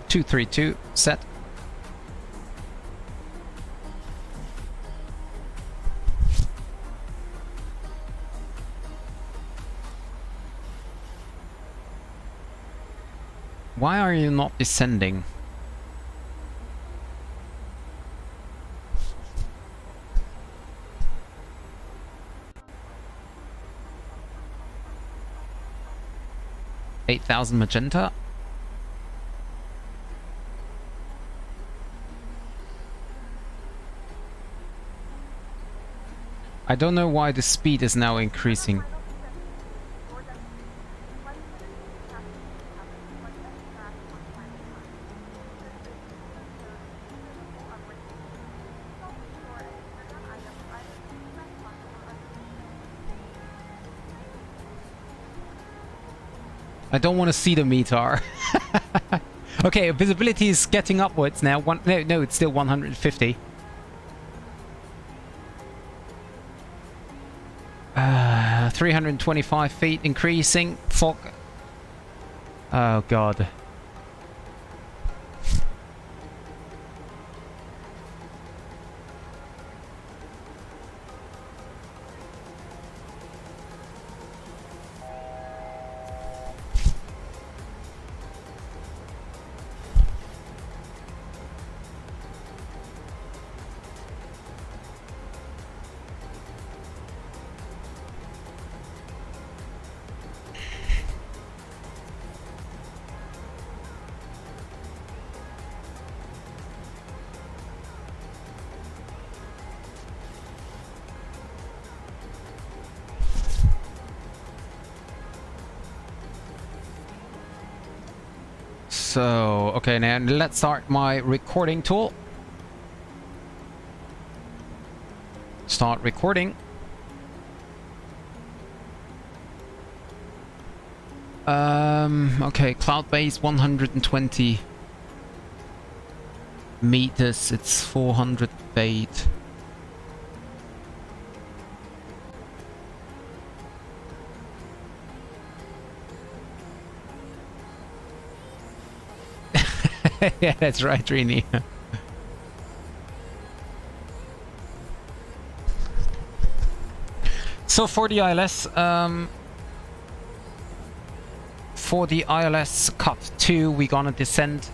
232 set. Why are you not descending? $8,000 magenta. I don't know why the speed is now increasing. I don't want to see the meter. Okay, visibility is getting upwards now. No, it's still 150. 325 feet increasing. Fog. Oh god. So, okay, now let's start my recording tool. Start recording. Okay, cloud base 120 meters, it's 400 feet. Yeah, that's right, Rini. So for the ILS, cut 2, we're gonna descend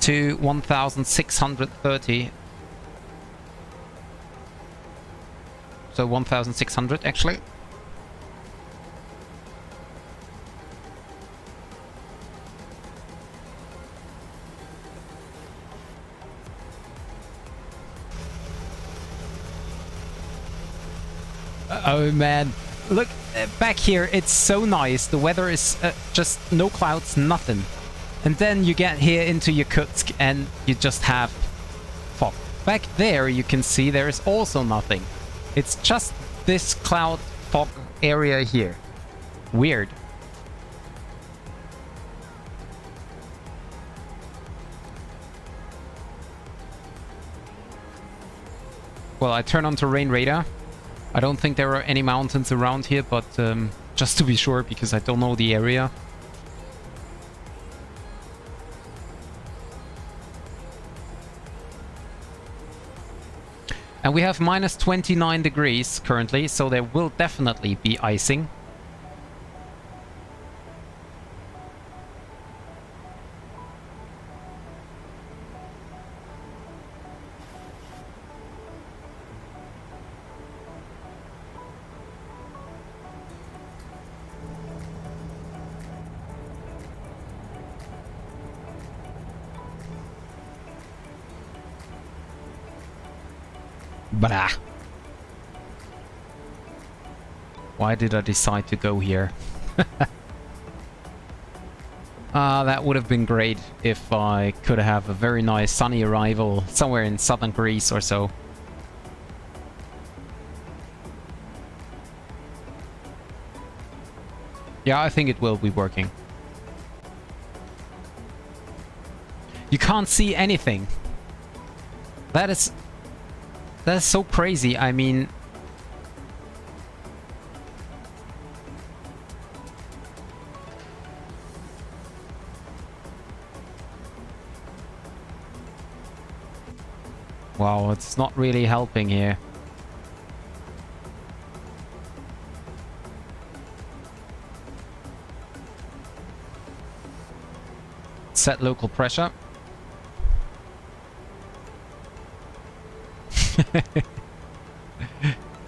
to 1,630. So 1,600 actually. Oh man, look back here, it's so nice. The weather is just no clouds, nothing. And then you get here into Yakutsk and you just have fog. Back there you can see there is also nothing. It's just this cloud fog area here. Weird. Well, I turn on terrain radar. I don't think there are any mountains around here, but just to be sure, because I don't know the area. And we have minus 29 degrees currently, so there will definitely be icing. Blah. Why did I decide to go here? That would have been great if I could have a very nice sunny arrival somewhere in southern Greece or so. Yeah, I think it will be working. You can't see anything. That's so crazy. I mean, wow, it's not really helping here. Set local pressure.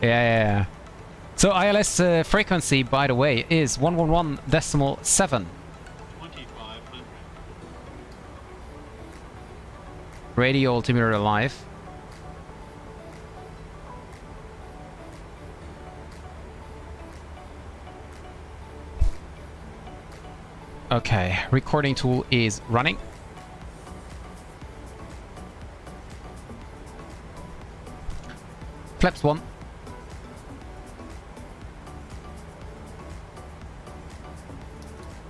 Yeah. So ILS frequency, by the way, is 111.7. 2500. Radio altimeter live. Okay, recording tool is running. Flaps 1.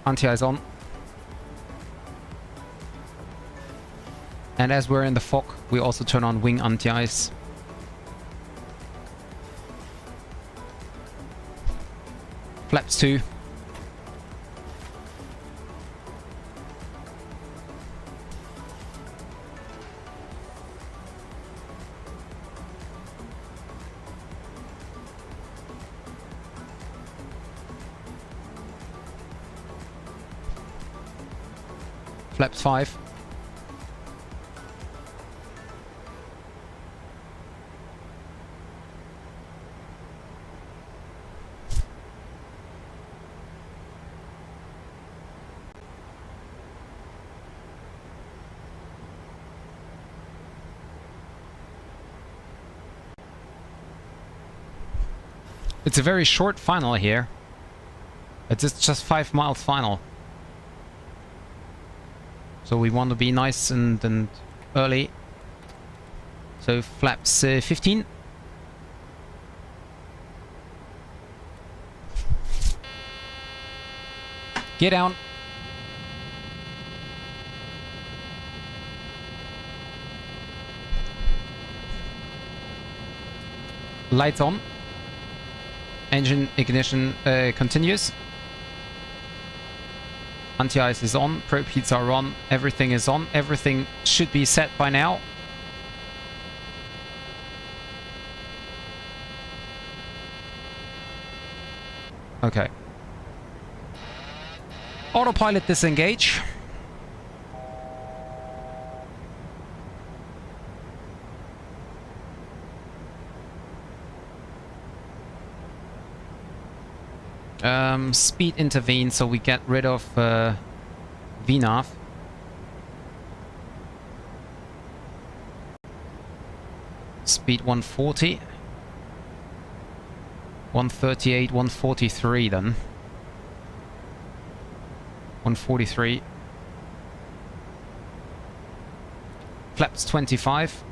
Anti-ice on. And as we're in the fog, we also turn on wing anti-ice. Flaps 2. Flaps 5. It's a very short final here. It's just 5 miles final. So we want to be nice and early. So flaps 15. Get down. Lights on. Engine ignition continues. Anti-ice is on. Probe heats are on. Everything is on. Everything should be set by now. Okay. Autopilot disengage. Speed intervene, so we get rid of VNAV. Speed 140. 138, 143 then. 143. Flaps 25.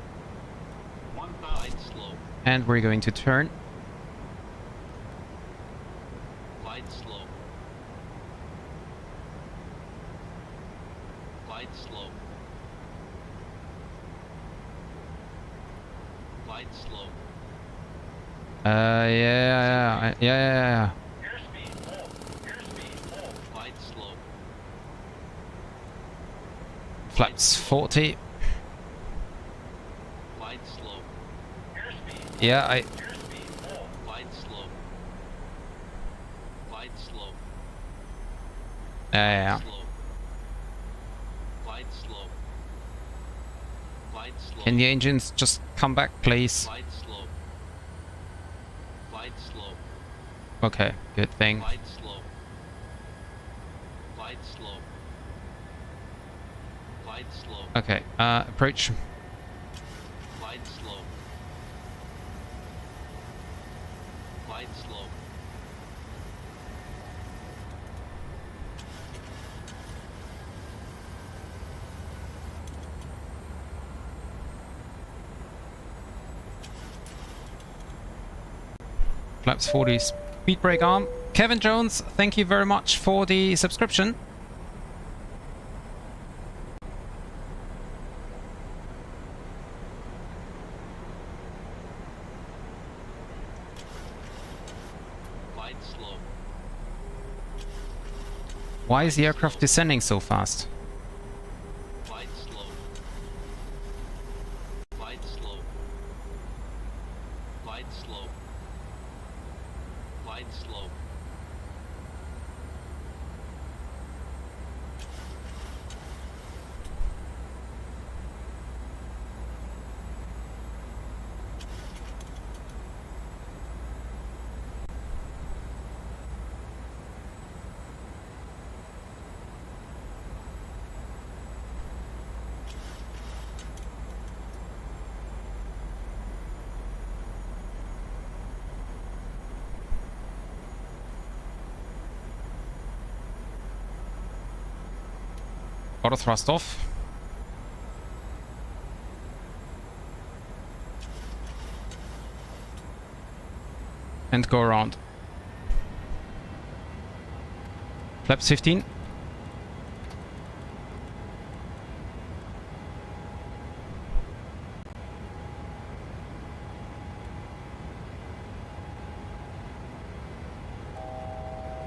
And we're going to turn. Yeah. Flaps 40. Yeah, yeah. Can the engines just come back, please? Okay, good thing. Okay, approach. Flaps 40 speed brake arm. Kevin Jones, thank you very much for the subscription. Why is the aircraft descending so fast? Auto thrust off. And go around. Flaps 15.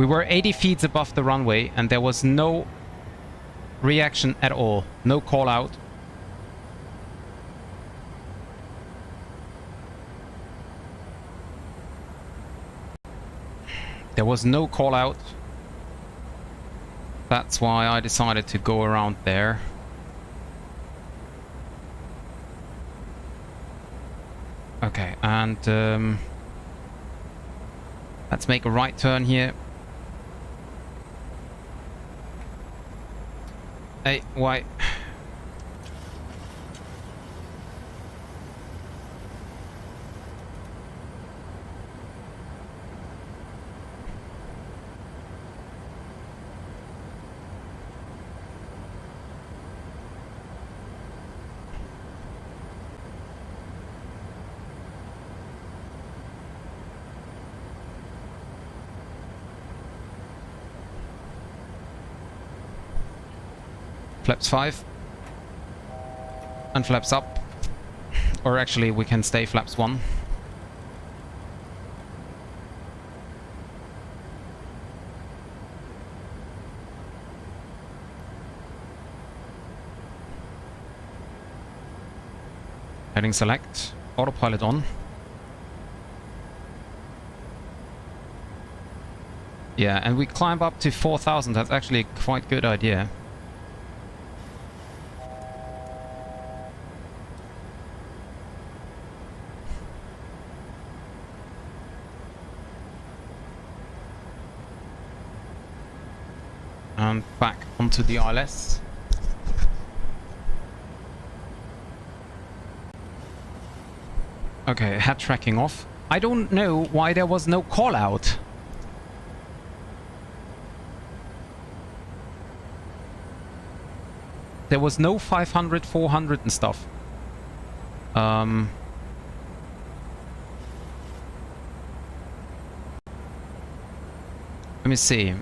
We were 80 feet above the runway and there was no reaction at all. No call out. There was no call out. That's why I decided to go around there. Okay, and let's make a right turn here. Hey, why? Flaps 5 and flaps up, or actually we can stay flaps 1. Heading select, autopilot on. Yeah, and we climb up to 4,000. That's actually a quite good idea. And back onto the ILS. Okay, head tracking off. I don't know why there was no call out. There was no 500, 400 and stuff. Let me see.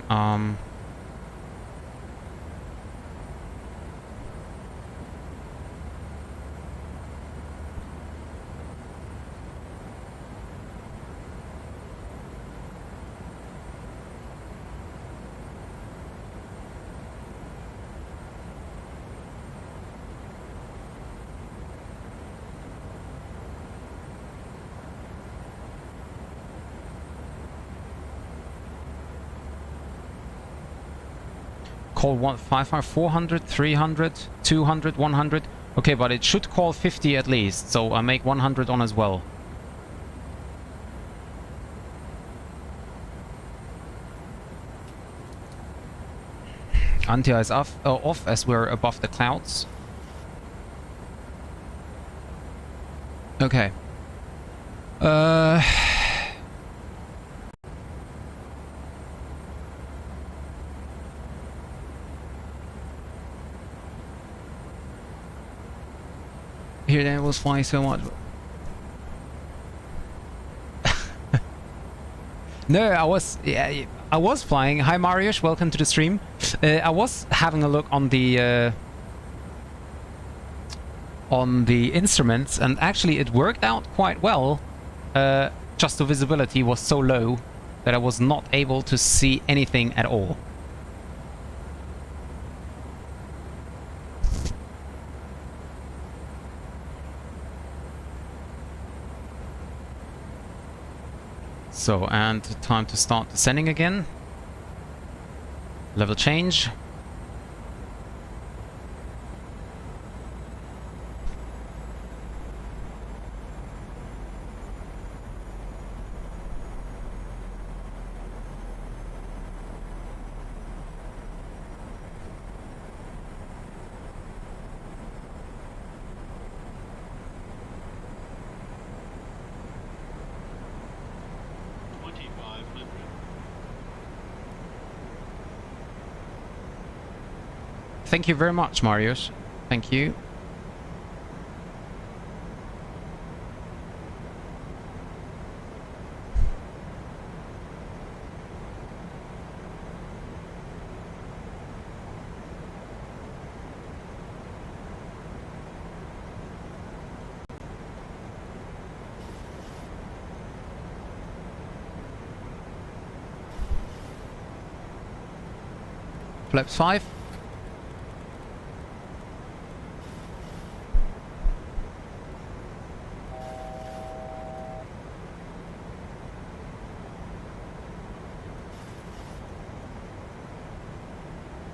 Call 155, 400, 300, 200, 100. Okay, but it should call 50 at least, so I make 100 on as well. Anti is off as we're above the clouds. Okay. Here that was flying so much. No, I was flying. Hi Mariusz, welcome to the stream. I was having a look on the instruments, and actually it worked out quite well. Just the visibility was so low that I was not able to see anything at all. So, and time to start descending again. Level change. Thank you very much, Marius. Thank you. Flaps 5.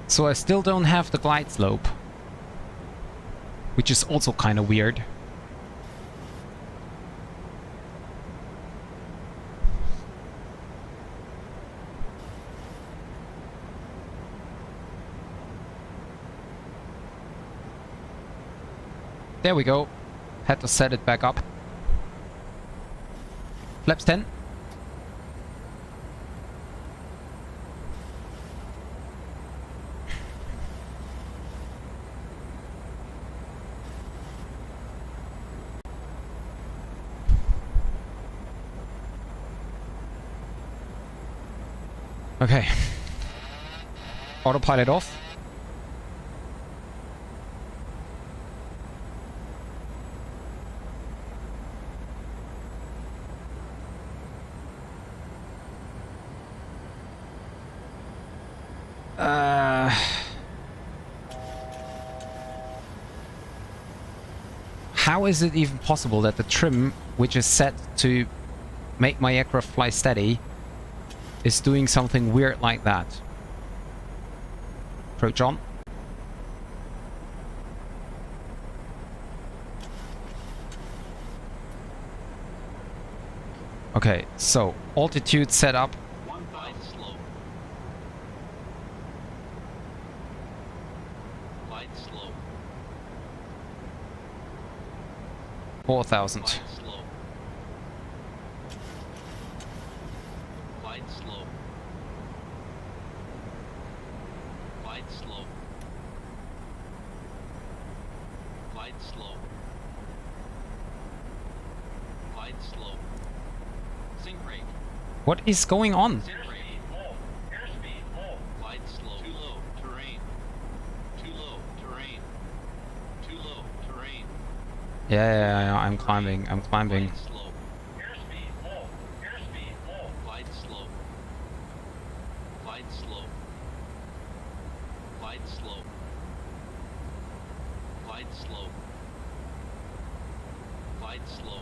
So I still don't have the glide slope, which is also kind of weird. There we go. Had to set it back up. Flaps 10. Okay. Autopilot off. How is it even possible that the trim, which is set to make my aircraft fly steady, is doing something weird like that? Approach on. Okay, so altitude set up. 1 glide slope. Glide slope. 4,000. Glide slope. Glide slope. Glide slope. Glide slope. Glide slope. Sink rate. What is going on? Sink rate. Airspeed. Glide slope. Too low. Terrain. Too low. Terrain. Too low. Terrain. Yeah, I'm climbing. Glide slope. Airspeed. Glide slope. Glide slope. Glide slope. Glide slope. Glide slope.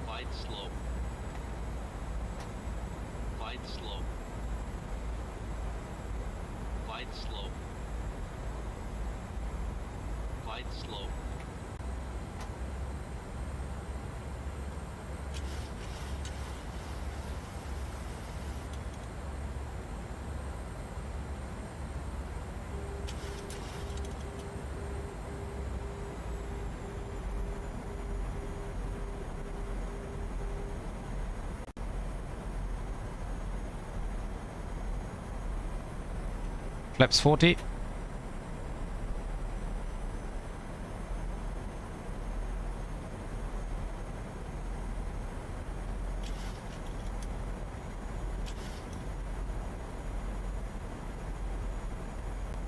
Glide slope. Glide slope. Glide slope. Glide slope. Flaps 40.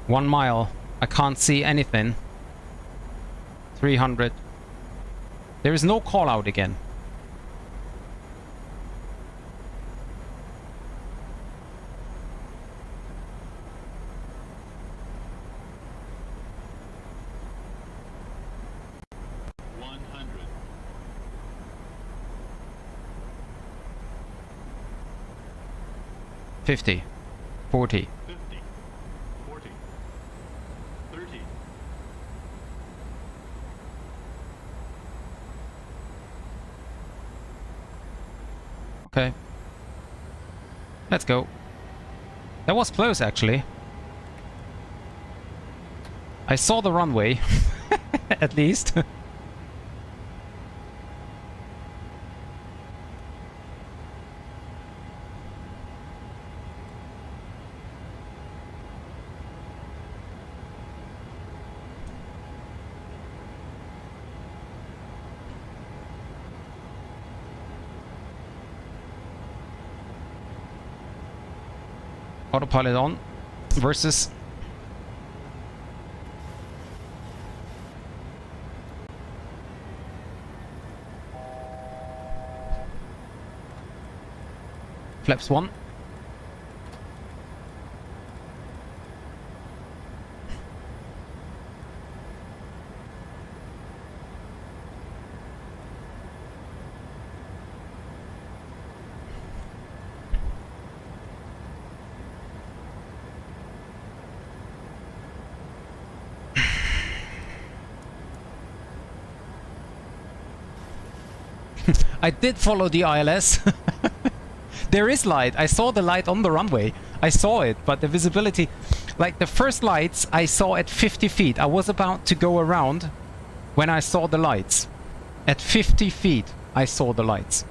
One mile. I can't see anything. 300. There is no call out again. $50, $40. 50, 40, 30. Okay. Let's go. That was close, actually. I saw the runway, at least. Autopilot on versus flaps 1. I did follow the ILS. There is light. I saw the light on the runway. I saw it, but the visibility... Like, the first lights I saw at 50 feet. I was about to go around when I saw the lights. At 50 feet, I saw the lights.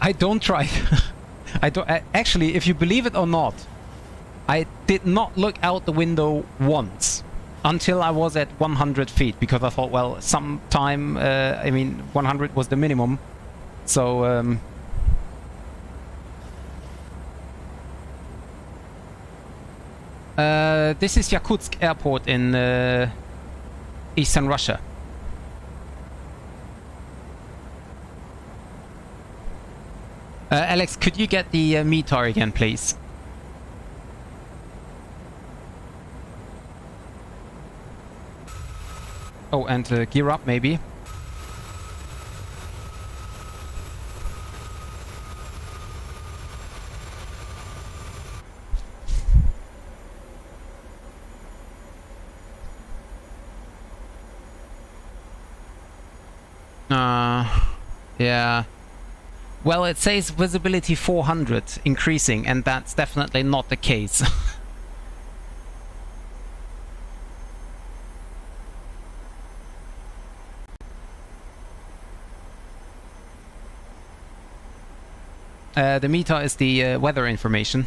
I don't try. I don't actually, if you believe it or not, I did not look out the window once until I was at 100 feet, because I thought, well, sometime, I mean, 100 was the minimum. So, this is Yakutsk airport in eastern Russia. Alex, could you get the METAR again, please? Oh, and gear up, maybe. Yeah. Well, it says visibility 400 increasing, and that's definitely not the case. The METAR is the weather information.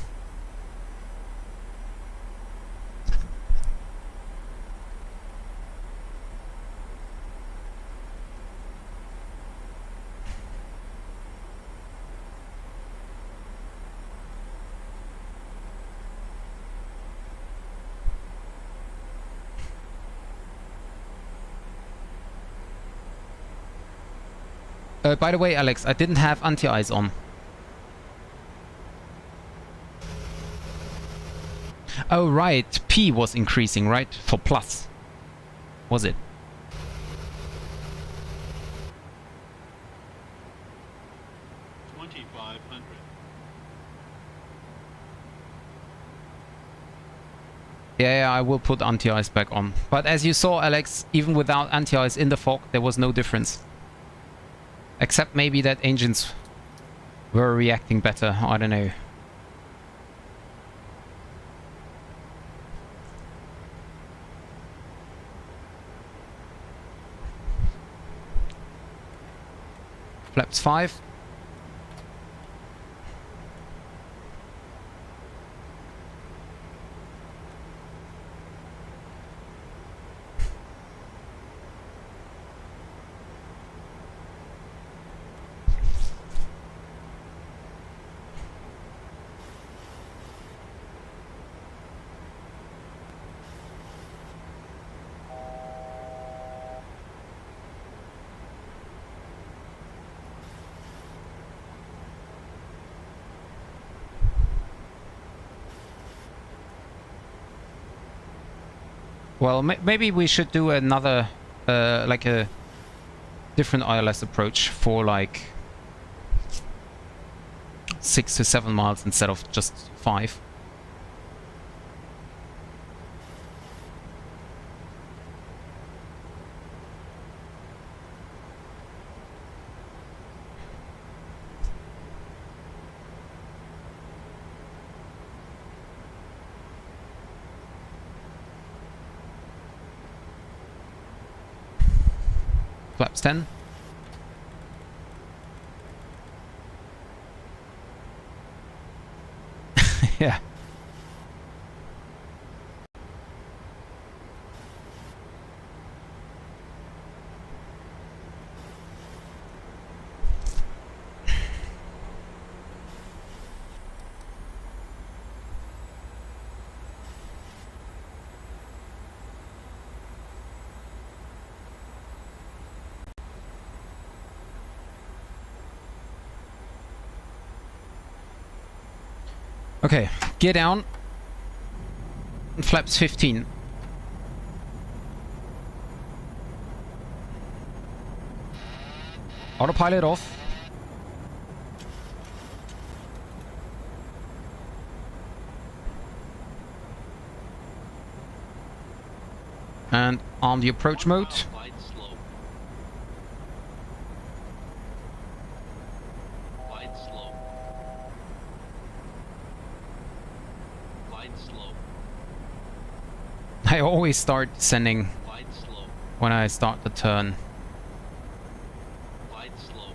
By the way, Alex, I didn't have anti-ice on. Oh, right. P was increasing, right? For plus. Was it? Yeah, I will put anti-ice back on. But as you saw, Alex, even without anti-ice in the fog, there was no difference. Except maybe that engines were reacting better, I don't know. Flaps 5. Well, maybe we should do another, like a different ILS approach for like 6 to 7 miles instead of just 5. Flaps 10. Yeah. Okay, gear down. Flaps 15. Autopilot off. And on the approach mode. Glide slow. Glide slow. Glide slow. I always start descending Glide slow. when I start the turn. Glide slow.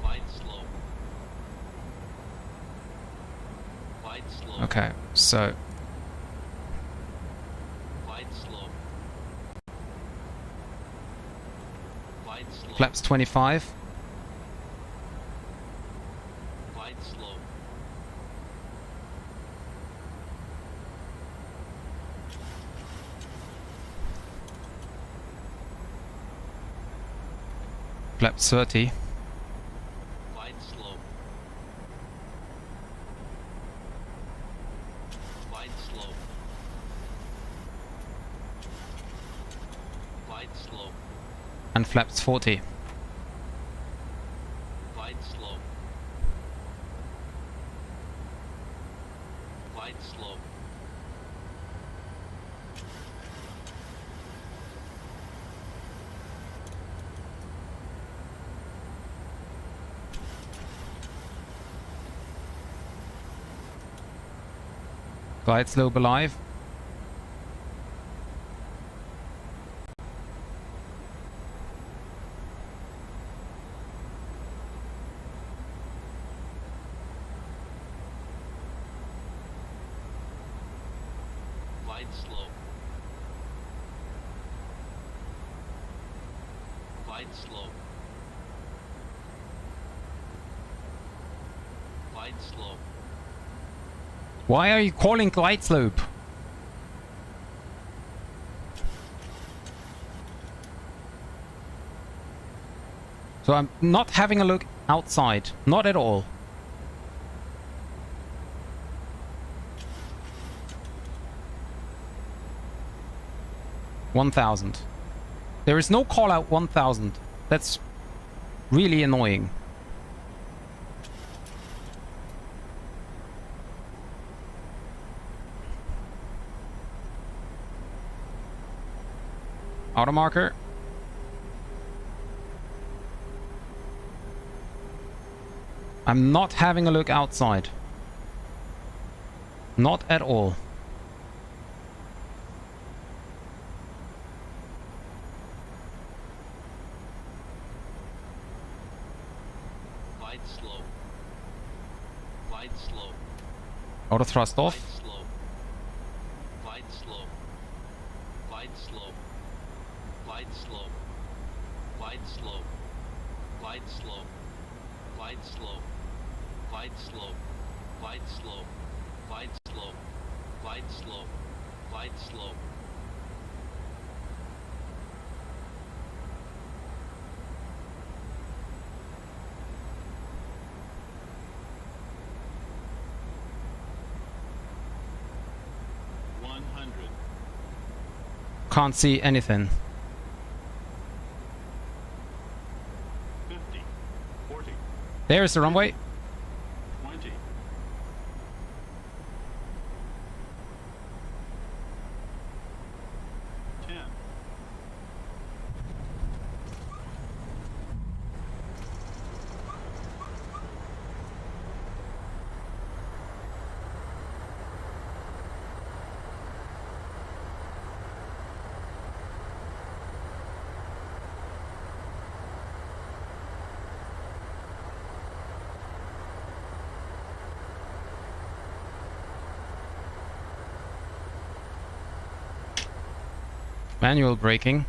Glide slow. Glide slow. Okay, so Glide slow. Glide slow. flaps 25. Glide slow. Flaps 30. Glide slow. Glide slow. Glide slow. And flaps 40. Glide slow. Glide slow. Glide slope alive. Glide slow. Glide slow. Glide slow. Why are you calling glide slope? So I'm not having a look outside. Not at all. $1,000. There is no call out 1,000. That's really annoying. Auto marker. I'm not having a look outside. Not at all. Glide slow. Glide slow. Auto thrust Glide off. slow. Glide slow. Glide slow. Glide slow. Glide slow. Glide slow. Glide slow. Glide slow. Glide slow. Glide slow. Glide slow. Glide slow. Can't see anything. 50. 40. There is the runway. 20. 10. Manual braking.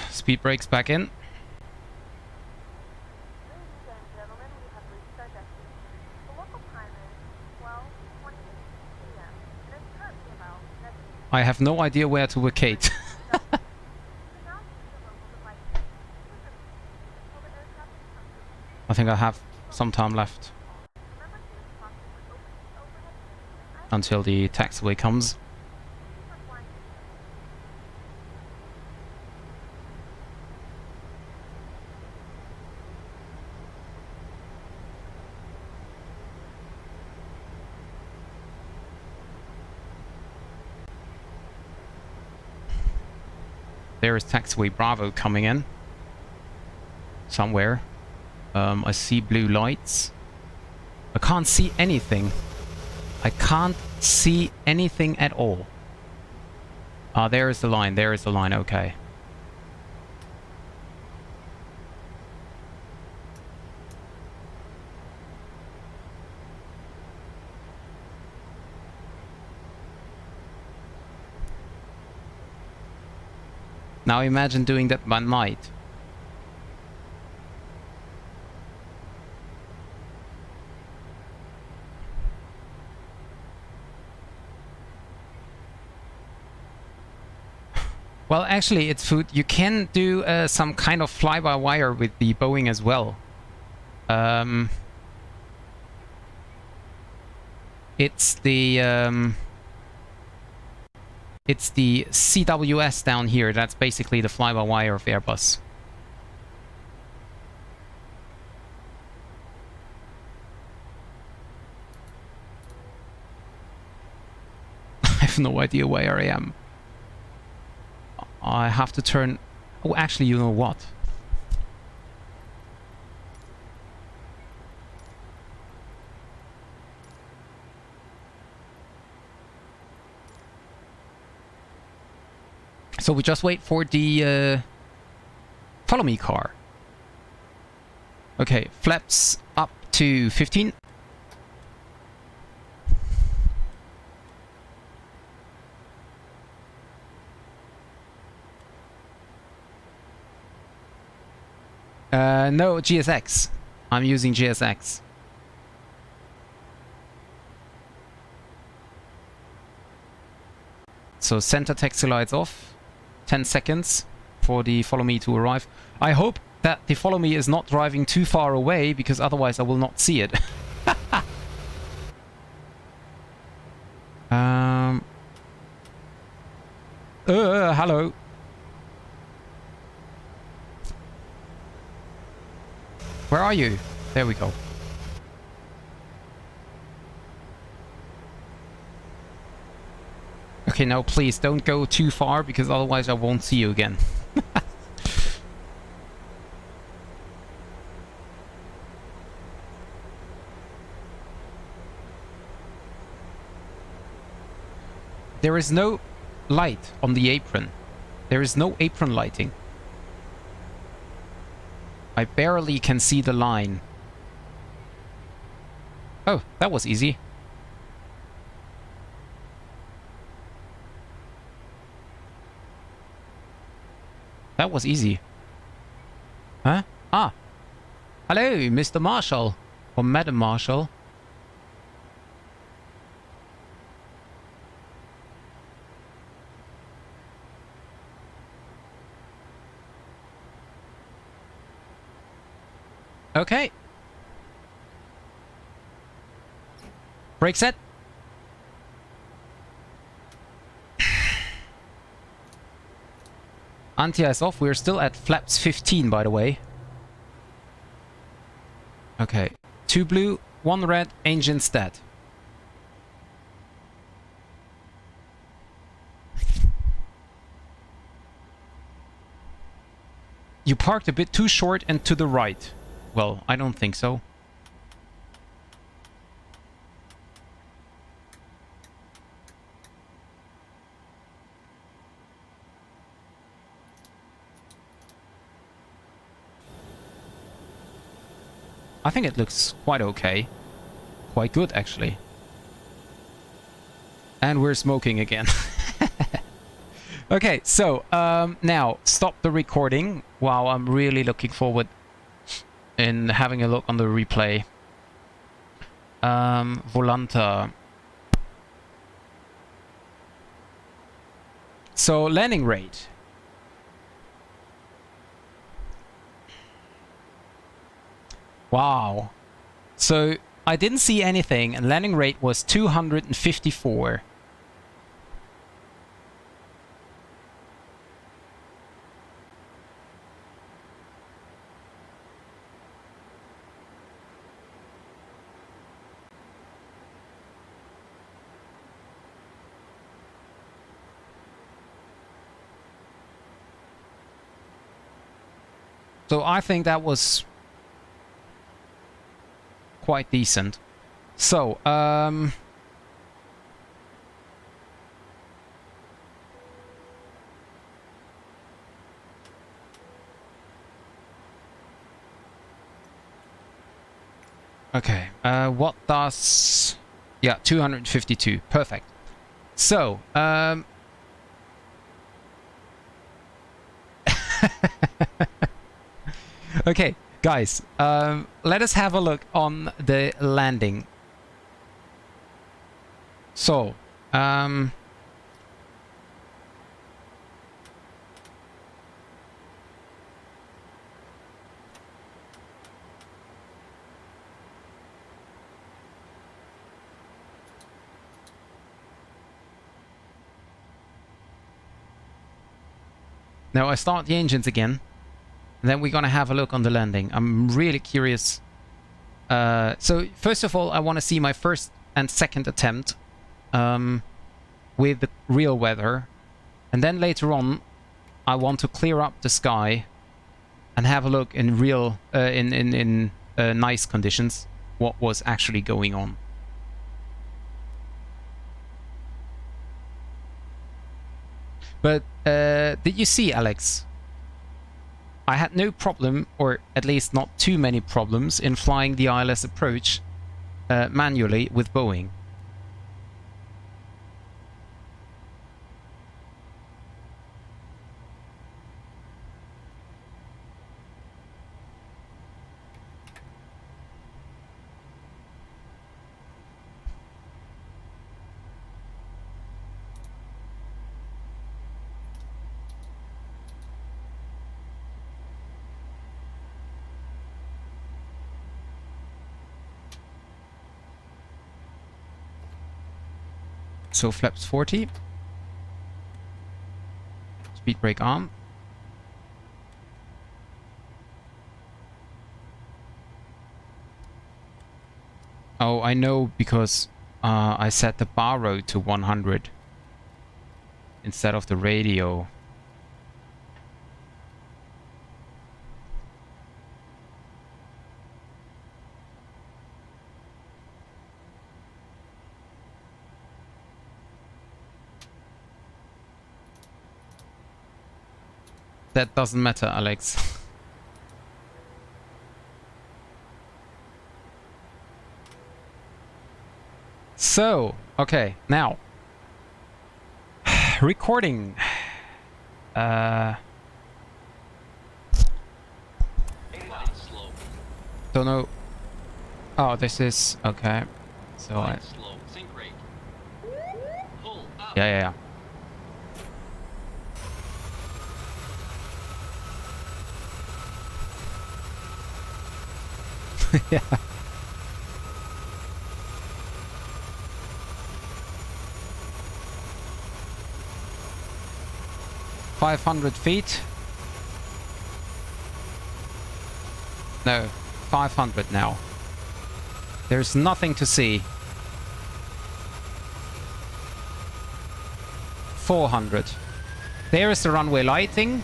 Speed brakes back in. Ladies and gentlemen, we have reached our destination. The local time is 12:28 p.m. and it's currently about 7. I have no idea where to vacate. Now to the local devices. Until the think I have some time left until the taxiway comes. There is taxiway Bravo coming in somewhere. I see blue lights. I can't see anything. I can't see anything at all. Ah, there is the line. There is the line. Okay. Now imagine doing that by night. Well, actually, it's food. You can do some kind of fly-by-wire with the Boeing as well. It's the CWS down here. That's basically the fly-by-wire of Airbus. I have no idea where I am. I have to turn... Oh, actually, you know what? So we just wait for the follow me car. Okay, flaps up to 15. No, GSX. I'm using GSX. So center taxi lights off. 10 seconds for the follow me to arrive. I hope that the follow me is not driving too far away, because otherwise I will not see it. Hello. Where are you? There we go. Okay, now please don't go too far, because otherwise I won't see you again. There is no light on the apron. There is no apron lighting. I barely can see the line. Oh, that was easy. That was easy. Huh? Ah. Hello, Mr. Marshall. Or Madam Marshall. Okay. Brake set. Anti-ice off. We're still at flaps 15, by the way. Okay. 2 blue, 1 red, engine stat. You parked a bit too short and to the right. Well, I don't think so. I think it looks quite okay. Quite good, actually. And we're smoking again. Okay, so now stop the recording while I'm really looking forward in having a look on the replay. Volanta. So landing rate. Wow. So I didn't see anything and landing rate was 254. So I think that was quite decent. So, okay, what does... Yeah, 252. Perfect. So, okay, guys, let us have a look on the landing. So, now I start the engines again. Then we're gonna have a look on the landing. I'm really curious. So first of all, I want to see my first and second attempt with the real weather, and then later on, I want to clear up the sky and have a look in real, in nice conditions, what was actually going on. But did you see, Alex? I had no problem, or at least not too many problems, in flying the ILS approach manually with Boeing. So flaps 40. Speed brake on. Oh, I know, because I set the bar rate to 100 instead of the radio. That doesn't matter, Alex. So, okay, now recording. Don't know. Oh, this is okay. So I. Yeah. Yeah. $500 No, 500 now. There's nothing to see. 400. There is the runway lighting,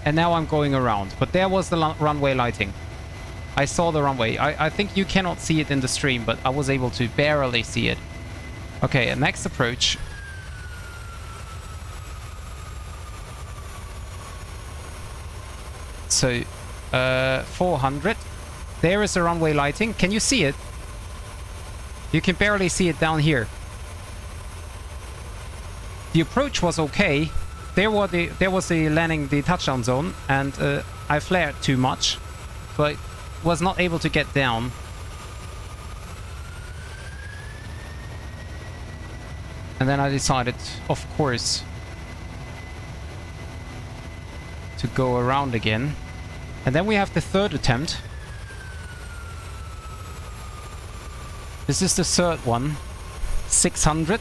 and now I'm going around. But there was the runway lighting. I saw the runway. I think you cannot see it in the stream, but I was able to barely see it. Okay, next approach. So, 400. There is the runway lighting. Can you see it? You can barely see it down here. The approach was okay. There was the landing, the touchdown zone, and I flared too much, but was not able to get down. And then I decided, of course, to go around again. And then we have the third attempt. This is the third one. 600.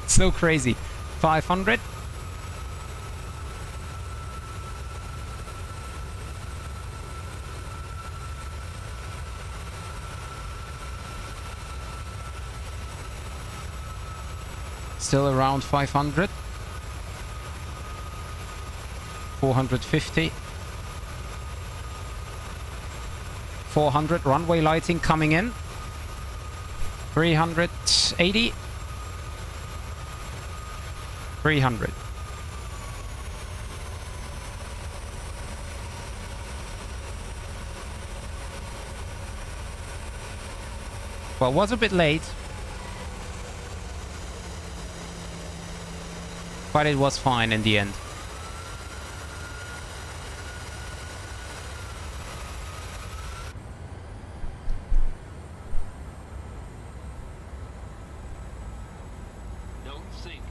So crazy. 500. Still around 500. 450. 400 runway lighting coming in. 380. 300. Well, it was a bit late, but it was fine in the end. Don't sink.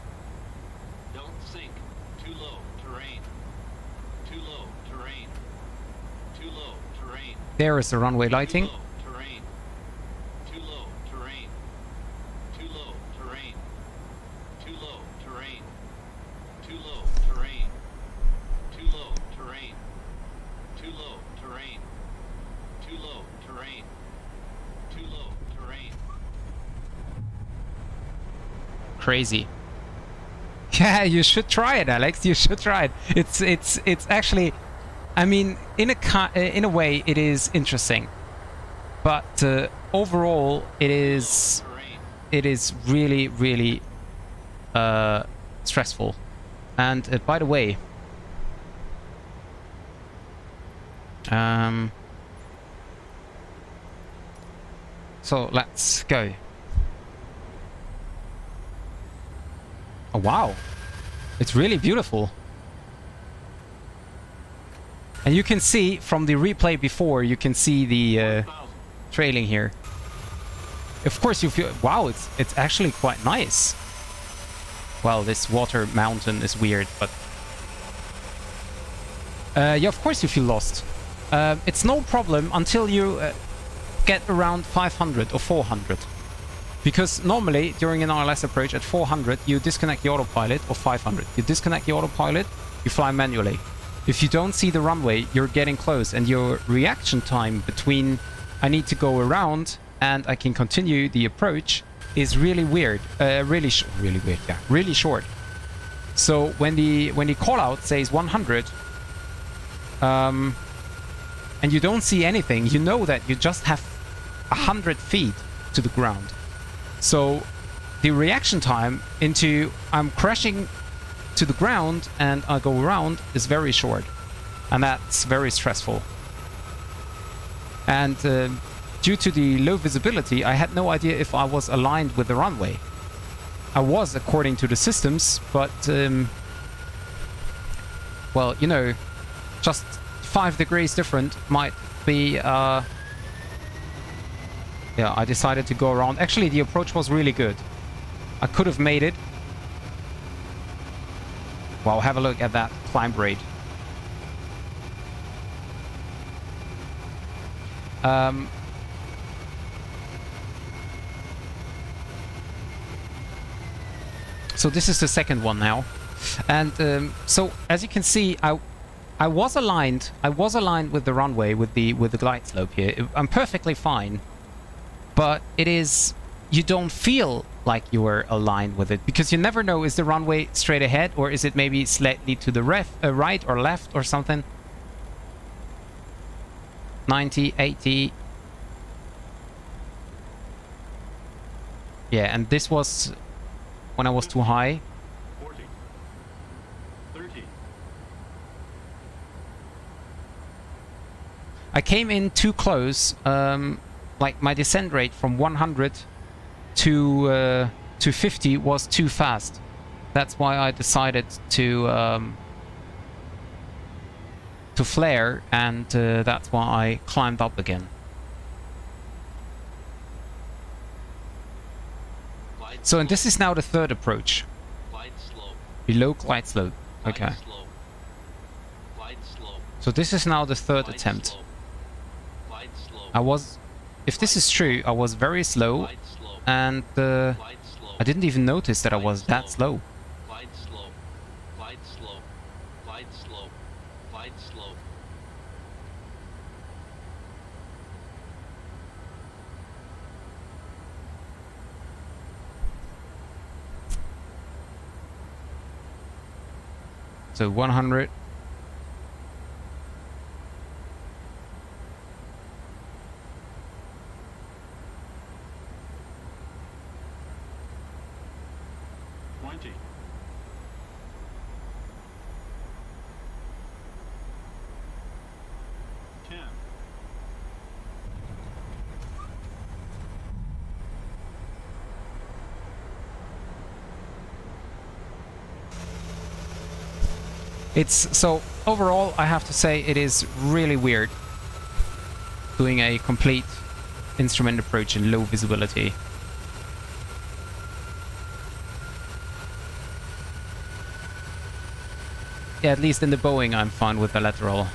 Don't sink. Too low. Terrain. Too low. Terrain. Too low. Terrain. There is the runway lighting. Too low. Terrain. Too low. Terrain. Too low. Terrain. Too low. Terrain. Too low. Terrain. Too low. Terrain. Too low. Terrain. Too low. Terrain. Too low. Terrain. Crazy. Yeah, you should try it, Alex. You should try it. It's actually, I mean, in a way, it is interesting, but overall, it is really, really stressful. And by the way, so let's go. Oh wow, it's really beautiful. And you can see from the replay before, you can see the trailing here. Of course you feel, wow, it's actually quite nice. Well, this water mountain is weird, but yeah, of course you feel lost. It's no problem until you get around 500 or 400. Because normally, during an ILS approach at 400, you disconnect the autopilot, or 500. You disconnect the autopilot, you fly manually. If you don't see the runway, you're getting close, and your reaction time between I need to go around and I can continue the approach is really weird. Really weird, yeah. Really short. So when the call out says 100, and you don't see anything, you know that you just have 100 feet to the ground. So the reaction time into I'm crashing to the ground and I go around is very short, and that's very stressful. And due to the low visibility, I had no idea if I was aligned with the runway. I was, according to the systems, but well, you know, just 5 degrees different might be yeah, I decided to go around. Actually, the approach was really good. I could have made it. Wow, have a look at that climb rate. So this is the second one now. And so as you can see, I was aligned with the runway, with the glide slope here. I'm perfectly fine. But it is, you don't feel like you were aligned with it, because you never know, is the runway straight ahead, or is it maybe slightly to the right or left or something. 90, 80. Yeah, and this was when I was too high. 40. 30. I came in too close. Like my descent rate from 100 to 50 was too fast. That's why I decided to flare, and that's why I climbed up again. So, and this is now the third approach. Glide slope. Below glide slope. Okay. Glide slope. Glide slope. So this is now the third Glide attempt. slow. Glide slow. I was, if this is true, I was very slow, Glide slow. and Glide slow. I didn't even notice that I was that slow. Glide slow. Glide slow. Glide slow. Glide slow. So 100. It's so overall, I have to say it is really weird doing a complete instrument approach in low visibility. Yeah, at least in the Boeing I'm fine with the lateral.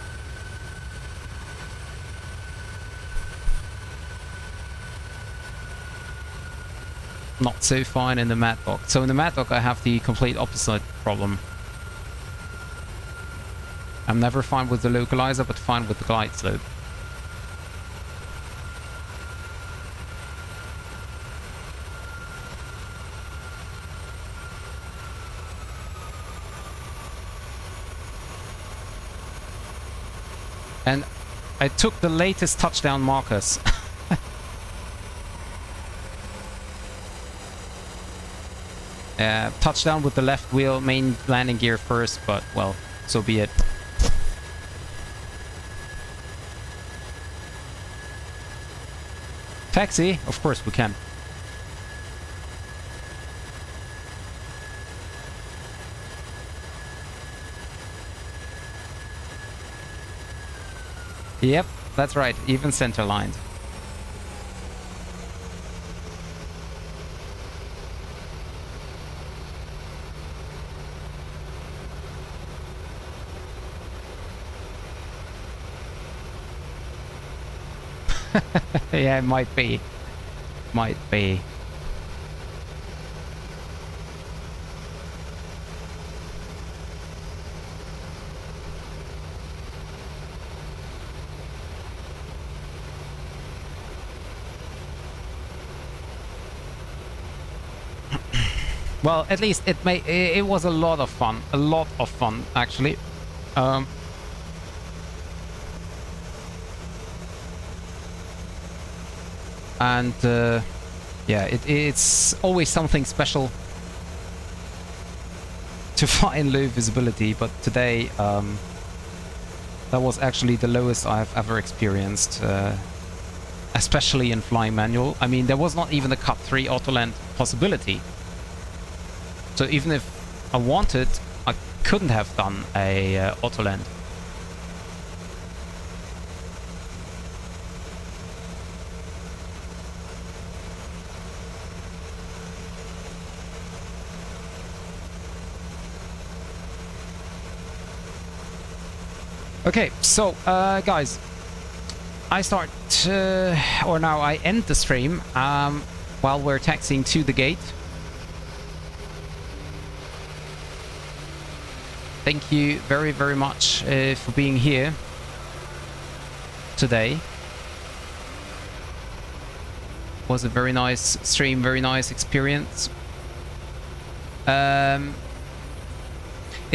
Not so fine in the Maddock. So in the Maddock I have the complete opposite problem. I'm never fine with the localizer, but fine with the glide slope. And I took the latest touchdown markers. Touchdown with the left wheel, main landing gear first, but well, so be it. Taxi? Of course we can. Yep, that's right, even center lined. Yeah, it might be. Might be. Well, at least it was a lot of fun. A lot of fun, actually. And yeah, it's always something special to fly in low visibility, but today that was actually the lowest I've ever experienced, especially in flying manual. I mean, there was not even a Cut 3 autoland possibility. So even if I wanted, I couldn't have done a autoland. Okay, so guys, I start or now I end the stream while we're taxiing to the gate. Thank you very, very much for being here today. Was a very nice stream, very nice experience. It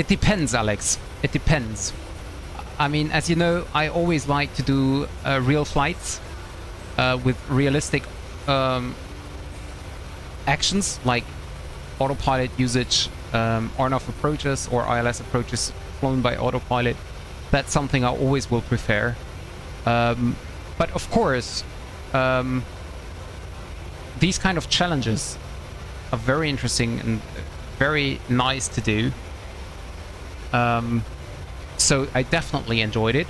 depends, Alex. It depends. I mean, as you know, I always like to do real flights with realistic actions, like autopilot usage, RNAV approaches or ILS approaches flown by autopilot. That's something I always will prefer. But of course, these kind of challenges are very interesting and very nice to do. So I definitely enjoyed it,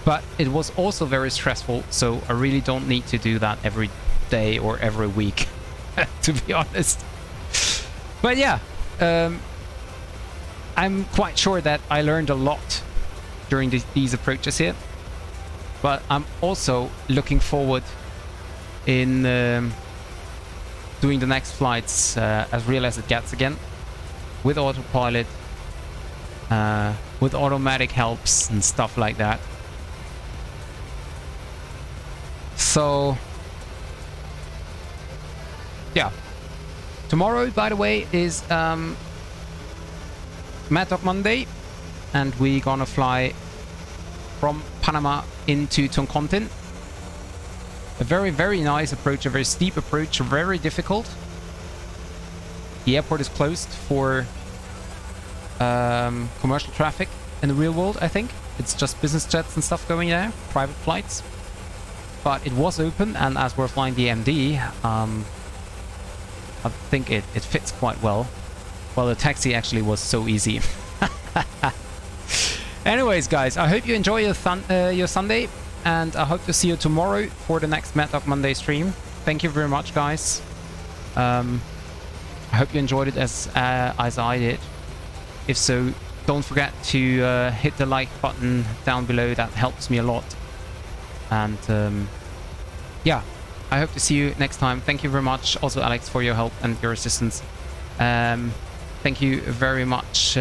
but it was also very stressful, so I really don't need to do that every day or every week, to be honest. But yeah, I'm quite sure that I learned a lot during these approaches here. But I'm also looking forward in doing the next flights as real as it gets again, with autopilot, with automatic helps and stuff like that. So yeah, tomorrow, by the way, is Mad Dog Monday, and we're gonna fly from Panama into Toncontin. A very, very nice approach, a very steep approach, very difficult. The airport is closed for commercial traffic in the real world, I think. It's just business jets and stuff going there, private flights. But it was open, and as we're flying the AMD, I think it fits quite well. Well, the taxi actually was so easy. Anyways, guys, I hope you enjoy your Sunday, and I hope to see you tomorrow for the next Mad Dog Monday stream. Thank you very much, guys. I hope you enjoyed it as I did. If so, don't forget to hit the like button down below. That helps me a lot. And yeah, I hope to see you next time. Thank you very much, also Alex, for your help and your assistance. Thank you very much,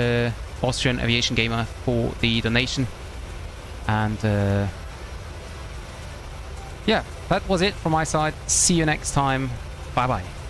Austrian Aviation Gamer, for the donation. And yeah, that was it from my side. See you next time. Bye bye.